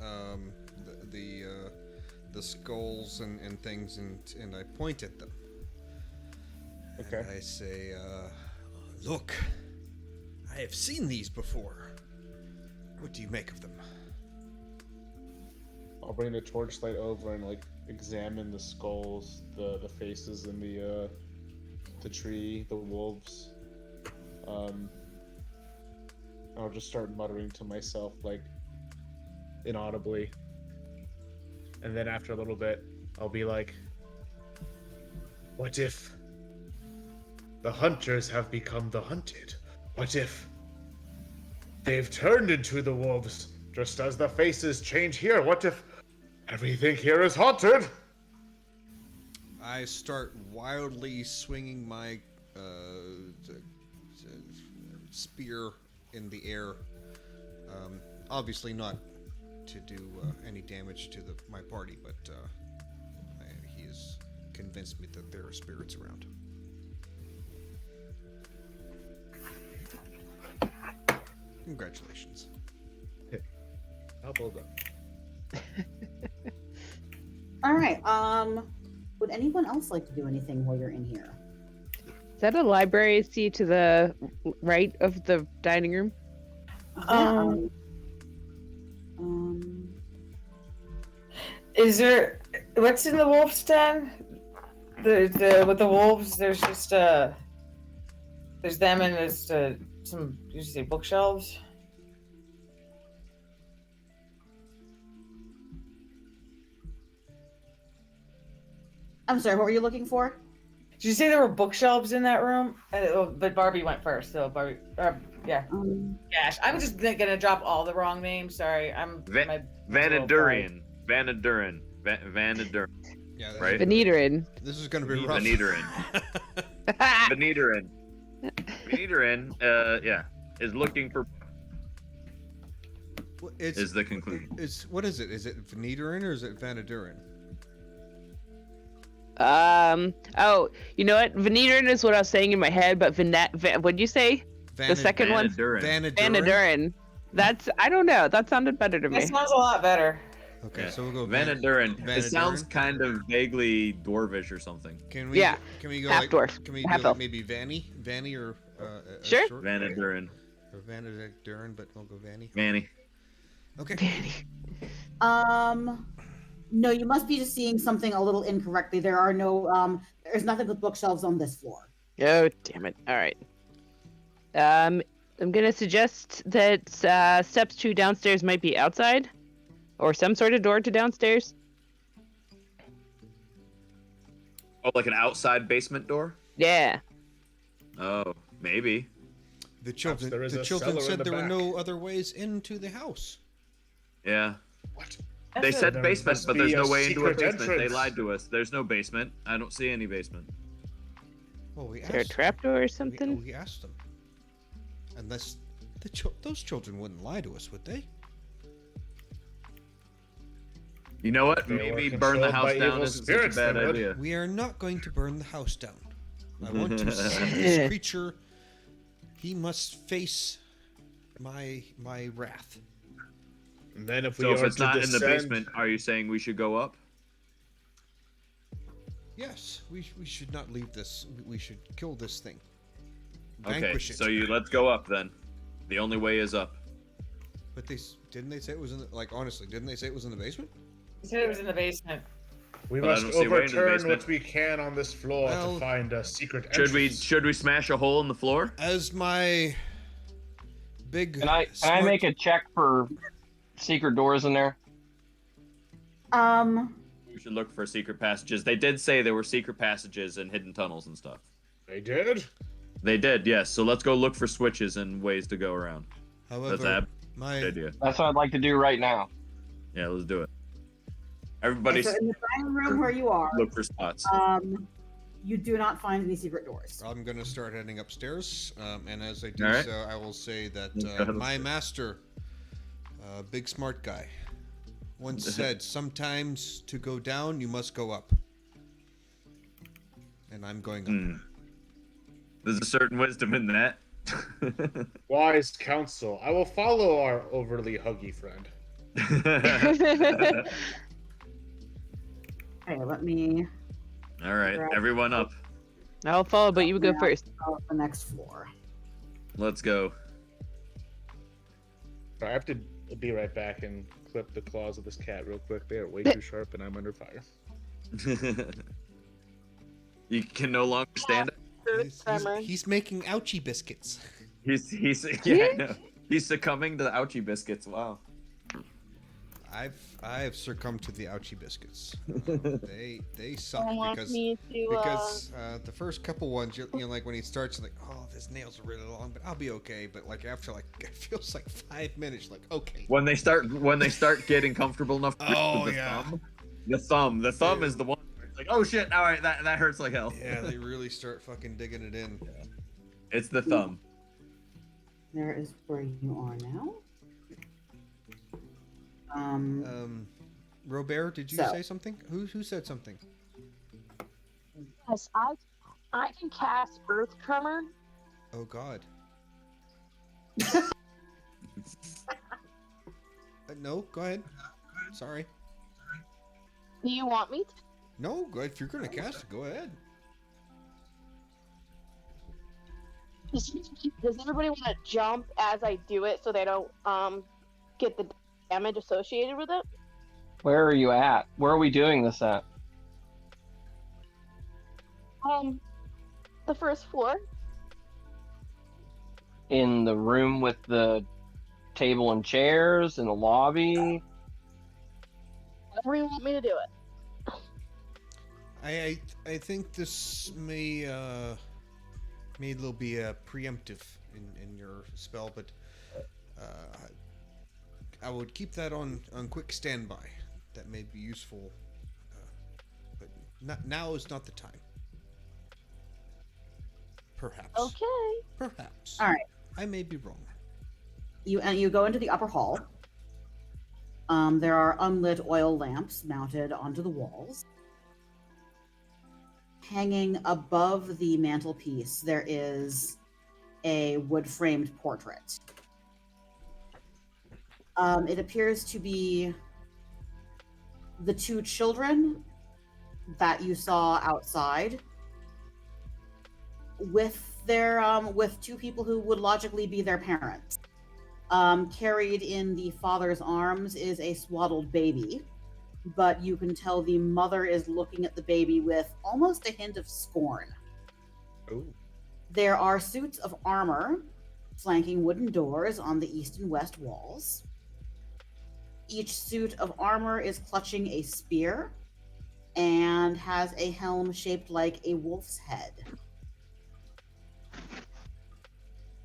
the skulls and things, and I point at them. Okay. And I say, look, I have seen these before. What do you make of them? I'll bring the torchlight over and like examine the skulls, the faces in the tree, the wolves. I'll just start muttering to myself like inaudibly. And then after a little bit, I'll be like, what if the hunters have become the hunted? What if they've turned into the wolves, just as the faces change here? What if everything here is haunted? I start wildly swinging my spear in the air. Obviously not to do any damage to my party, but he has convinced me that there are spirits around. Congratulations. Well done. All right. Would anyone else like to do anything while you're in here? Is that a library seat to the right of the dining room? Is there what's in the wolf's den? The with the wolves, there's just there's them and there's some you say bookshelves. I'm sorry. What were you looking for? Did you say there were bookshelves in that room? But Barbie went first, so Barbie. Yeah. Gosh, I'm just gonna drop all the wrong names. Sorry, I'm. Vanadurian. Vanadurian. Vanadurian. Yeah, Right? Veneterin. This is going to be rough. Veneterin. Veneterin. Veneterin, yeah, is looking for. Is the conclusion. What is it? Is it Veneterin or is it Vanadurin? Oh, you know what? Veneterin is what I was saying in my head, but what'd you say? The second one? Vanadurin. I don't know. That sounded better to That me. sounds a lot better. Okay, Yeah. so we'll go Vanadurin. It sounds Vanadurin? kind of vaguely dwarvish or something. Can we? Yeah, Can we go half like? dwarf, Can we half do like elf. maybe Vanny or Sure. short? Vanadurin. Or Vanadurin, but we'll go Vanny. Vanny. Okay. No, you must be just seeing something a little incorrectly. There are no there's nothing with bookshelves on this floor. Oh, damn it. All right. I'm gonna suggest that steps to downstairs might be outside, or some sort of door to downstairs. Oh, like an outside basement door? Yeah. Oh, maybe. The Perhaps children. there is The a children cellar in said the there were back. no other ways into the house. Yeah. What? They said There basement, must but there's be no a way into a secret basement. They entrance. lied to us. There's no basement. I don't see any basement. Well, we Is there a asked. trapdoor or something? We asked them. Unless those children wouldn't lie to us, would they? You know what? They were Maybe burn the controlled house by down evil isn't such a spirits, bad they would. idea. We are not going to burn the house down. I want to see this creature. He must face my wrath. And then if we So if are it's to not in the descend- basement, are you saying we should go up? Yes, we should not leave this. We should kill this thing. Okay, Vanquish it. so let's go up then. The only way is up. But didn't they say it was in the, honestly, didn't they say it was in the basement? He said it was in the basement. we But I must don't see a way into the overturn basement. what we can on this floor Well, to find a secret Should entrance. we smash a hole in the floor? As my big Can I smart- make a check for secret doors in there? We should look for secret passages. They did say there were secret passages and hidden tunnels and stuff. They did? They did, yes. So let's go look for switches and ways to go around. However, That's my good idea. That's what I'd like to do right now. Yeah, let's do it. Everybody So in the dining room where you are, look for spots. you do not find any secret doors. I'm going to start heading upstairs, and as I do All right. so, I will say that Okay. my master, big smart guy, once said, "Sometimes to go down, you must go up." And I'm going up. Hmm. There's a certain wisdom in that. Wise counsel. I will follow our overly huggy friend. Okay, let me All right, everyone up. I'll follow, but you would go first. go to the next floor. Let's go. I have to be right back and clip the claws of this cat real quick. They are way too sharp, and I'm under fire. You can no longer stand up. He's making ouchie biscuits. He's yeah, I know. He's succumbing to the ouchie biscuits. Wow. I've succumbed to the ouchie biscuits. They suck want because me to, the first couple ones, you know, like when he starts, you're like, oh, his nails are really long, but I'll be okay. But like after it feels like 5 minutes, like okay. When they start getting comfortable enough to Oh, with the yeah. thumb is the one where it's like, oh shit, all right, that hurts like hell. Yeah, they really start fucking digging it in. It's the thumb. There is where you are now. Robert, did you So- say something? Who said something? Yes, I can cast Earth Tremor. Oh God. No, go ahead. Sorry. Do you want me to? No, go ahead. If you're gonna cast it, go ahead. Does everybody want to jump as I do it so they don't get the damage associated with it? Where are you at? Where are we doing this at? The first floor. In the room with the table and chairs, in the lobby? Whatever you want me to do it. I think this may be preemptive in your spell, but I would keep that on quick standby. That may be useful, but Now is not the time. Perhaps. Okay. Perhaps. All right. I may be wrong. You go into the upper hall. There are unlit oil lamps mounted onto the walls. Hanging above the mantelpiece, there is a wood-framed portrait. It appears to be the two children that you saw outside, with two people who would logically be their parents. Carried in the father's arms is a swaddled baby, but you can tell the mother is looking at the baby with almost a hint of scorn. Ooh. There are suits of armor flanking wooden doors on the east and west walls. Each suit of armor is clutching a spear and has a helm shaped like a wolf's head.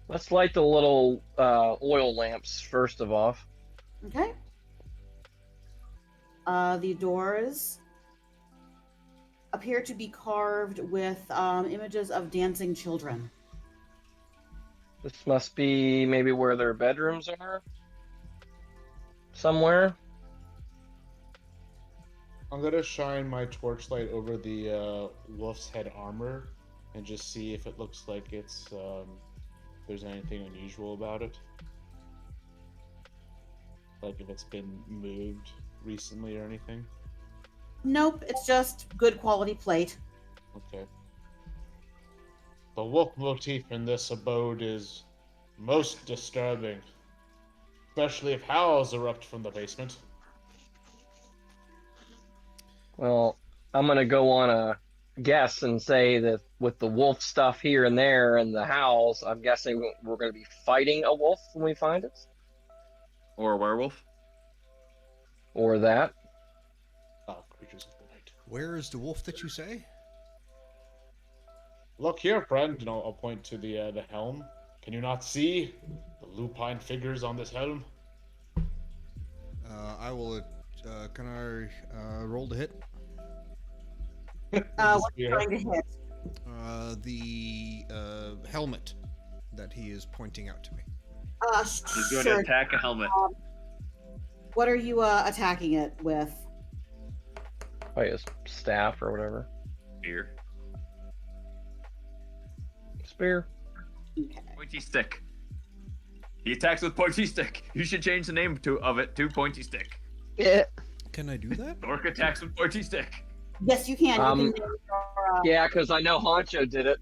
Let's light the little oil lamps first of all. Okay. The doors appear to be carved with images of dancing children. This must be maybe where their bedrooms are. Somewhere. I'm gonna shine my torchlight over the wolf's head armor and just see if it looks like it's there's anything unusual about it. Like if it's been moved recently or anything. Nope, it's just good quality plate. Okay. The wolf motif in this abode is most disturbing, especially if howls erupt from the basement. Well, I'm gonna go on a guess and say that with the wolf stuff here and there and the howls, I'm guessing we're gonna be fighting a wolf when we find it, Or a werewolf. or that. Oh, creatures of the night. Where is the wolf that you say? Look here, friend, and I'll point to the helm. Can you not see the lupine figures on this helm? I will. Can I roll to hit? What are you trying to hit? The helmet that he is pointing out to me. He's going Sure. to attack a helmet. What are you attacking it with? Probably his staff or whatever. Spear. Spear. Okay. Pointy stick. He attacks with pointy stick. You should change the name of it to pointy stick. Yeah. Can I do that? Orc attacks with pointy stick. Yes, you can. You can name your, Yeah, because I know Honcho did it.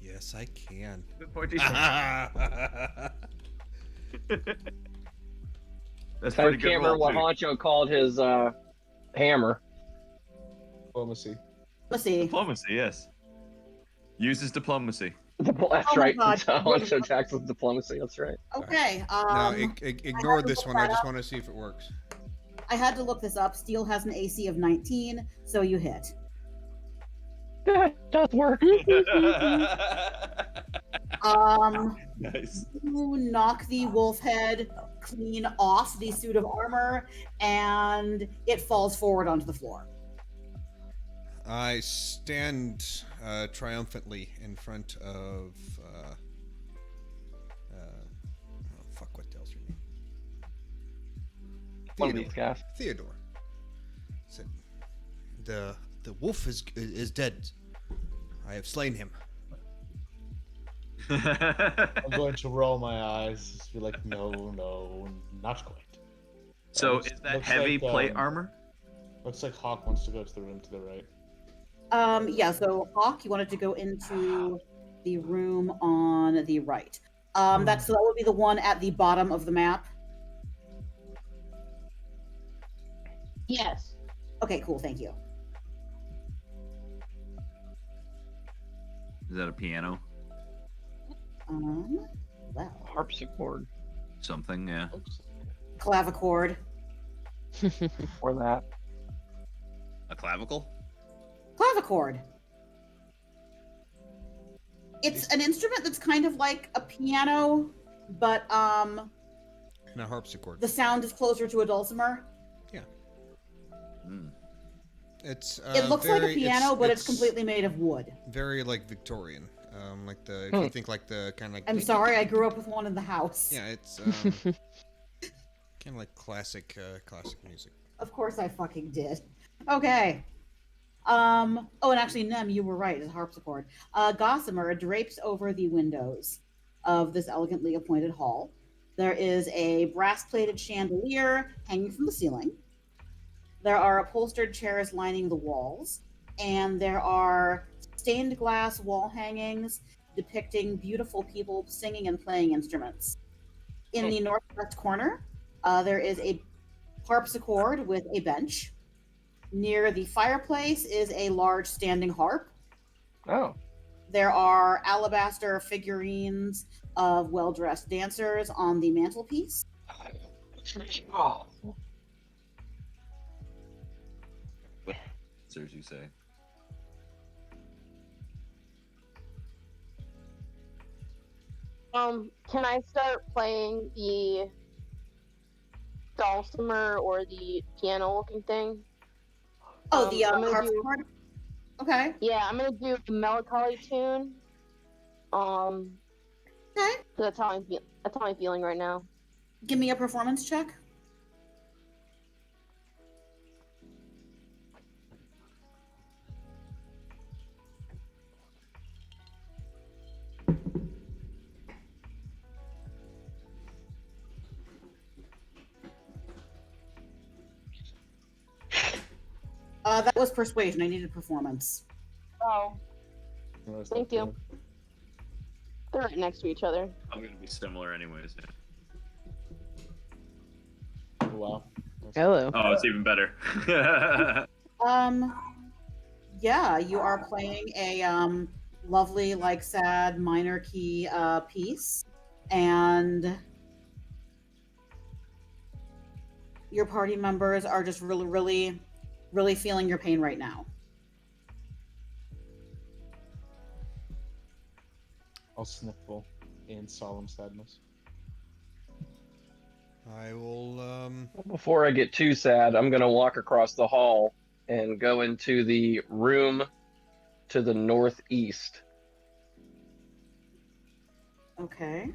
Yes, I can. With pointy stick. That's I pretty can't good remember roll, what too. Honcho called his hammer. Diplomacy. Let's see. Diplomacy, yes. Uses diplomacy. That's Oh my right. God. Honcho attacks with diplomacy. That's right. Okay. Now, ignore have to this look one. I that just up. want to see if it works. I had to look this up. Steel has an AC of 19, so you hit. That does work. Nice. You knock the wolf head clean off the suit of armor, and it falls forward onto the floor. I stand triumphantly in front of. Oh, fuck! What the hell's your name? One of these guys. Theodore. Said, the wolf is dead. I have slain him. I'm going to roll my eyes, just be like, no, not quite. So Looks- is that looks heavy like, plate armor? Looks like Hawk wants to go to the room to the right. Yeah, so Hawk, you wanted to go into the room on the right. That would be the one at the bottom of the map. Yes. Okay, cool, thank you. Is that a piano? Well, Harpsichord. Something, yeah. clavichord. Or that. A clavicle? Clavichord. It's an instrument that's kind of like a piano, but And a harpsichord. the sound is closer to a dulcimer. Yeah. Hmm. It's It looks like a very- piano, but it's completely made of wood. very like Victorian. Like the if Hmm. you think like the kind of like. I'm sorry, I grew up with one in the house. Yeah, it's kind of like classic music. Of course I fucking did. Okay. Oh, and actually, Nem, you were right. It's a harpsichord. Gossamer drapes over the windows of this elegantly appointed hall. There is a brass-plated chandelier hanging from the ceiling. There are upholstered chairs lining the walls, and there are stained glass wall hangings depicting beautiful people singing and playing instruments. In the northwest corner, there is a harpsichord with a bench. Near the fireplace is a large standing harp. Oh. There are alabaster figurines of well-dressed dancers on the mantelpiece. Oh. As you say. Can I start playing the dulcimer or the piano-looking thing? Oh, the I'm gonna harpsichord? Okay. Yeah, I'm gonna do a melancholy tune. Okay. That's how I'm feeling right now. Give me a performance check. That was persuasion. I needed performance. Oh, thank you. They're right next to each other. I'm gonna be similar anyways. Wow. Hello. Oh, it's even better. Yeah, you are playing a lovely, like, sad minor key piece, and your party members are just really feeling your pain right now. I'll sniffle in solemn sadness. I will. Before I get too sad, I'm gonna walk across the hall and go into the room to the northeast. Okay.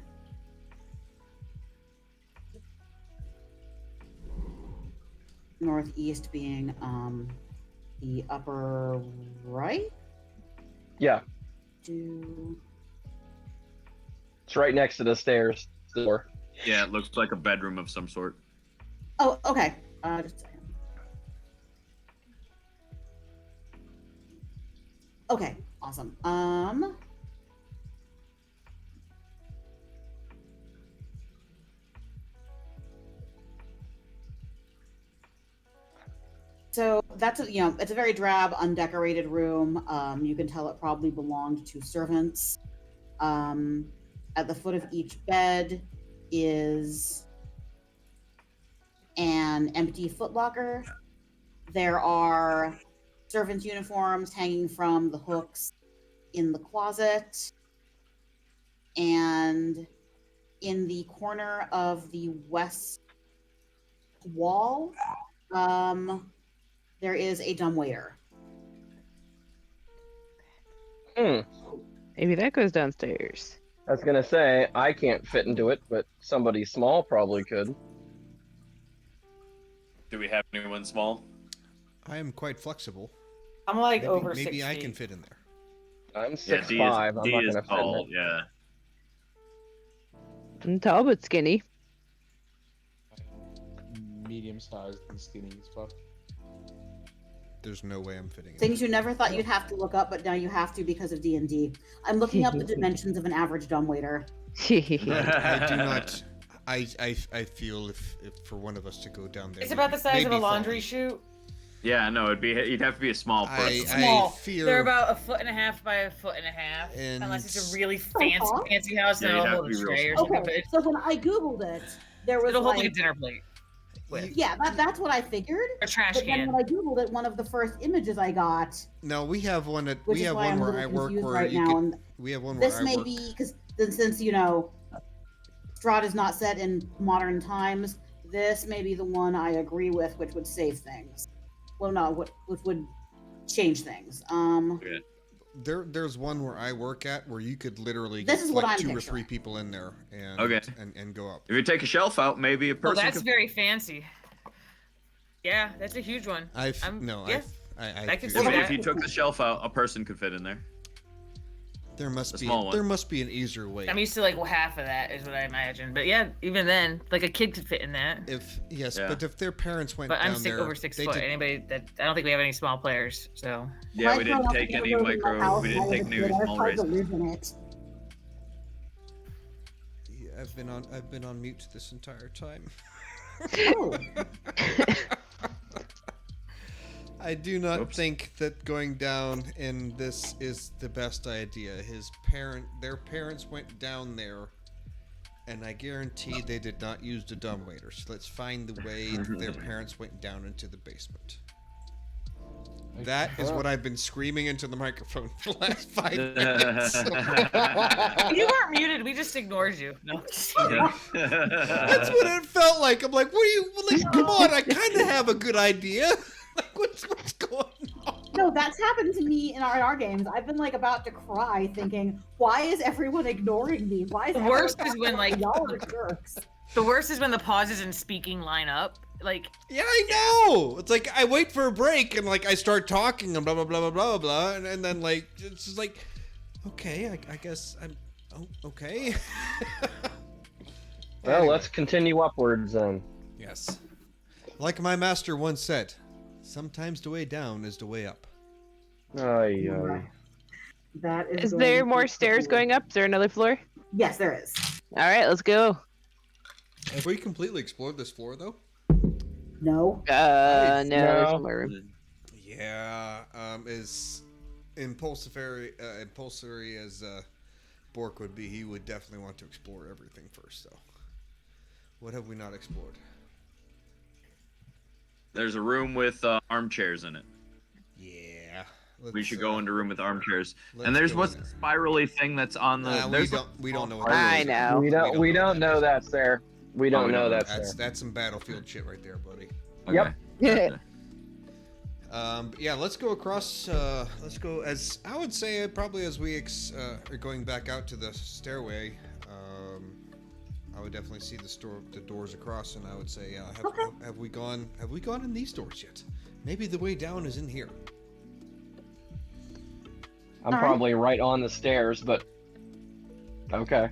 Northeast being the upper right. Yeah, Do it's right next to the stairs door. Yeah, it looks like a bedroom of some sort. Oh, okay. Just a second. Okay, awesome. So that's it's a very drab, undecorated room. You can tell it probably belonged to servants. At the foot of each bed is an empty footlocker. There are servants' uniforms hanging from the hooks in the closet. And in the corner of the west wall, there is a dumbwaiter. Maybe that goes downstairs. I was gonna say I can't fit into it, but somebody small probably could. Do we have anyone small? I am quite flexible. I'm like Maybe, over maybe 6 I feet. can fit in there. I'm Yeah, 6'5". I'm D not is gonna fit tall. in it. Yeah. I'm tall but skinny. Medium sized and skinny as fuck. There's no way I'm fitting in. Things you never thought you'd have to look up, but now you have to because of D&D. I'm looking up the dimensions of an average dumbwaiter. I do not. I feel if for one of us to go down there, It's about the size of a maybe laundry falling. chute. Yeah, no, you'd have to be a small person. Small. fear- They're about 1.5 by 1.5 feet. And- Unless it's a really fancy house, Yeah, then you'd it'll have hold to a be real tray or small. something. Okay, But so when I googled it, there was it'll hold like, like a dinner plate. yeah, that's what I figured. A trash But then can. when I googled it, one of the first images I got, No, we have one at which we is have why one I'm a where little I work confused where right you now. can. And We have one where this I may work. be because since Strahd is not set in modern times, this may be the one I agree with, which would save things. Well, no, which would change things. Okay. There's one where I work at where you could literally This get is what like I'm 2 or picturing. 3 people in there and Okay. and go up. If you take a shelf out, maybe a Well, person. that's very fancy. Yeah, that's a huge one. I could do- see If, that. if you took the shelf out, a person could fit in there. there must a be small one. there must be an easier way. I'm used to like half of that is what I imagine. But yeah, even then, like a kid could fit in that. But if their parents went But I'm down there, over 6 they foot. did- Anybody that I don't think we have any small players. So Yeah, we didn't take any micro. We didn't take any small raises. Yeah, I've been on mute this entire time. Oh. I do not think that going down in this is the best idea. Their parents went down there, and I guarantee they did not use the dumbwaiter. So let's find the way that their parents went down into the basement. That is what I've been screaming into the microphone for the last 5 minutes. you weren't muted. We just ignored you. No. That's what it felt like. I'm like, what are you? Like, come on! I kind of have a good idea. Like, what's going on? No, that's happened to me in our games. I've been like about to cry, thinking, "Why is everyone ignoring me? Why is The everyone worst is when like y'all are jerks?" the worst is when the pauses and speaking line up. Like Yeah, I know. It's like I wait for a break and like I start talking and blah blah blah blah blah blah, and then like it's just like, okay, I guess I'm okay. Well, Anyway. let's continue upwards then. Yes. Like my master once said, sometimes the way down is the way up. Ay, ay. That Is there more stairs going up? Is there another floor? Yes, there is. All right, let's go. Have we completely explored this floor though? No. No, there's one more room. Yeah. As impulsory as Bork would be, he would definitely want to explore everything first. So, what have we not explored? There's a room with armchairs in it. Yeah. We should go into a room with armchairs. let's And there's go what's in the there. spirally thing that's on the. We don't know what I that is. know. We don't know that's there. We don't know that's there. That's some battlefield shit right there, buddy. Okay. Yep. But yeah, let's go across. Let's go as I would say probably as we are going back out to the stairway. I would definitely see the doors across, and I would say, have we gone in these doors yet? Maybe the way down is in here. I'm probably right on the stairs, but okay.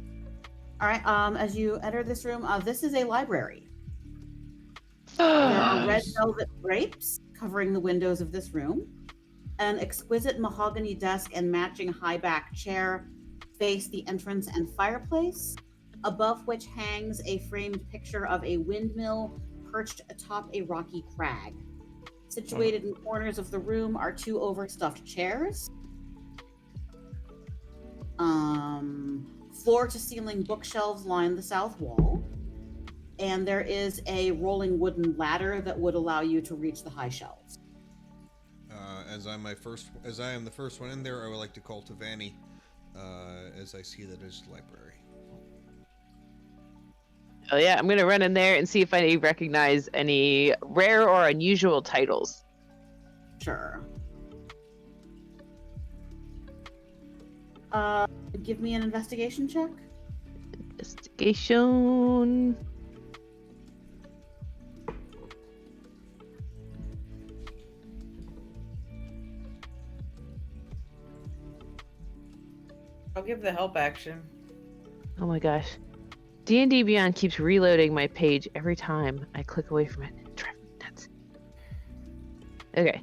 All right. As you enter this room, this is a library. There are red velvet drapes covering the windows of this room. An exquisite mahogany desk and matching high-back chair face the entrance and fireplace, above which hangs a framed picture of a windmill perched atop a rocky crag. Situated in corners of the room are 2 overstuffed chairs. Floor-to-ceiling bookshelves line the south wall. And there is a rolling wooden ladder that would allow you to reach the high shelves. As I am the first one in there, I would like to call to Vanny, as I see that it's the library. Oh yeah, I'm gonna run in there and see if I recognize any rare or unusual titles. Sure. Give me an investigation check. Investigation. I'll give the help action. Oh my gosh. D&D Beyond keeps reloading my page every time I click away from it. It drives me nuts. Okay.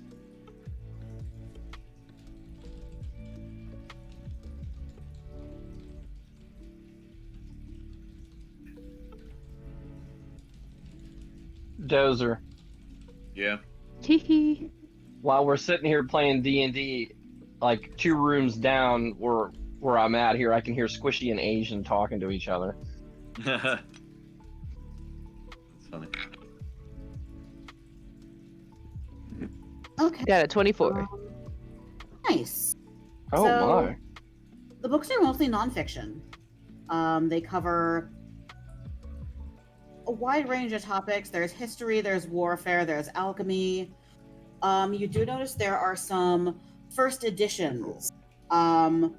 Dozer. Yeah. Hee While we're sitting here playing D&D, like 2 rooms down where I'm at here, I can hear Squishy and Asian talking to each other. That's funny. Okay. Got a 24. Nice. Oh So- my. The books are mostly nonfiction. They cover a wide range of topics. There's history, there's warfare, there's alchemy. You do notice there are some first editions. Kind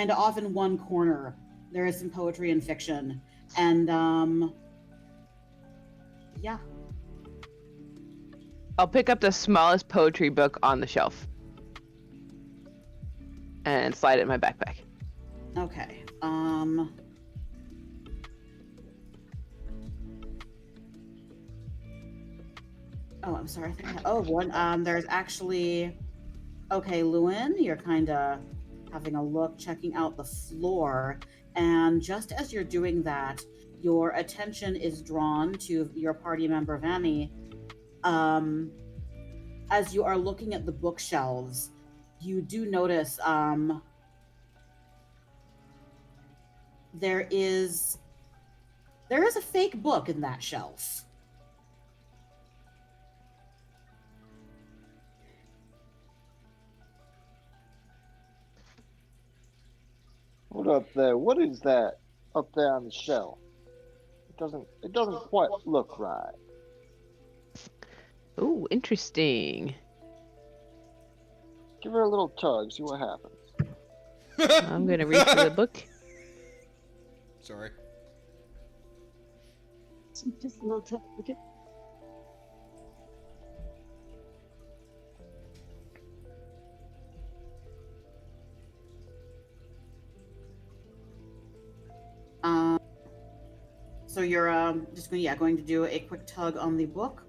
of off in one corner, there is some poetry and fiction, and yeah. I'll pick up the smallest poetry book on the shelf and slide it in my backpack. Okay. Oh, I'm sorry. I think one. There's actually. Okay, Lewin, you're kind of having a look, checking out the floor, and just as you're doing that, your attention is drawn to your party member Vanny. As you are looking at the bookshelves, you do notice there is a fake book in that shelf. What up there? What is that up there on the shelf? It doesn't quite look right. Ooh, interesting. Give her a little tug, see what happens. I'm gonna reach for the book. Sorry. Just a little tug. Okay. So you're just going to do a quick tug on the book.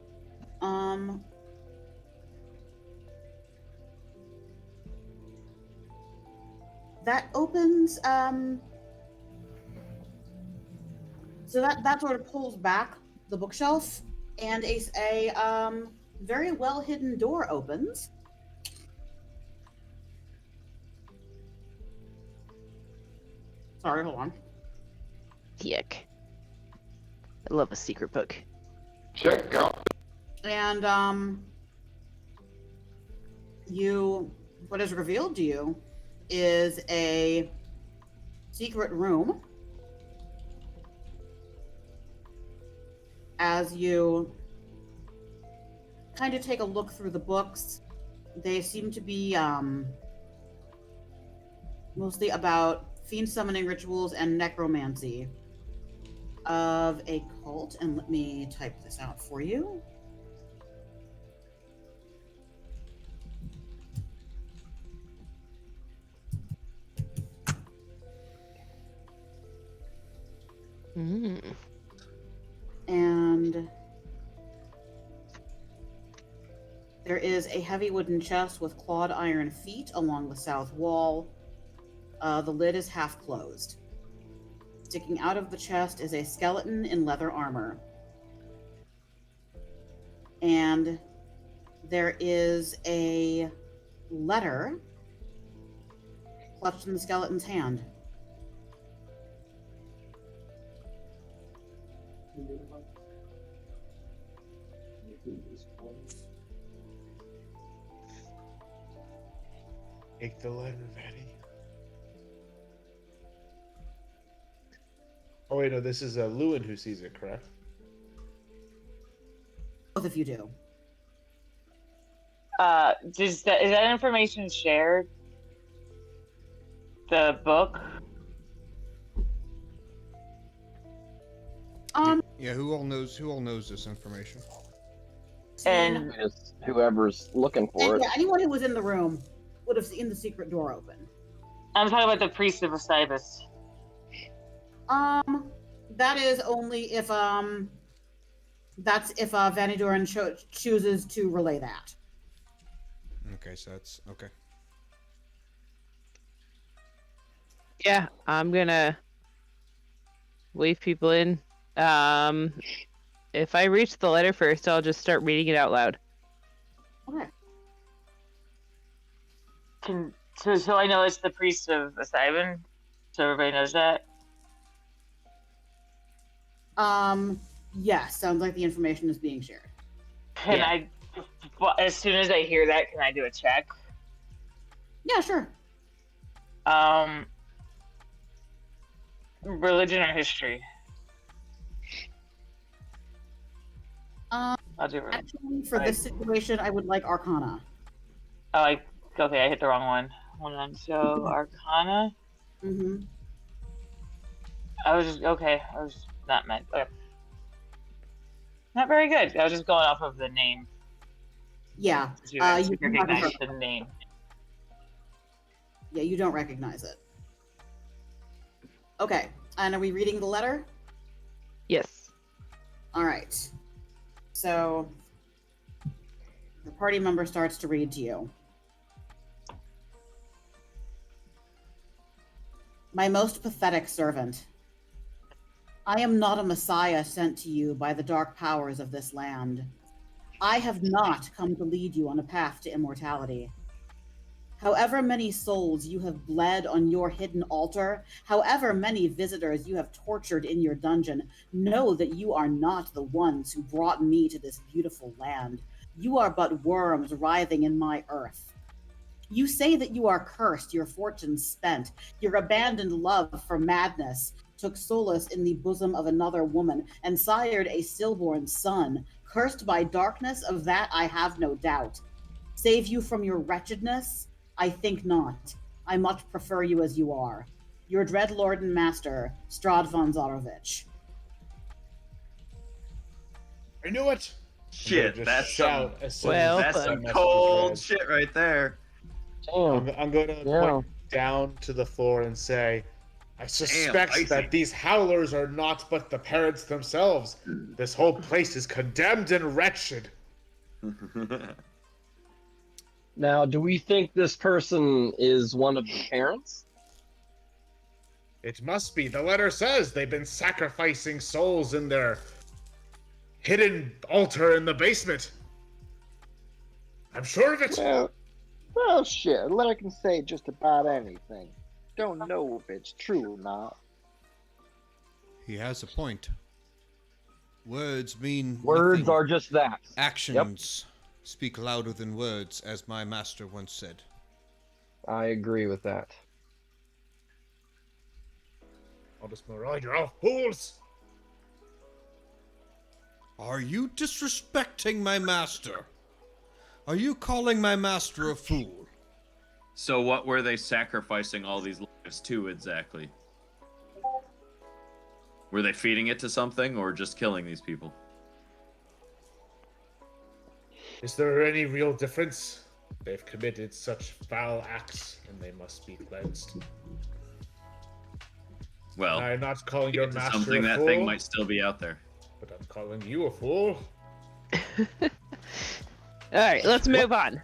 That opens. So that sort of pulls back the bookshelf, and a very well hidden door opens. Sorry, hold on. Yuck. I love a secret book. Check out. And what is revealed to you is a secret room. As you kind of take a look through the books, they seem to be mostly about fiend summoning rituals and necromancy of a cult. And let me type this out for you. And there is a heavy wooden chest with clawed iron feet along the south wall. The lid is half closed. Sticking out of the chest is a skeleton in leather armor. And there is a letter clutched in the skeleton's hand. Take the letter, Vanny. Oh wait, no, this is Lewin who sees it, correct? Both of you do. Is that information shared? The book? Yeah, who all knows this information? And Just whoever's looking for it. Yeah, anyone who was in the room would have seen the secret door open. I'm talking about the priest of Osiris. That is only if Vanny Doran chooses to relay that. Okay, so that's okay. Yeah, I'm gonna wave people in. If I reach the letter first, I'll just start reading it out loud. Okay. So I know it's the priest of Osiris, so everybody knows that. Yes, sounds like the information is being shared. Can I, as soon as I hear that, can I do a check? Yeah, sure. Religion or history? I'll do it. Actually, for this situation, I would like Arcana. Oh, okay, I hit the wrong one. Hold on. So Arcana. Mm-hmm. I was not meant. Okay. Not very good. I was just going off of the name. Yeah. You You recognize the name. Yeah, you don't recognize it. Okay. And are we reading the letter? Yes. All right. So the party member starts to read to you. My most pathetic servant. I am not a messiah sent to you by the dark powers of this land. I have not come to lead you on a path to immortality. However many souls you have bled on your hidden altar, however many visitors you have tortured in your dungeon, know that you are not the ones who brought me to this beautiful land. You are but worms writhing in my earth. You say that you are cursed, your fortunes spent, your abandoned love for madness, took solace in the bosom of another woman, and sired a stillborn son, cursed by darkness, of that I have no doubt. Save you from your wretchedness? I think not. I much prefer you as you are. Your dread lord and master, Strahd von Zarovich. I knew it! Shit, that's some, that's some message cold is shit right there. I'm going to point down to the floor and say, I suspect that these howlers are not but the parents themselves. This whole place is condemned and wretched. Now, do we think this person is one of the parents? It must be. The letter says they've been sacrificing souls in their hidden altar in the basement. I'm sure of it. Well, shit. A letter can say just about anything. Don't know if it's true or not. He has a point. Words mean Words nothing. are just that. Actions speak louder than words, as my master once said. I agree with that. Aldous Morale, you're all fools! Are you disrespecting my master? Are you calling my master a fool? So what were they sacrificing all these lives to exactly? Were they feeding it to something or just killing these people? Is there any real difference? They've committed such foul acts, and they must be cleansed. Well, I'm not calling your master something a that fool, thing might still be out there. but I'm calling you a fool. All right, let's move on.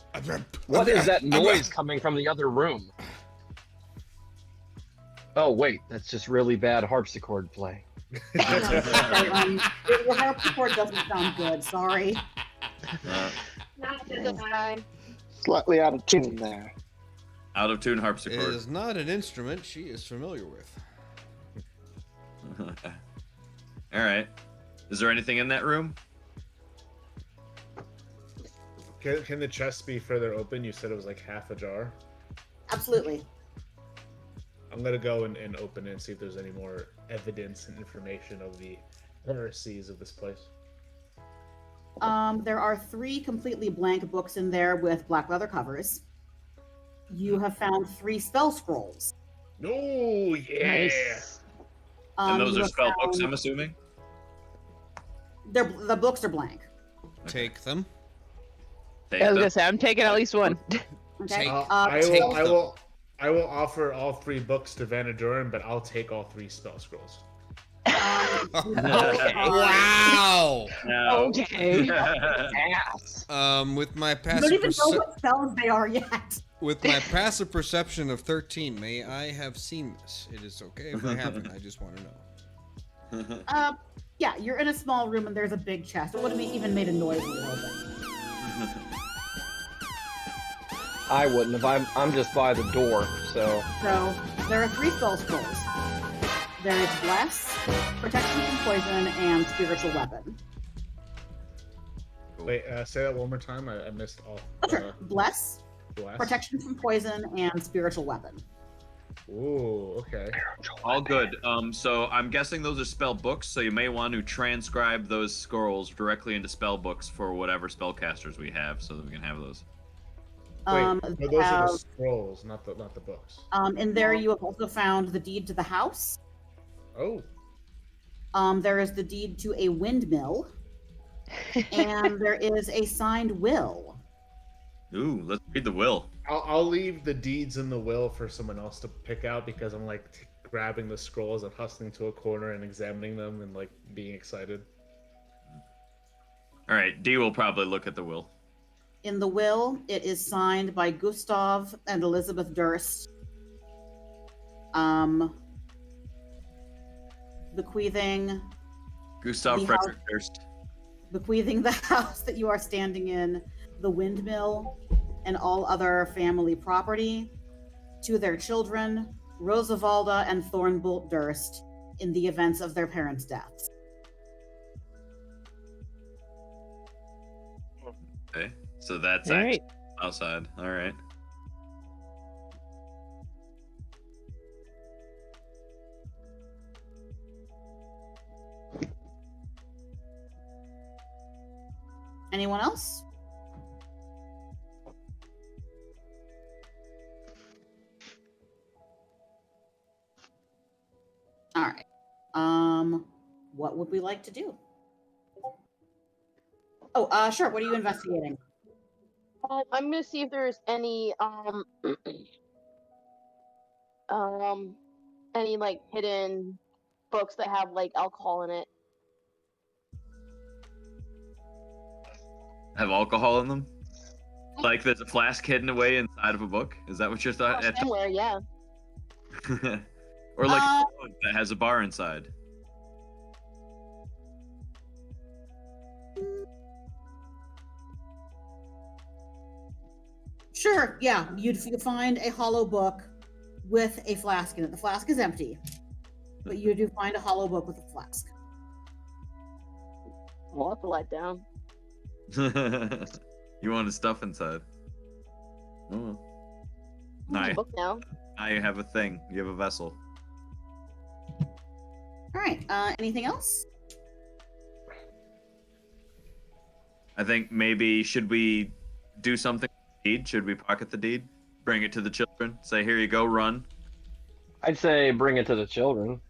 What is that noise coming from the other room? Oh, wait, that's just really bad harpsichord play. The harpsichord doesn't sound good, sorry. Slightly out of tune there. Out of tune It harpsichord. is not an instrument she is familiar with. All right. Is there anything in that room? Can the chest be further open? You said it was like half ajar. Absolutely. I'm gonna go and open it and see if there's any more evidence and information of the heresies of this place. There are 3 completely blank books in there with black leather covers. You have found 3 spell scrolls. Oh, yeah! Nice. And those you are have spell books, found- I'm assuming? The books are blank. Take them. Take I was them. gonna say I'm taking at least one. Okay. Take- I will offer all 3 books to Vanadurin, but I'll take all 3 spell scrolls. Wow! No. Okay. Ass. With my You don't passive even know what spells they are yet. with my passive perception of 13, may I have seen this? It is okay if I haven't. I just want to know. Yeah, you're in a small room and there's a big chest. It wouldn't have even made a noise when you opened. I wouldn't have. I'm just by the door, so. So there are 3 spell scrolls. There is Bless, Protection from Poison, and Spiritual Weapon. Wait, say that one more time. I missed all. Sure. Bless, Bless. Protection from Poison, and Spiritual Weapon. Ooh, okay. All good. So I'm guessing those are spell books, so you may want to transcribe those scrolls directly into spell books for whatever spellcasters we have, so that we can have those. Wait, Um, no, you those are the have, scrolls, not the books. in there, you have also found the deed to the house. Oh. There is the deed to a windmill, and there is a signed will. Ooh, let's read the will. I'll leave the deeds in the will for someone else to pick out because I'm like grabbing the scrolls and hustling to a corner and examining them and like being excited. All right, D will probably look at the will. In the will, it is signed by Gustav and Elizabeth Durst. Bequeathing Gustav the Frederick house- Durst. bequeathing the house that you are standing in, the windmill, and all other family property to their children, Rosavalda and Thornbolt Durst, in the events of their parents' deaths. Okay, so that's All actually right. outside. All right. Anyone else? All right. What would we like to do? Oh, sure. What are you investigating? I'm gonna see if there's any any like hidden books that have like alcohol in it. Have alcohol in them? Like there's a flask hidden away inside of a book? Is that what you're thought? Somewhere, yeah. Or like a book that has a bar inside? Sure. Yeah, you'd find a hollow book with a flask in it. The flask is empty, but you do find a hollow book with a flask. Well, that's a letdown. You wanted stuff inside. Oh. Now A book now. you have a thing. You have a vessel. All right. Anything else? I think maybe should we do something with the deed? Should we pocket the deed? Bring it to the children? Say, here you go, run. I'd say bring it to the children.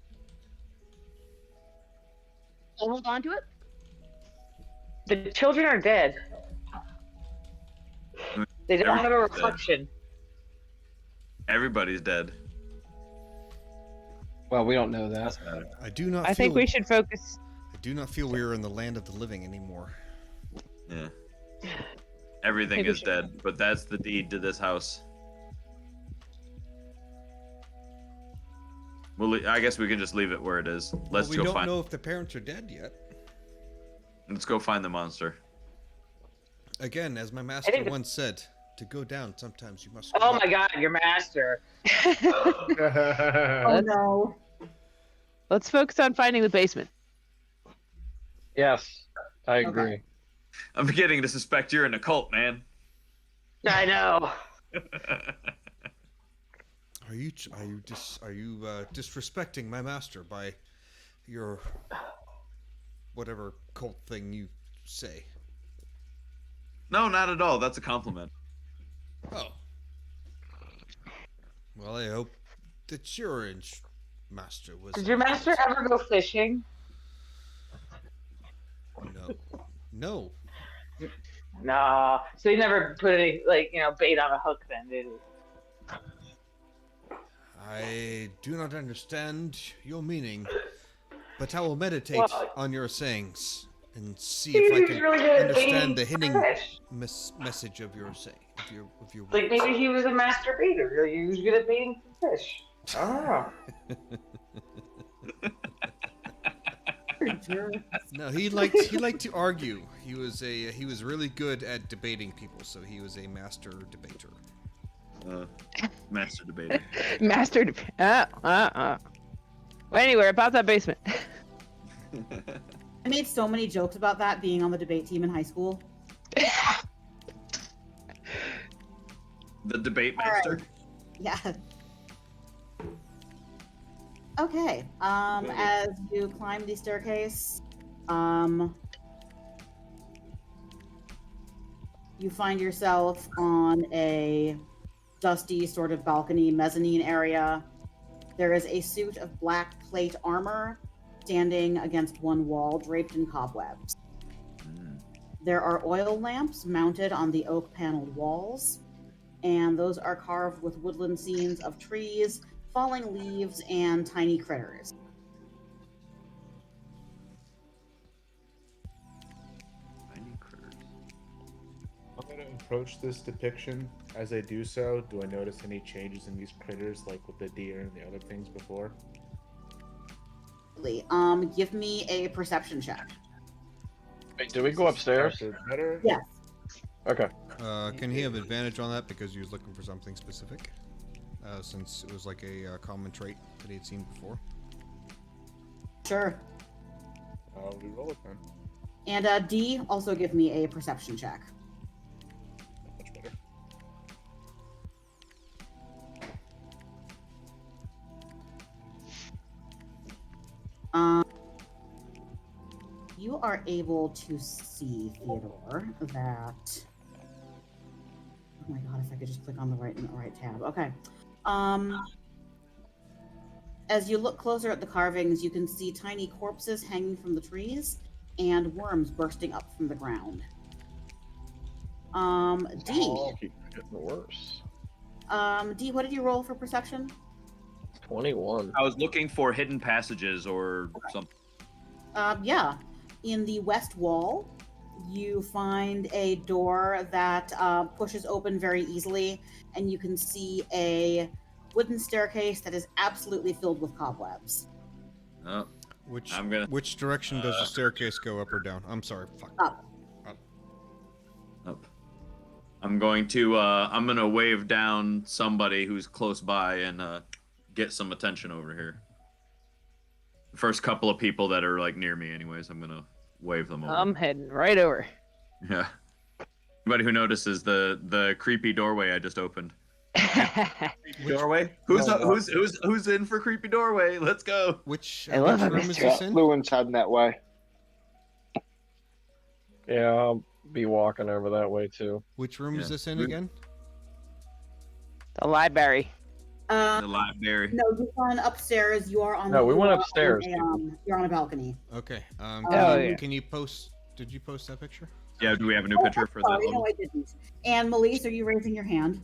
Can I hold on to it? The children are dead. They don't have a Everybody's dead. reflection. Everybody's dead. Well, we don't know that. I do not. I think feel- we should focus. I do not feel we are in the land of the living anymore. Yeah. Everything Maybe we is should- dead, but that's the deed to this house. Well, I guess we can just leave it where it is. Let's Well, we go don't find. know if the parents are dead yet. Let's go find the monster. Again, as my master think the- once said, to go down, sometimes you must. Go Oh up. my god, your master. Oh no. Let's focus on finding the basement. Yes, I Okay. agree. I'm beginning to suspect you're in a cult, man. I know. Are you disrespecting my master by your whatever cult thing you say? No, not at all. That's a compliment. Oh. Well, I hope that your master was. Did your master ever go fishing? No. No. Nah. So he never put any bait on a hook then, did he? I do not understand your meaning, but I will meditate Well- on your sayings and see He if I was can really good at understand the baiting hidden fish. message of your say of your Like words. maybe he was a master baiter. He was good at baiting fish. I don't know. No, he liked to argue. He was really good at debating people, so he was a master debater. Master debater. Master. Well, anyway, about that basement. I made so many jokes about that being on the debate team in high school. The debate All right. master. Yeah. Okay. As you climb the staircase, you find yourself on a dusty sort of balcony mezzanine area. There is a suit of black plate armor standing against one wall, draped in cobwebs. There are oil lamps mounted on the oak paneled walls, and those are carved with woodland scenes of trees, falling leaves, and tiny critters. Tiny critters. I'm going to approach this depiction. As I do so, do I notice any changes in these critters, like with the deer and the other things before? Give me a perception check. Wait, do we go upstairs? Better? Yes. Okay. Can he have advantage on that because he was looking for something specific? Since it was like a common trait that he had seen before. Sure. I'll re-roll it then. And D, also give me a perception check. Much better. You are able to see, Theodore, that... Oh my god, if I could just click on the right tab. Okay. As you look closer at the carvings, you can see tiny corpses hanging from the trees and worms bursting up from the ground. D. Oh, keep getting worse. D, what did you roll for perception? 21. I was looking for hidden passages or something. Yeah. In the west wall, you find a door that pushes open very easily, and you can see a wooden staircase that is absolutely filled with cobwebs. Oh, Which direction does the staircase go, up or down? I'm sorry. Fuck. Up. Up. I'm gonna wave down somebody who's close by and get some attention over here. The first couple of people that are like near me, anyways, I'm gonna wave them over. I'm heading right over. Yeah. Anybody who notices the creepy doorway I just opened. Doorway? Who's in for creepy doorway? Let's go. Which I love room is this in? Lewin's heading that way. Yeah, I'll be walking over that way too. Which room is this in again? The library. The library. No, you've gone upstairs. You are on. No, we went you are upstairs, on a, you're on a balcony. Okay. yeah. Can you post? Did you post that picture? Yeah. Do we have a new picture for that? Sorry, no, One? I didn't. And Melise, are you raising your hand?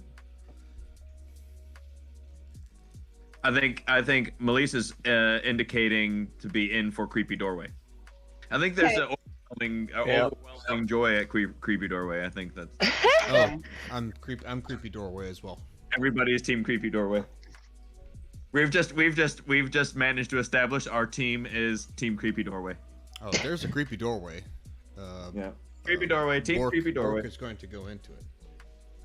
I think Melise is indicating to be in for creepy doorway. I think there's an overwhelming joy at creepy doorway. I think that's. Oh, I'm creepy doorway as well. Everybody is team creepy doorway. We've just managed to establish our team is team creepy doorway. Oh, there's a creepy doorway. Yeah. Creepy doorway, team creepy doorway. Bork is going to go into it.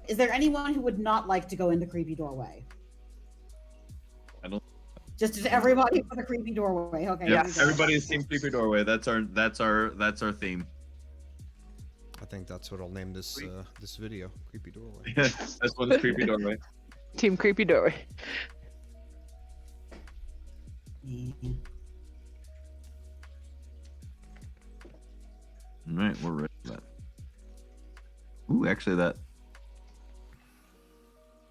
Is there anyone who would not like to go in the creepy doorway? I don't. Just everybody for the creepy doorway. Okay. Yeah. Everybody is team creepy doorway. That's our theme. I think that's what I'll name this this video. Creepy doorway. That's what is creepy doorway. Team creepy doorway. All right, we're ready for that. Ooh, actually,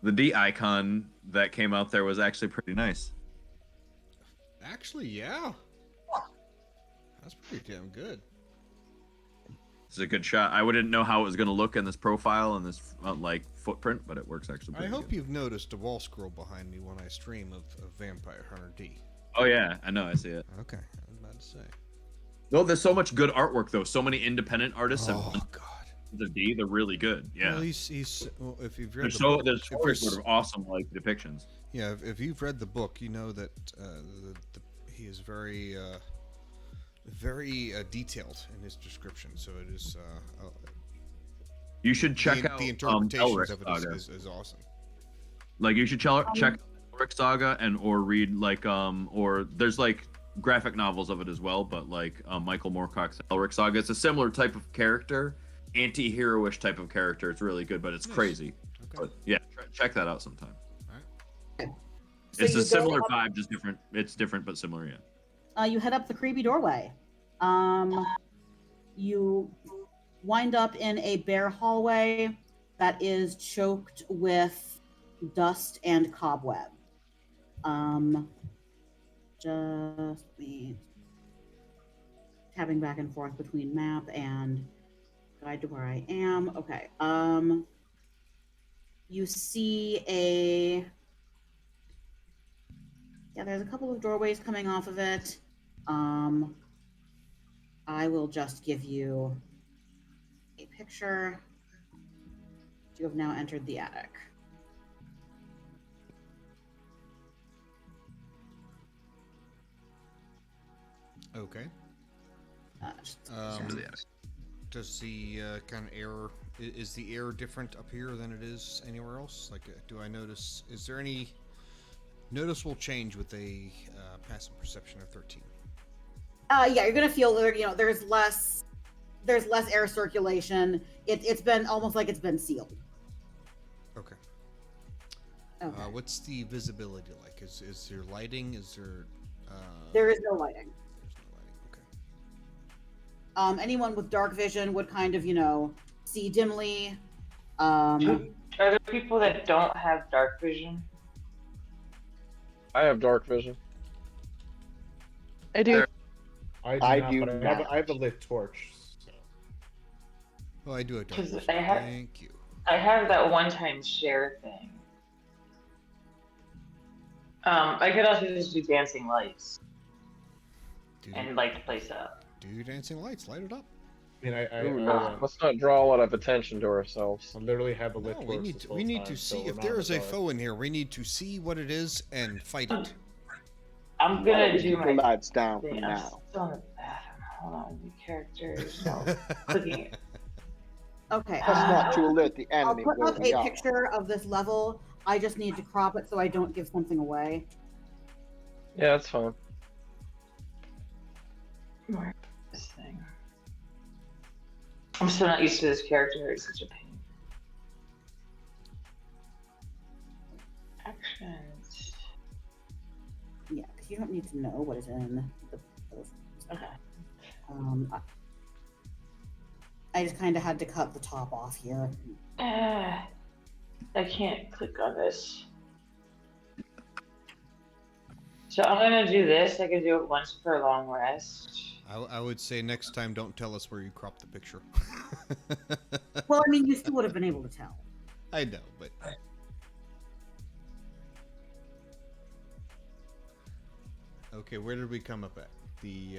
the D icon that came out there was actually pretty nice. Actually, yeah. That's pretty damn good. This is a good shot. I wouldn't know how it was going to look in this profile and this like footprint, but it works actually I pretty hope good. you've noticed a wall scroll behind me when I stream of Vampire Hunter D. Oh yeah, I know. I see it. Okay, I was about to say. No, there's so much good artwork though. So many independent artists. Oh God. The D, they're really good. Yeah. Well, he's well, if you've read There's the book, there's if stories there's- sort of awesome like depictions. Yeah, if you've read the book, you know that he is very detailed in his description. So it is. You should check the, out the interpretations Elric of it Saga. is awesome. Like you should check Elric Saga or read like or there's like graphic novels of it as well, but like Michael Moorcock's Elric Saga. It's a similar type of character, anti-heroish type of character. It's really good, but it's Nice. crazy. Okay. But yeah, check that out sometime. It's you a go similar up- vibe, just different. It's different but similar, yeah. You head up the creepy doorway. You wind up in a bare hallway that is choked with dust and cobweb. Just me tabbing back and forth between map and guide to where I am. Okay. You see there's a couple of doorways coming off of it. I will just give you a picture. You have now entered the attic. Okay. Just Does the kind of air is the air different up here than it is anywhere else? Like, do I notice? Is there any noticeable change with a passive perception of 13? Yeah, you're gonna feel there's less air circulation. It's been almost like it's been sealed. Okay. Okay. What's the visibility like? Is there lighting? Is there? There is no lighting. There's no lighting. Okay. Anyone with dark vision would kind of see dimly. Are there people that don't have dark vision? I have dark vision. I do. I do not, but I have a lit torch. So. Well, I do have dark 'Cause vision. Thank you. I have that one-time share thing. I could also just do dancing lights and light the place up. Do dancing lights, light it up. I mean, Let's not draw a lot of attention to ourselves. I literally have a lit No, torch. we need to see if there is a foe in here. We need to see what it is and fight it. I'm gonna do keep my the lights down for thing. now. I'm still in the bathroom. Hold on, new characters. No, clicking. Okay. Let's not to alert the I'll enemy put where up we a are. picture of this level. I just need to crop it so I don't give something away. Yeah, that's fine. Where is this thing? I'm still not used to this character. It's such a pain. Actions. Yeah, because you don't need to know what is in those. Okay. I just kind of had to cut the top off here. I can't click on this. So I'm gonna do this. I can do it once per long rest. I would say next time, don't tell us where you cropped the picture. Well, I mean, you still would have been able to tell. I know, but. Okay, where did we come up at? The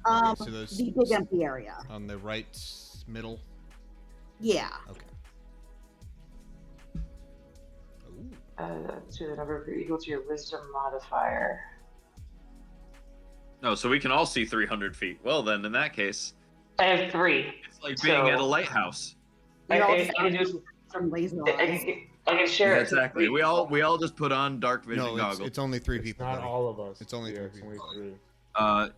the big empty area. On the right middle? Yeah. Okay. To the number equal to your wisdom modifier. No, so we can all see 300 feet. Well, then, in that case, I have 3. it's like being at a lighthouse. I can do some laser I can share Yeah, it. exactly. We all just put on dark vision No, goggles. it's only 3 people. Not buddy. all of us. It's only Yeah, 3 it's people. only 3.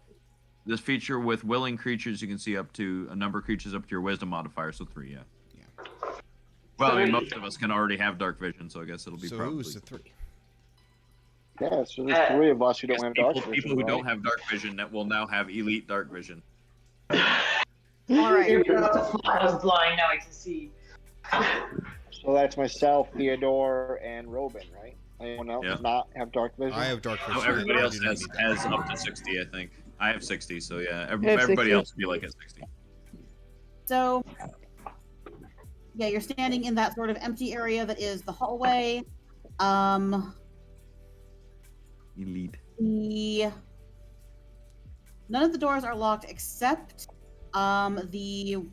This feature with willing creatures, you can see up to a number of creatures up to your wisdom modifier, so 3, yeah. Well, I mean, most of us can already have dark vision, so I guess it'll be So probably. who's the 3? Yeah, so there's 3 of us who don't have dark People vision. who right? don't have dark vision that will now have elite dark vision. All right. I was blind, now I can see. So that's myself, Theodore, and Robin, right? Anyone else Yeah. does not have dark vision? I have dark vision. No, everybody I else do not has, need that. has up to 60, I think. I have 60, so yeah, have everybody 60. else will be like at 60. So, yeah, you're standing in that sort of empty area that is the hallway. Elite. None of the doors are locked except the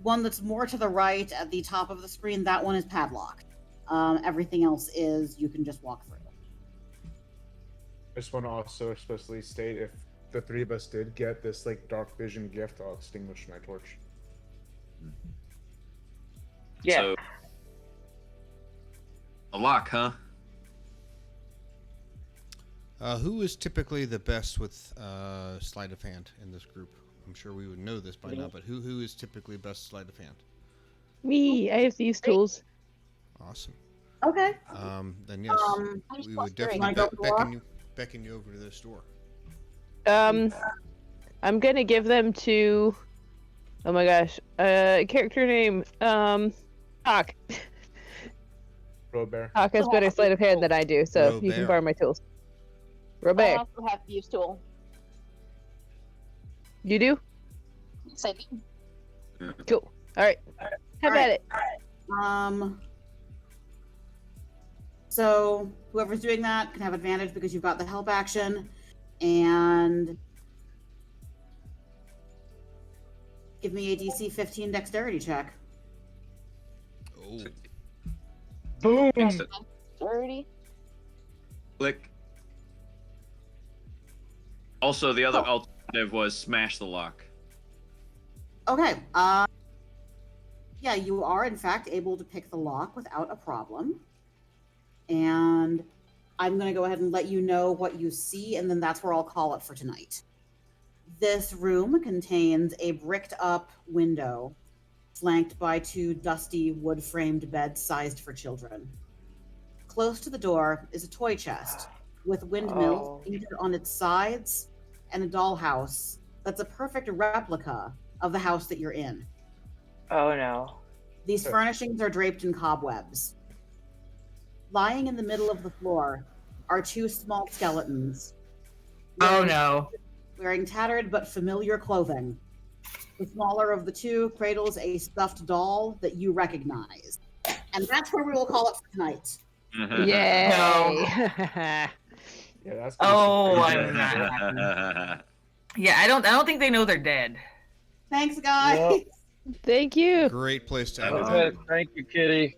one that's more to the right at the top of the screen. That one is padlocked. Everything else is you can just walk through. I just want to also explicitly state if the 3 of us did get this dark vision gift, I'll extinguish my torch. Yeah. So, a lock, huh? Who is typically the best with sleight of hand in this group? I'm sure we would know this by now, but who is typically best sleight of hand? Me, I have these tools. Awesome. Okay. Then yes, we would definitely beckon you over to this door. I'm gonna give them to. Oh my gosh. Character name. Hawk. Robert. Hawk has better sleight of hand than I do, so you can borrow my tools. Robert. I also have to use tool. You do? Yes, I do. Cool. All right. Have at it. So whoever's doing that can have advantage because you've got the help action, and give me a DC 15 dexterity check. Oh. Boom. Dexterity. Click. Also, the other alternative was smash the lock. Okay. Yeah, you are in fact able to pick the lock without a problem. And I'm going to go ahead and let you know what you see, and then that's where I'll call it for tonight. This room contains a bricked up window flanked by 2 dusty wood-framed beds sized for children. Close to the door is a toy chest with windmills painted on its sides and a dollhouse that's a perfect replica of the house that you're in. Oh no. These furnishings are draped in cobwebs. Lying in the middle of the floor are 2 small skeletons. Oh no. Wearing tattered but familiar clothing. The smaller of the 2 cradles a stuffed doll that you recognize. And that's where we will call it for tonight. Yay! No. Yeah, that's I'm not happy. Yeah, I don't think they know they're dead. Thanks, guys. Thank you. Great place to end it. Okay, thank you, Kitty.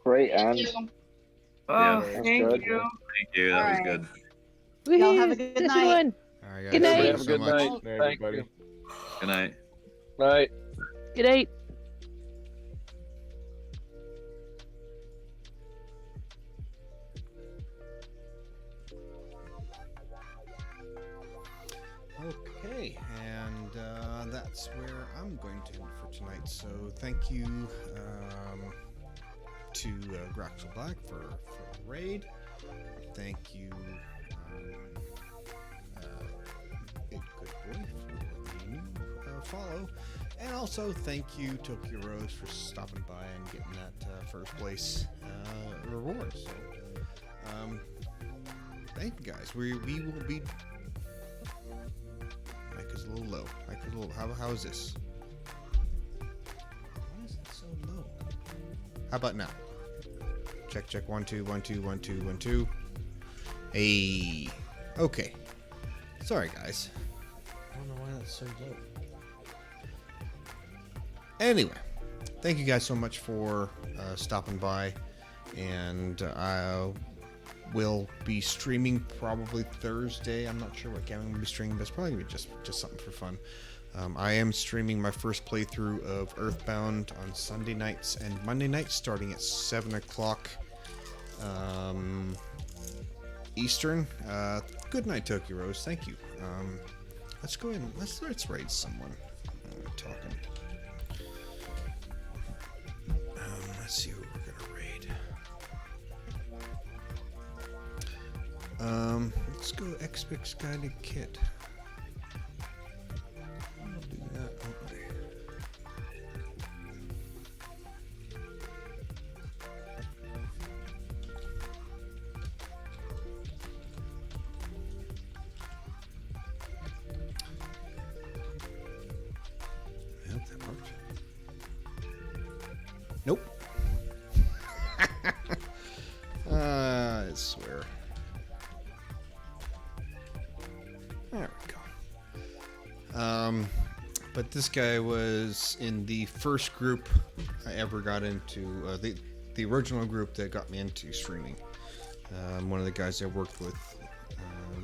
Great end. Oh, that's thank good. you. Thank you. That was good. Y'all have a good night. All right, guys. Good night. Thank you Have a so good much. night. Hey, Thank everybody. you. Good night. Night. Good night. Okay, and that's where I'm going to end for tonight. So thank you to Graxel Black for the raid. Thank you, Big Good Boy, for the new follow. And also thank you, Tokyo Rose, for stopping by and getting that first place reward. So thank you guys. We will be... Mic is a little low. Mic is a little... How is this? Why is it so low? How about now? Check, check. 1 2 1 2 1 2 1 2. Hey. Okay. Sorry, guys. I don't know why that's so low. Anyway, thank you guys so much for stopping by, and I will be streaming probably Thursday. I'm not sure what game I'm gonna be streaming, but it's probably gonna be just something for fun. I am streaming my first playthrough of Earthbound on Sunday nights and Monday nights, starting at 7 o'clock Eastern. Good night, Tokyo Rose. Thank you. Let's go ahead and let's raid someone. Talking. Let's see who we're gonna raid. Let's go Expix Guided Kit. I'll do that. Yep, that worked. Nope. I swear. There we go. But this guy was in the first group I ever got into, the original group that got me into streaming. One of the guys I worked with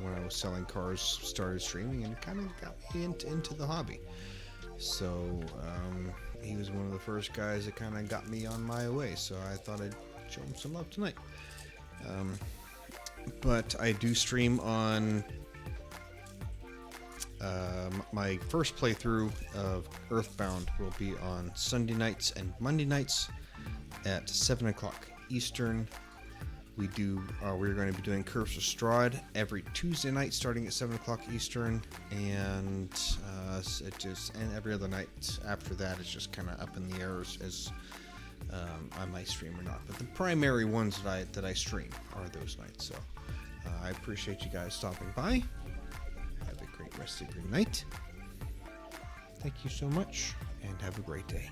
when I was selling cars started streaming and kind of got me into the hobby. So he was one of the first guys that kind of got me on my way, so I thought I'd show him some love tonight. But I do stream on my first playthrough of Earthbound will be on Sunday nights and Monday nights at 7 o'clock Eastern. We're going to be doing Curse of Strahd every Tuesday night starting at 7 o'clock Eastern, and and every other night after that is just kind of up in the air as I might stream or not. But the primary ones that I stream are those nights. So I appreciate you guys stopping by. Have a great rest of your night. Thank you so much, and have a great day.